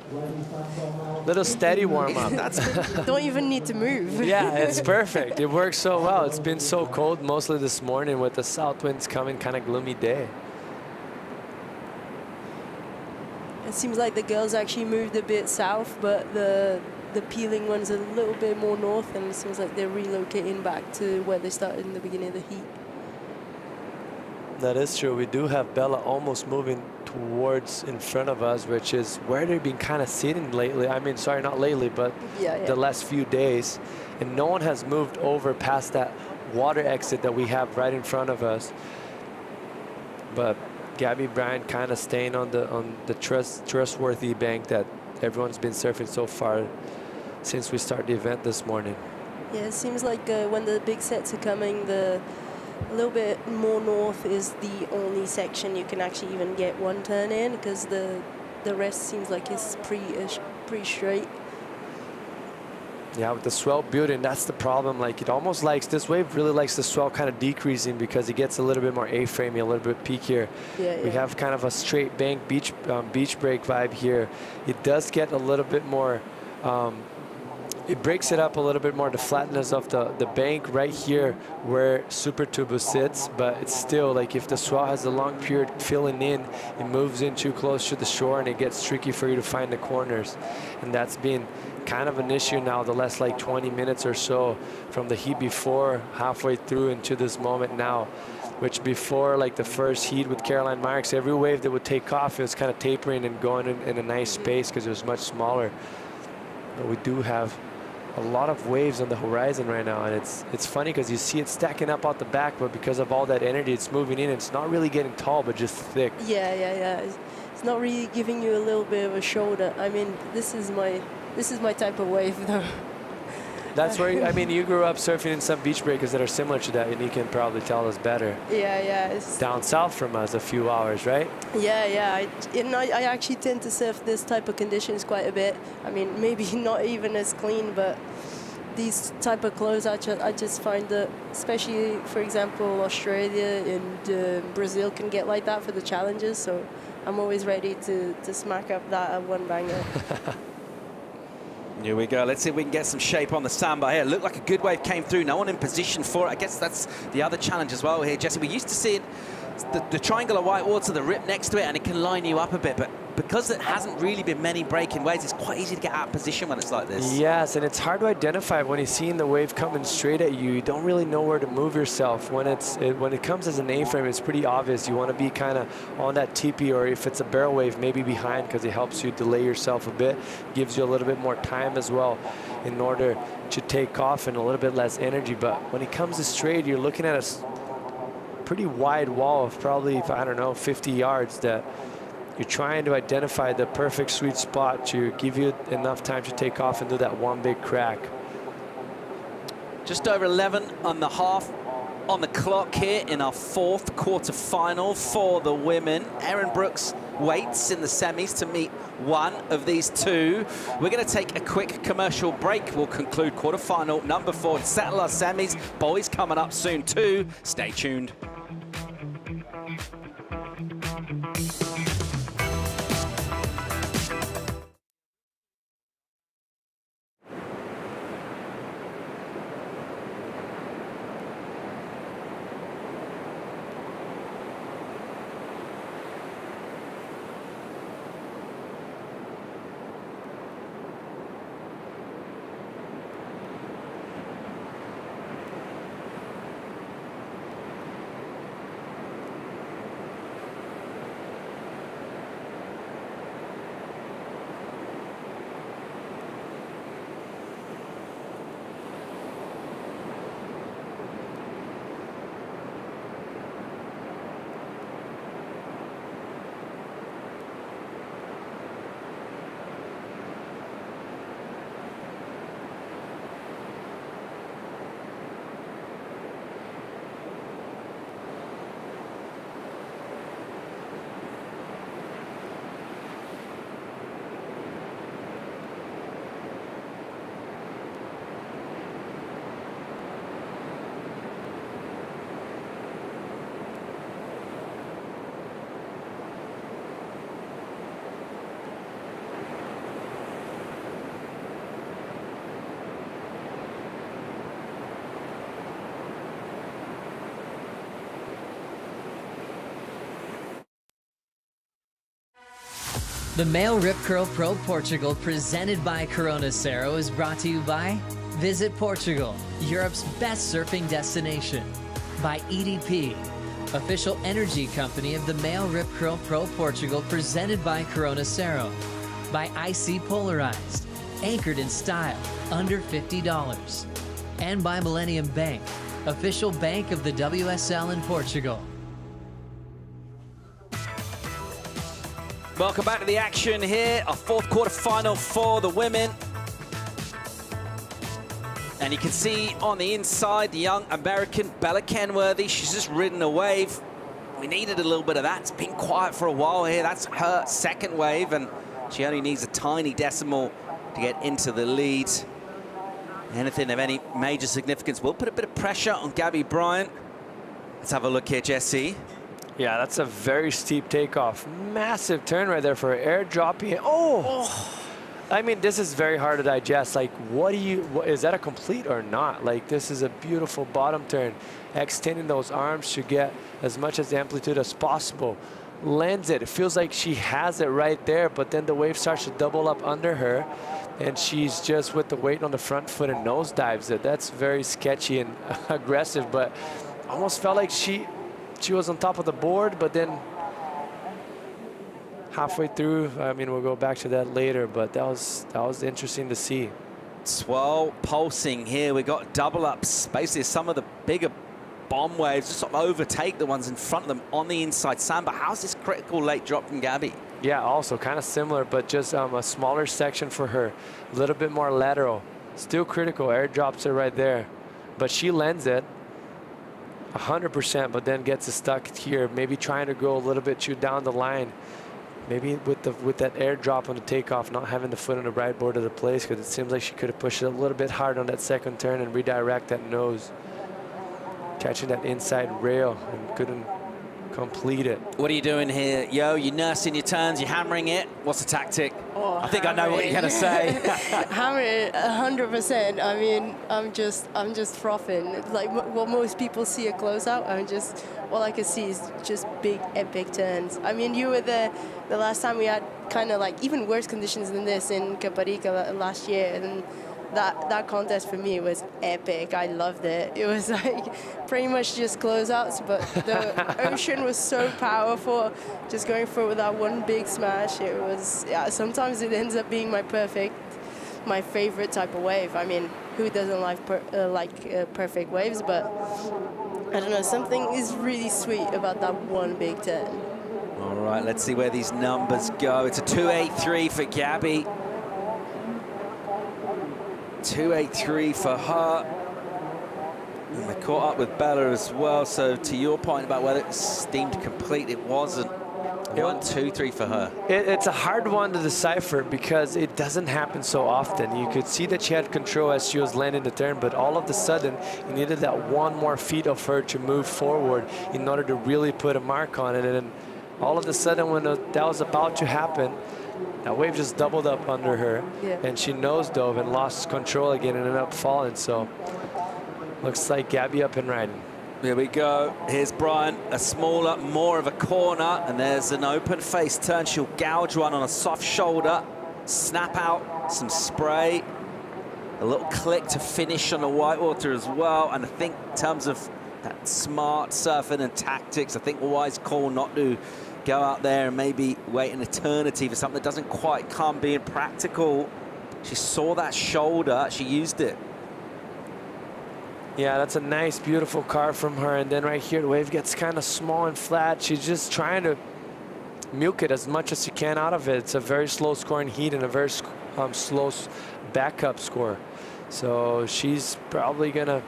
E: Little steady warm-up.
R: Don't even need to move.
E: Yeah, it's perfect. It works so well. It's been so cold mostly this morning with the south winds coming, kind of gloomy day.
R: It seems like the girls actually moved a bit south, but the peeling one's a little bit more north, and it seems like they're relocating back to where they started in the beginning of the heat.
E: That is true. We do have Bella almost moving towards in front of us, which is where they've been kind of sitting lately. I mean, sorry, not lately, but the last few days. And no one has moved over past that water exit that we have right in front of us. But Gabby Bryan kind of staying on the trustworthy bank that everyone's been surfing so far since we started the event this morning.
R: Yeah, it seems like when the big sets are coming, a little bit more north is the only section you can actually even get one turn in, because the rest seems like it's pretty straight.
E: Yeah, with the swell building, that's the problem. Like, it almost likes, this wave really likes the swell kind of decreasing because it gets a little bit more A-framey, a little bit peakier. We have kind of a straight bank beach break vibe here. It does get a little bit more, it breaks it up a little bit more, the flatness of the bank right here where Super Tubo sits, but it's still like if the swell has a long period filling in, it moves in too close to the shore and it gets tricky for you to find the corners. And that's been kind of an issue now the last like 20 minutes or so from the heat before, halfway through into this moment now, which before like the first heat with Caroline Marks, every wave that would take off, it was kind of tapering and going in a nice space because it was much smaller. But we do have a lot of waves on the horizon right now, and it's funny because you see it stacking up out the back, but because of all that energy, it's moving in. It's not really getting tall, but just thick.
R: Yeah. It's not really giving you a little bit of a shoulder. I mean, this is my type of wave, though.
E: That's where, I mean, you grew up surfing in some beach breakers that are similar to that, and you can probably tell us better.
R: Yeah. It's
E: Down south from us, a few hours, right?
R: Yeah. I actually tend to surf this type of conditions quite a bit. I mean, maybe not even as clean, but these type of clothes, I just find that, especially, for example, Australia and Brazil can get like that for the challenges. So I'm always ready to smack up that at one banger.
N: Here we go. Let's see if we can get some shape on the sandbar here. Looked like a good wave came through. No one in position for it. I guess that's the other challenge as well here, Jesse. We used to see it, the triangle of white water, the rip next to it, and it can line you up a bit. But because it hasn't really been many breaking waves, it's quite easy to get out of position when it's like this.
E: Yes, and it's hard to identify when you're seeing the wave coming straight at you. You don't really know where to move yourself. When it comes as an A-frame, it's pretty obvious. You want to be kind of on that teepee, or if it's a barrel wave, maybe behind, because it helps you delay yourself a bit, gives you a little bit more time as well in order to take off and a little bit less energy. But when it comes to straight, you're looking at a pretty wide wall of probably, I don't know, 50 yards that you're trying to identify the perfect sweet spot to give you enough time to take off and do that one big crack.
N: Just over 11.5 on the clock here in our 4th quarterfinal for the women. Erin Brooks waits in the semis to meet one of these two. We're going to take a quick commercial break. We'll conclude quarterfinal number 4 and settle our semis. Boys coming up soon too. Stay tuned.
A: The MEO Rip Curl Pro Portugal, presented by Cero, is brought to you by Visit Portugal, Europe's best surfing destination, by EDP, official energy company of the MEO Rip Curl Pro Portugal, presented by Cero, by IC Polarized, anchored in style, under $50, and by Millennium Bank, official bank of the WSL in Portugal.
N: Welcome back to the action here, our 4th quarterfinal for the women. And you can see on the inside, the young American Bella Kenworthy. She's just ridden a wave. We needed a little bit of that. It's been quiet for a while here. That's her 2nd wave, and she only needs a tiny decimal to get into the lead. Anything of any major significance will put a bit of pressure on Gabby Bryan. Let's have a look here, Jesse.
E: Yeah, that's a very steep takeoff. Massive turn right there for air dropping. Oh! I mean, this is very hard to digest. Like, is that a complete or not? Like, this is a beautiful bottom turn. Extending those arms to get as much as amplitude as possible. Lands it. It feels like she has it right there, but then the wave starts to double up under her, and she's just with the weight on the front foot and nosedives it. That's very sketchy and aggressive, but almost felt like she was on top of the board, but then halfway through, I mean, we'll go back to that later, but that was interesting to see.
N: Swell pulsing here. We got double ups. Basically, some of the bigger bomb waves just sort of overtake the ones in front of them on the inside sandbar. How's this critical late drop from Gabby?
E: Yeah, also kind of similar, but just a smaller section for her. A little bit more lateral. Still critical, airdrops it right there. But she lends it 100%, but then gets it stuck here, maybe trying to go a little bit too down the line. Maybe with that airdrop on the takeoff, not having the foot on the right board of the place, because it seems like she could have pushed it a little bit hard on that second turn and redirect that nose. Catching that inside rail and couldn't complete it.
N: What are you doing here, Yo? You're nursing your turns, you're hammering it. What's the tactic?
R: Oh,
N: I think I know what you're gonna say.
R: Hammer it 100%. I mean, I'm just frothing. It's like what most people see at closeout. All I can see is just big, epic turns. I mean, you were there the last time we had kind of like even worse conditions than this in Caparica last year, and that contest for me was epic. I loved it. It was like pretty much just closeouts, but the ocean was so powerful. Just going for it with that one big smash, it was, yeah, sometimes it ends up being my favorite type of wave. I mean, who doesn't like perfect waves, but I don't know, something is really sweet about that one big turn.
N: All right, let's see where these numbers go. It's a 283 for Gabby. 283 for her. And they caught up with Bella as well. So to your point about whether it's deemed complete, it wasn't. 1, 2, 3 for her.
E: It's a hard one to decipher because it doesn't happen so often. You could see that she had control as she was landing the turn, but all of a sudden, you needed that one more feet of her to move forward in order to really put a mark on it. And then all of a sudden, when that was about to happen, that wave just doubled up under her, and she nose dove and lost control again and ended up falling. So looks like Gabby up and riding.
N: Here we go. Here's Bryan, a smaller, more of a corner, and there's an open face turn. She'll gouge one on a soft shoulder, snap out some spray, a little click to finish on the whitewater as well. And I think in terms of that smart surfing and tactics, I think a wise call not to go out there and maybe wait an eternity for something that doesn't quite come, being practical. She saw that shoulder, she used it.
E: Yeah, that's a nice, beautiful carve from her. And then right here, the wave gets kind of small and flat. She's just trying to milk it as much as she can out of it. It's a very slow scoring heat and a very slow backup score. So she's probably going to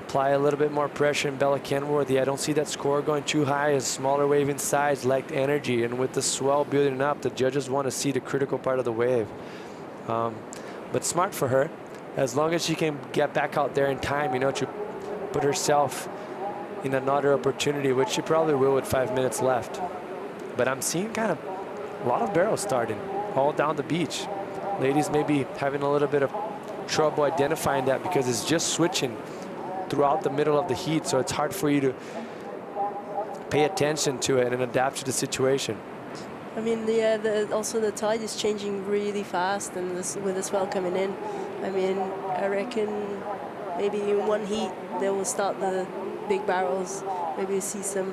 E: apply a little bit more pressure in Bella Kenworthy. I don't see that score going too high. A smaller wave in size lacked energy. And with the swell building up, the judges want to see the critical part of the wave. But smart for her. As long as she can get back out there in time, you know, to put herself in another opportunity, which she probably will with 5 minutes left. But I'm seeing kind of a lot of barrels starting all down the beach. Ladies maybe having a little bit of trouble identifying that because it's just switching throughout the middle of the heat, so it's hard for you to pay attention to it and adapt to the situation.
R: I mean, also the tide is changing really fast, and with the swell coming in, I mean, I reckon maybe in one heat they will start the big barrels. Maybe you see some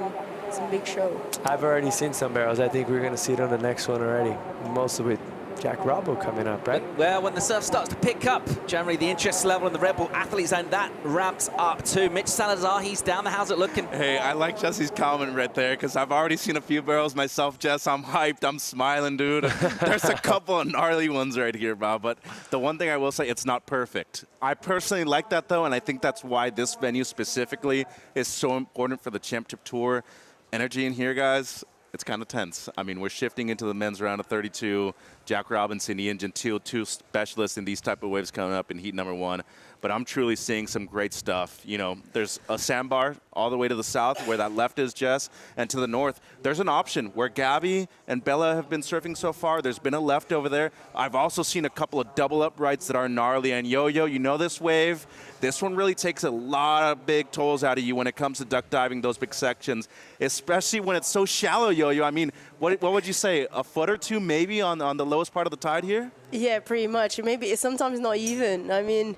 R: big show.
E: I've already seen some barrels. I think we're going to see it on the next one already. Mostly with Jack Robbo coming up, right?
N: Well, when the surf starts to pick up, generally the interest level in the Red Bull Athletes Zone, that ramps up too. Mitch Salazar, he's down there. How's it looking?
T: Hey, I like Jesse's comment right there because I've already seen a few barrels myself, Jess. I'm hyped. I'm smiling, dude. There's a couple of gnarly ones right here, Bob. But the one thing I will say, it's not perfect. I personally like that, though, and I think that's why this venue specifically is so important for the Championship Tour. Energy in here, guys. It's kind of tense. I mean, we're shifting into the men's round of 32. Jack Robinson, Ian Gentile, two specialists in these type of waves coming up in heat number 1. But I'm truly seeing some great stuff. You know, there's a sandbar all the way to the south where that left is, Jess, and to the north, there's an option where Gabby and Bella have been surfing so far. There's been a left over there. I've also seen a couple of double uprights that are gnarly. And Yo-Yo, you know this wave? This one really takes a lot of big tolls out of you when it comes to duck diving, those big sections, especially when it's so shallow, Yo-Yo. I mean, what would you say, a foot or two maybe on the lowest part of the tide here?
R: Yeah, pretty much. Maybe it's sometimes not even. I mean,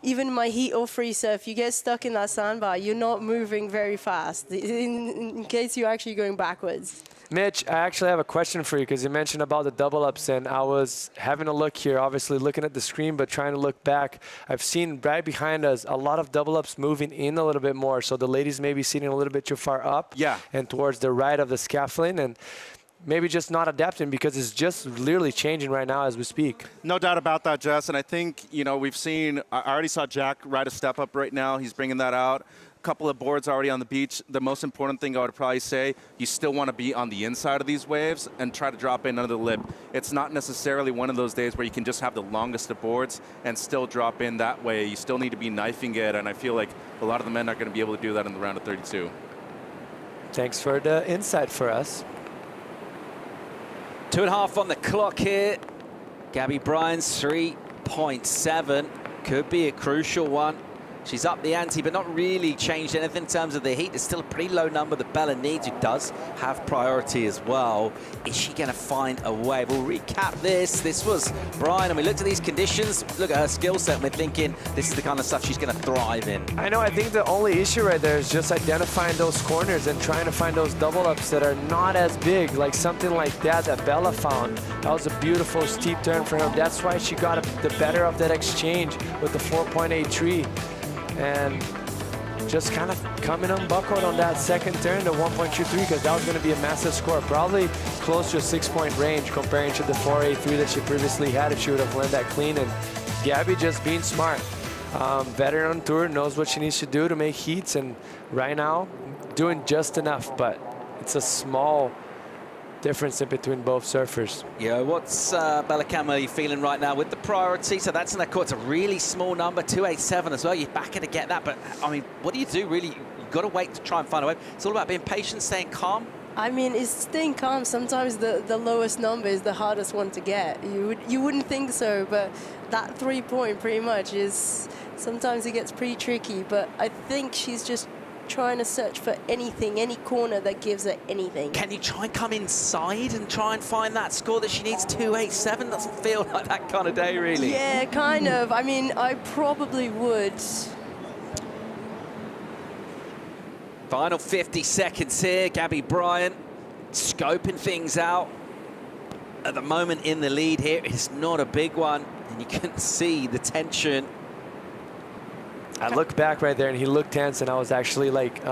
R: even my heat or free surf, you get stuck in that sandbar, you're not moving very fast in case you're actually going backwards.
E: Mitch, I actually have a question for you because you mentioned about the double ups, and I was having a look here, obviously looking at the screen, but trying to look back. I've seen right behind us a lot of double ups moving in a little bit more, so the ladies may be sitting a little bit too far up and towards the right of the scaffolding. And maybe just not adapting because it's just literally changing right now as we speak.
T: No doubt about that, Jess. And I think, you know, we've seen, I already saw Jack ride a step up right now. He's bringing that out. A couple of boards already on the beach. The most important thing I would probably say, you still want to be on the inside of these waves and try to drop in under the lip. It's not necessarily one of those days where you can just have the longest of boards and still drop in that way. You still need to be knifing it, and I feel like a lot of the men are going to be able to do that in the round of 32.
E: Thanks for the insight for us.
N: 2.5 on the clock here. Gabby Bryan's 3.7 could be a crucial one. She's up the ante, but not really changed anything in terms of the heat. It's still a pretty low number that Bella needs, who does have priority as well. Is she going to find a way? We'll recap this. This was Bryan, and we looked at these conditions, look at her skill set, and we're thinking this is the kind of stuff she's going to thrive in.
E: I know, I think the only issue right there is just identifying those corners and trying to find those double ups that are not as big, like something like that Bella found. That was a beautiful steep turn for him. That's why she got the better of that exchange with the 4.83. And just kind of coming unbuckled on that second turn to 1.23 because that was going to be a massive score. Probably close to a 6-point range comparing to the 4.83 that she previously had if she would have landed that clean. And Gabby just being smart. Veteran on tour, knows what she needs to do to make heats, and right now doing just enough, but it's a small difference in between both surfers.
N: Yeah, what's Bella Kenworthy feeling right now with the priority? So that's in that court. It's a really small number, 287 as well. You're back to get that, but I mean, what do you do really? You've got to wait to try and find a way. It's all about being patient, staying calm.
R: I mean, it's staying calm. Sometimes the lowest number is the hardest one to get. You wouldn't think so, but that 3-point pretty much is, sometimes it gets pretty tricky, but I think she's just trying to search for anything, any corner that gives her anything.
N: Can you try and come inside and try and find that score that she needs? 287 doesn't feel like that kind of day, really.
R: Yeah, kind of. I mean, I probably would.
N: Final 50 seconds here. Gabby Bryan scoping things out. At the moment in the lead here, it's not a big one, and you can see the tension.
E: I looked back right there and he looked tense, and I was actually like,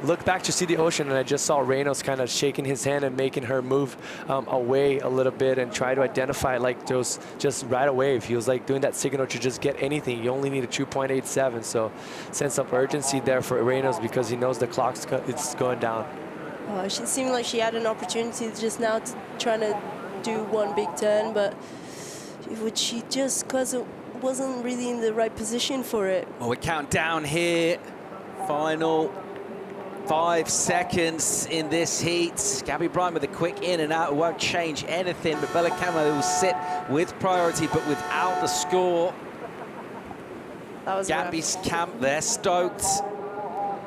E: looked back to see the ocean, and I just saw Reynolds kind of shaking his hand and making her move away a little bit and try to identify like those, just right away. If he was like doing that signal to just get anything, you only need a 2.87. So sense of urgency there for Reynolds because he knows the clock's it's going down.
R: She seemed like she had an opportunity just now to trying to do one big turn, but she just wasn't really in the right position for it.
N: Well, we count down here. Final 5 seconds in this heat. Gabby Bryan with a quick in and out. It won't change anything, but Bella Kenworthy will sit with priority, but without the score.
R: That was
N: Gabby's camp, they're stoked.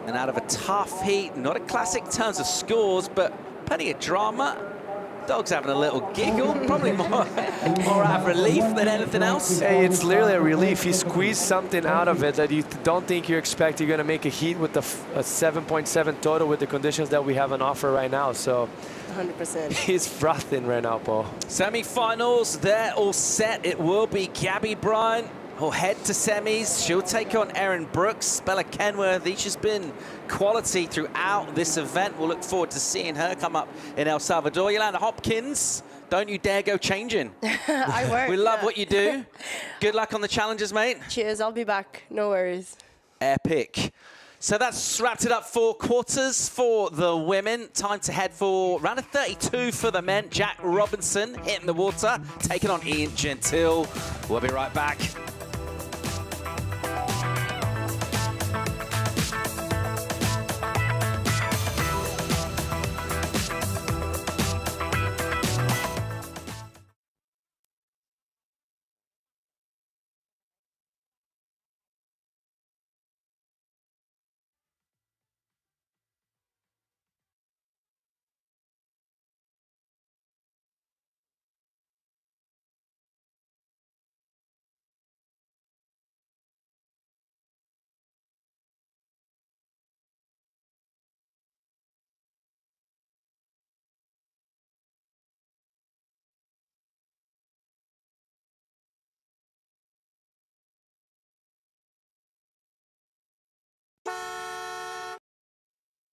N: And out of a tough heat, not a classic in terms of scores, but plenty of drama. Dog's having a little giggle, probably more out of relief than anything else.
E: Hey, it's literally a relief. He squeezed something out of it that you don't think you expect. You're going to make a heat with a 7.7 total with the conditions that we have on offer right now. So
R: 100%.
E: He's frothing right now, Paul.
N: Semi-finals, they're all set. It will be Gabby Bryan who'll head to semis. She'll take on Erin Brooks. Bella Kenworthy, she's been quality throughout this event. We'll look forward to seeing her come up in El Salvador. Yolanda Hopkins, don't you dare go changing.
R: I won't.
N: We love what you do. Good luck on the challenges, mate.
R: Cheers, I'll be back. No worries.
N: Epic. So that's wrapped it up for quarters for the women. Time to head for round of 32 for the men. Jack Robinson hitting the water, taking on Ian Gentile. We'll be right back.